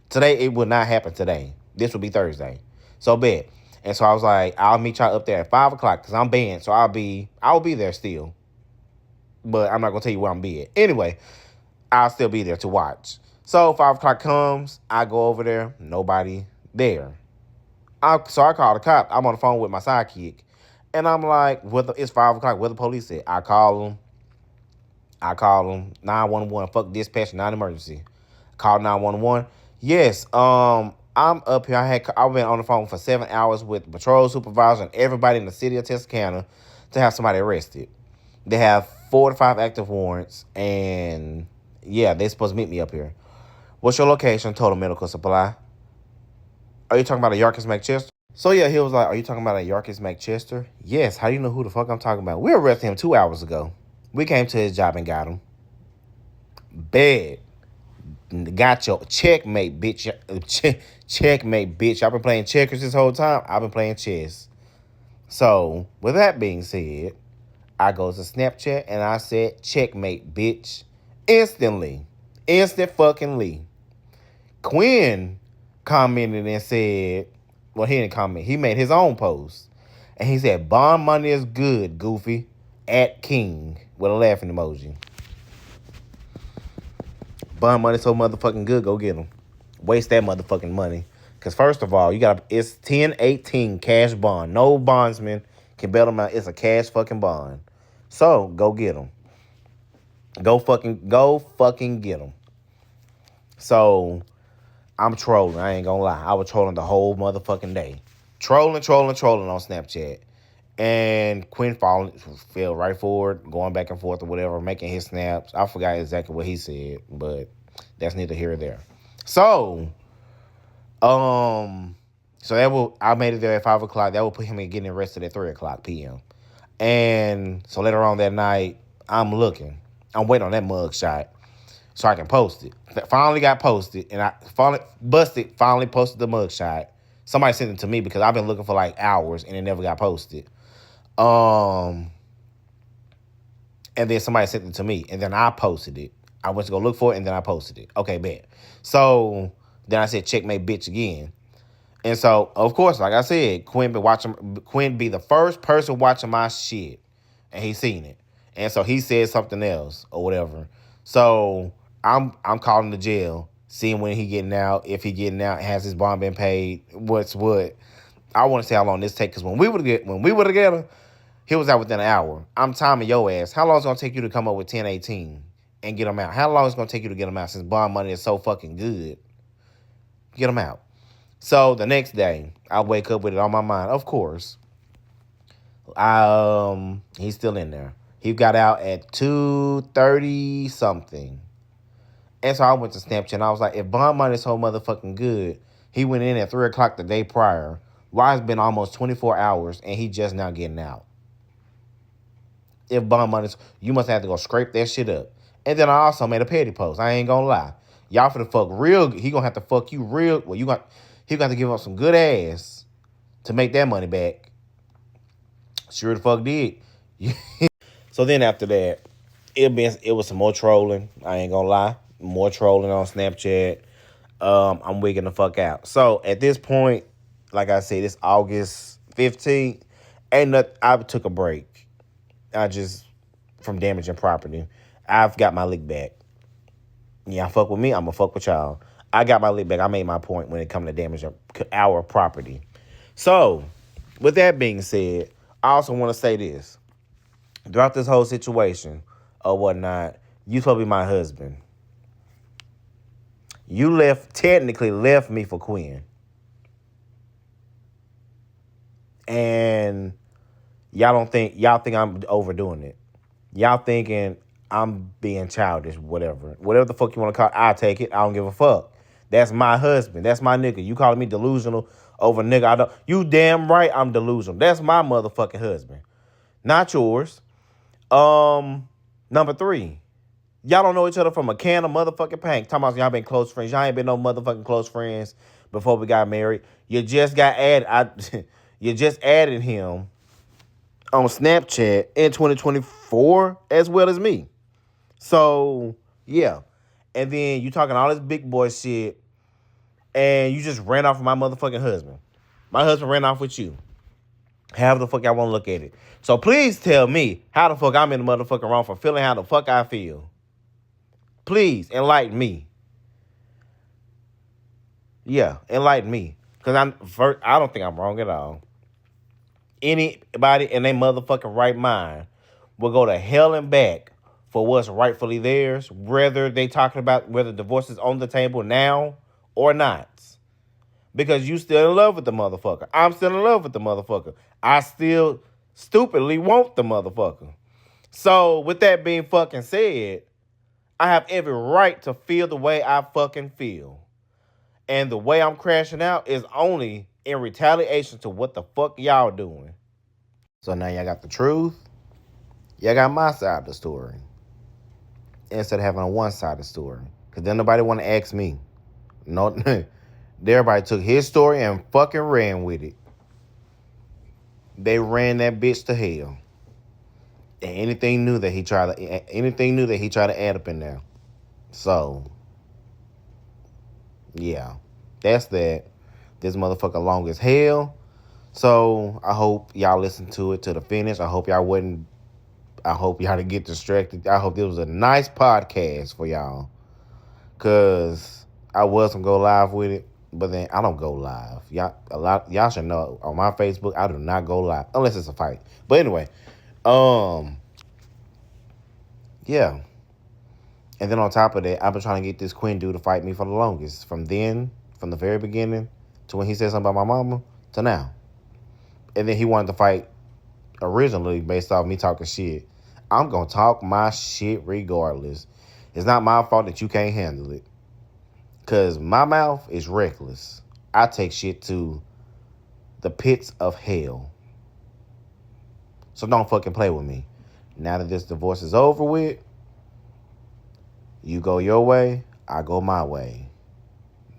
Today, it will not happen today. This will be Thursday. So bet. And so I was like, I'll meet y'all up there at 5 o'clock because I'm banned. So I'll be there still. But I'm not going to tell you where I'm be at. Anyway, I'll still be there to watch. So 5 o'clock comes, I go over there, nobody there. So I call the cop. I'm on the phone with my sidekick. And I'm like, it's 5 o'clock. Where the police at? I call them. 911. Fuck dispatch, non-emergency. Call 911. Yes. I'm up here. I've been on the phone for 7 hours with the patrol supervisor and everybody in the city of Texarkana to have somebody arrested. They have 4 to 5 active warrants, and yeah, they're supposed to meet me up here. What's your location? Total Medical Supply. Are you talking about a Yarkis McChester? So yeah, he was like, are you talking about a Yarkis McChester? Yes. How do you know who the fuck I'm talking about? We arrested him 2 hours ago. We came to his job and got him. Bad. Got your checkmate, bitch. Checkmate, bitch. I've been playing checkers this whole time. I've been playing chess. So, with that being said, I go to Snapchat and I said, checkmate, bitch. Instantly. Instant fucking Lee. Quinn commented and said, well, he didn't comment. He made his own post. And he said, bond money is good, Goofy. At King. With a laughing emoji. Bond money so motherfucking good, go get them. Waste that motherfucking money. Because first of all, it's 1018 cash bond. No bondsman can bail them out. It's a cash fucking bond. So, go get them. Go fucking get them. So, I'm trolling. I ain't gonna lie. I was trolling the whole motherfucking day. Trolling on Snapchat. And Quinn fell right forward, going back and forth or whatever, making his snaps. I forgot exactly what he said, but that's neither here or there. So, I made it there at 5 o'clock. That will put him in getting arrested at 3 o'clock p.m. And so later on that night, I'm waiting on that mug shot so I can post it. That finally got posted, and I finally posted the mug shot. Somebody sent it to me because I've been looking for like hours and it never got posted. And then somebody sent it to me, and then I posted it. I went to go look for it, and then I posted it. Okay, bet. So then I said, checkmate, bitch, again. And so, of course, like I said, Quinn be the first person watching my shit, and he seen it. And so he said something else or whatever. So I'm calling the jail, seeing when he getting out, if he getting out, has his bond been paid, what's what. I want to see how long this take, because when we were together, he was out within an hour. I'm timing your ass. How long is it going to take you to come up with 1018 and get him out? How long is it going to take you to get him out since bond money is so fucking good? Get him out. So the next day, I wake up with it on my mind. Of course, he's still in there. He got out at 2:30 something. And so I went to Snapchat and I was like, if bond money is so motherfucking good, he went in at 3 o'clock the day prior. Why it's been almost 24 hours and he just now getting out? If bond money, you must have to go scrape that shit up. And then I also made a petty post. I ain't gonna lie. Y'all finna fuck real. He gonna have to fuck you real. Well, he got to give up some good ass to make that money back. Sure the fuck did. So then after that, it was some more trolling. I ain't gonna lie. More trolling on Snapchat. I'm wigging the fuck out. So at this point, like I said, it's August 15th. I took a break. From damaging property. I've got my lick back. Y'all fuck with me, I'm gonna fuck with y'all. I got my lick back. I made my point when it comes to damaging our property. So, with that being said, I also want to say this. Throughout this whole situation or whatnot, you supposed to be my husband. You technically left me for Quinn. And y'all think I'm overdoing it. Y'all thinking I'm being childish, whatever. Whatever the fuck you want to call it, I'll take it. I don't give a fuck. That's my husband. That's my nigga. You calling me delusional over nigga. You damn right I'm delusional. That's my motherfucking husband. Not yours. Number 3. Y'all don't know each other from a can of motherfucking paint. Talking about y'all been close friends. Y'all ain't been no motherfucking close friends before we got married. You just got added. You just added him on Snapchat in 2024 as well as me. So, yeah. And then you talking all this big boy shit and you just ran off with my motherfucking husband. My husband ran off with you. However the fuck I want to look at it. So please tell me how the fuck I'm in the motherfucking wrong for feeling how the fuck I feel. Please enlighten me. Yeah, enlighten me. Because I don't think I'm wrong at all. Anybody in their motherfucking right mind will go to hell and back for what's rightfully theirs, whether they talking about whether divorce is on the table now or not. Because you still in love with the motherfucker. I'm still in love with the motherfucker. I still stupidly want the motherfucker. So with that being fucking said, I have every right to feel the way I fucking feel. And the way I'm crashing out is only in retaliation to what the fuck y'all doing. So now y'all got the truth. Y'all got my side of the story. Instead of having a one-sided story. Because then nobody want to ask me. No, everybody took his story and fucking ran with it. They ran that bitch to hell. And anything new that he tried to add up in there. So, yeah. That's that. This motherfucker long as hell. So, I hope y'all listen to it to the finish. I hope y'all didn't get distracted. I hope this was a nice podcast for y'all. Because I was going to go live with it. But then I don't go live. Y'all should know on my Facebook, I do not go live. Unless it's a fight. But anyway. Yeah. And then on top of that, I've been trying to get this Quinn dude to fight me for the longest. From the very beginning, to when he said something about my mama, to now. And then he wanted to fight originally based off me talking shit. I'm going to talk my shit regardless. It's not my fault that you can't handle it. Because my mouth is reckless. I take shit to the pits of hell. So don't fucking play with me. Now that this divorce is over with, you go your way, I go my way.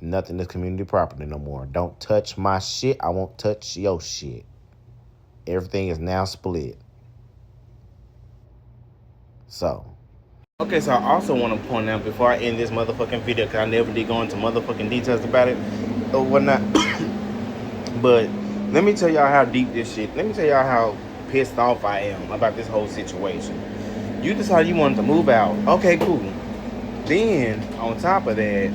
Nothing is community property no more. Don't touch my shit. I won't touch your shit. Everything is now split. So. Okay, so I also want to point out before I end this motherfucking video, because I never did go into motherfucking details about it or whatnot. But let me tell y'all how deep this shit. Let me tell y'all how pissed off I am about this whole situation. You decided you wanted to move out. Okay, cool. Then, on top of that,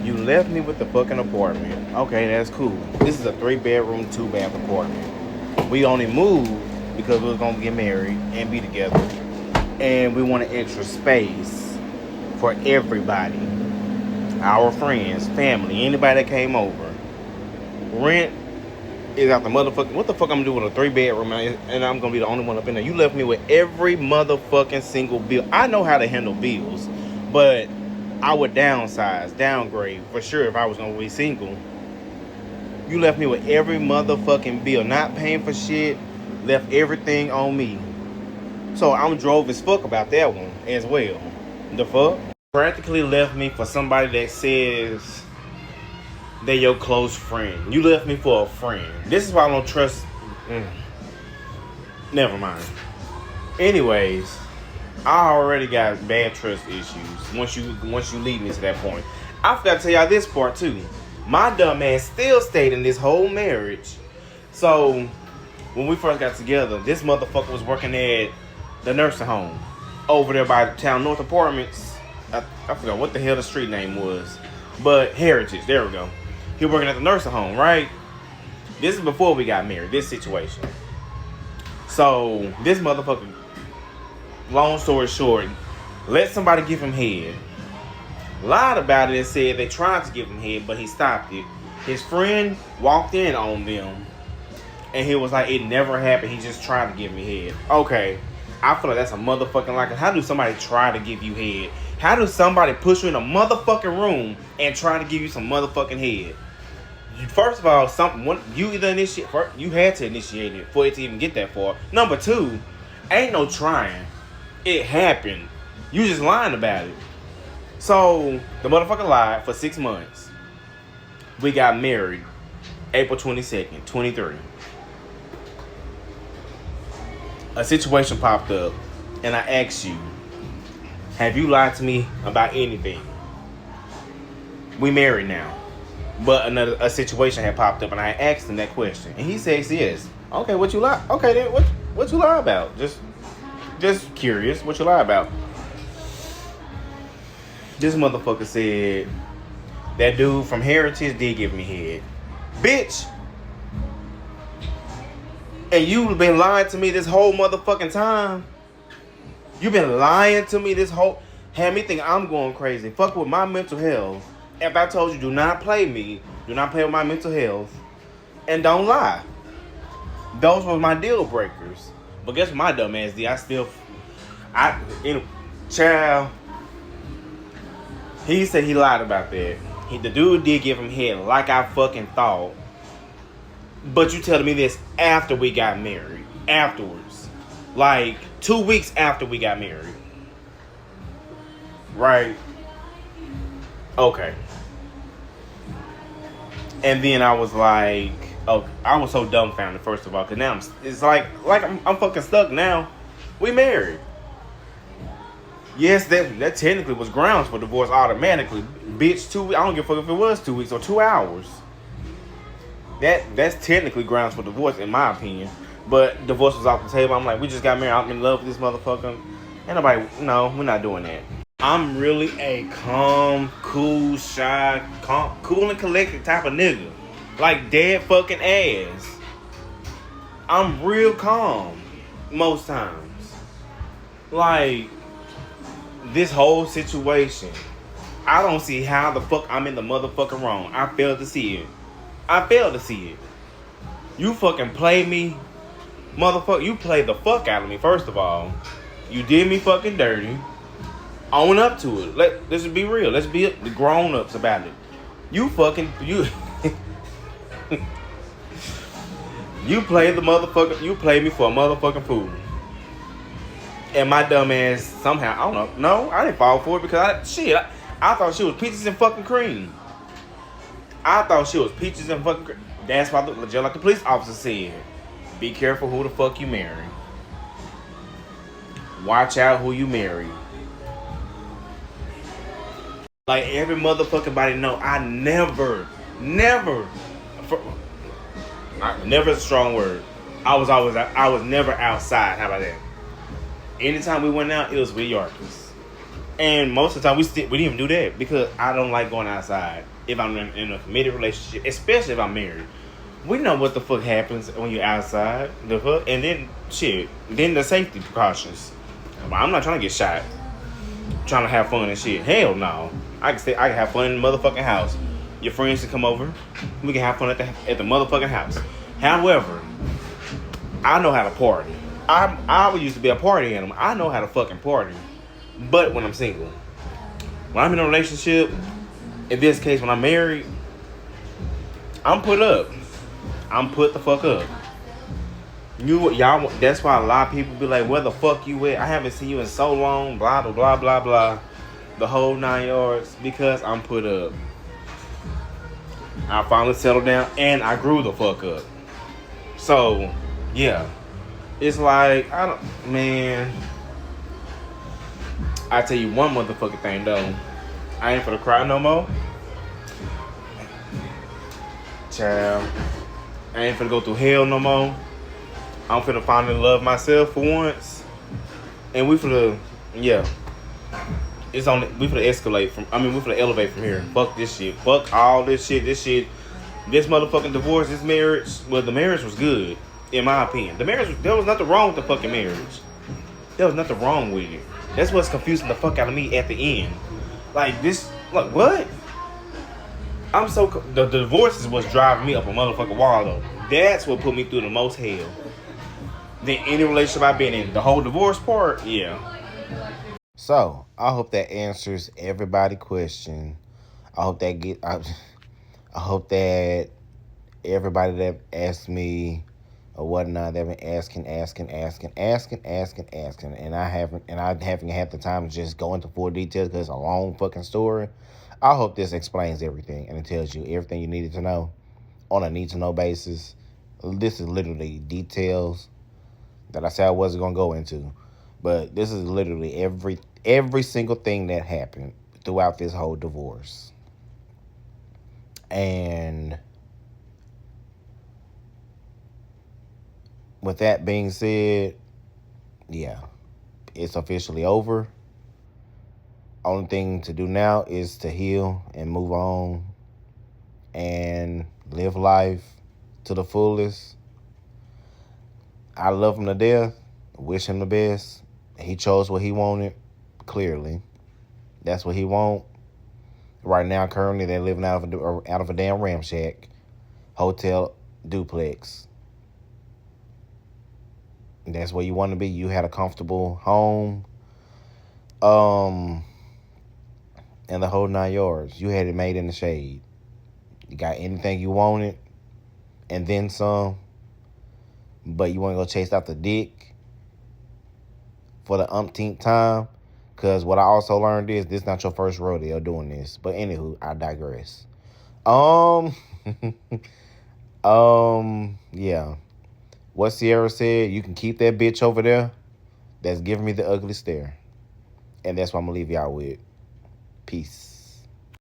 you left me with the fucking apartment. Okay, that's cool. This is a 3-bedroom, 2-bath apartment. We only moved because we was going to get married and be together. And we wanted extra space for everybody. Our friends, family, anybody that came over. Rent is out the motherfucking... What the fuck I'm doing with a 3-bedroom and I'm going to be the only one up in there? You left me with every motherfucking single bill. I know how to handle bills, but I would downgrade for sure if I was going to be single. You left me with every motherfucking bill. Not paying for shit. Left everything on me. So I'm drove as fuck about that one as well. The fuck? Practically left me for somebody that says they're your close friend. You left me for a friend. This is why I don't trust. Never mind. Anyways, I already got bad trust issues once you lead me to that point. I forgot to tell y'all this part too. My dumb ass still stayed in this whole marriage. So when we first got together, this motherfucker was working at the nursing home over there by Town North Apartments. I forgot what the hell the street name was, but Heritage. There we go. He was working at the nursing home, right? This is before we got married. This situation. So this motherfucker, long story short, let somebody give him head. Lied about it and said they tried to give him head, but he stopped it. His friend walked in on them, and he was like, "It never happened. He just tried to give me head." Okay. I feel like that's a motherfucking like. How do somebody try to give you head? How do somebody push you in a motherfucking room and try to give you some motherfucking head? First of all, you either initiate. First, you had to initiate it for it to even get that far. Number two, ain't no trying. It happened. You just lying about it. So the motherfucker lied for 6 months. We got married April 22nd, 23. A situation popped up, and I asked you, have you lied to me about anything? We married now, but a situation had popped up, and I asked him that question, and he says yes. Okay, what you lie? Okay, then what you lie about? Just curious, what you lie about? This motherfucker said that dude from Heritage did give me head, bitch. And you've been lying to me this whole motherfucking time. You've been lying to me this whole... Had me think I'm going crazy. Fuck with my mental health. If I told you, do not play me. Do not play with my mental health. And don't lie. Those were my deal breakers. But guess what my dumb ass did? Child... He said he lied about that. The dude did give him head like I fucking thought. But you telling me this after we got married. Afterwards. Like 2 weeks after we got married. Right? Okay. And then I was like, oh, I was so dumbfounded first of all. Because now it's like I'm fucking stuck now. We married. Yes, that technically was grounds for divorce automatically. Bitch, I don't give a fuck if it was 2 weeks or 2 hours. That's technically grounds for divorce, in my opinion. But divorce was off the table. I'm like, we just got married. I'm in love with this motherfucker. And nobody, no, we're not doing that. I'm really a calm, cool, shy, cool and collected type of nigga. Like dead fucking ass. I'm real calm most times. Like... This whole situation, I don't see how the fuck I'm in the motherfucking wrong. I failed to see it. You fucking play me. Motherfucker, you played the fuck out of me, first of all. You did me fucking dirty. Own up to it. Let's just be real. Let's be the grown-ups about it. You played you played me for a motherfucking fool. And my dumb ass somehow, I don't know. No, I didn't fall for it because I thought she was peaches and fucking cream. That's why, just like the police officer said, be careful who the fuck you marry. Watch out who you marry. Like every motherfucking body know, I never is a strong word. I was never outside. How about that? Anytime we went out, it was with Yorkies. And most of the time, we didn't even do that because I don't like going outside if I'm in a committed relationship, especially if I'm married. We know what the fuck happens when you're outside. The fuck, and then then the safety precautions. I'm not trying to get shot. I'm trying to have fun and shit. Hell no. I can have fun in the motherfucking house. Your friends can come over. We can have fun at the motherfucking house. However, I know how to party. I used to be a party animal. I know how to fucking party. But when I'm single. When I'm in a relationship, in this case when I'm married, I'm put up. I'm put the fuck up. Y'all, that's why a lot of people be like, where the fuck you at? I haven't seen you in so long, blah, blah, blah, blah, blah. The whole 9 yards, because I'm put up. I finally settled down and I grew the fuck up. So, yeah. It's like, I tell you one motherfucking thing though. I ain't finna cry no more. Child. I ain't finna go through hell no more. I'm finna finally love myself for once. And we finna escalate we finna elevate from here. Fuck this shit. Fuck all this shit. This motherfucking divorce, this marriage. Well, the marriage was good. In my opinion, there was nothing wrong with the fucking marriage. There was nothing wrong with it. That's what's confusing the fuck out of me at the end. Like this, like what? The divorce is what's driving me up a motherfucking wall though. That's what put me through the most hell. Than any relationship I've been in. The whole divorce part, yeah. So I hope that answers everybody's question. I hope that everybody that asked me or whatnot, they've been asking, and I haven't had the time to just go into full details because it's a long fucking story. I hope this explains everything and it tells you everything you needed to know on a need-to-know basis. This is literally details that I said I wasn't gonna go into, but this is literally every single thing that happened throughout this whole divorce. And with that being said, yeah, it's officially over. Only thing to do now is to heal and move on and live life to the fullest. I love him to death. Wish him the best. He chose what he wanted. Clearly, that's what he want. Right now, currently, they're living out of a damn ramshack hotel duplex. That's where you want to be. You had a comfortable home, and the whole 9 yards. You had it made in the shade. You got anything you wanted, and then some. But you want to go chase out the dick for the umpteenth time. Because what I also learned is this not your first rodeo doing this. But anywho, I digress. Um, yeah. What Sierra said, you can keep that bitch over there that's giving me the ugly stare. And that's what I'm going to leave y'all with. Peace.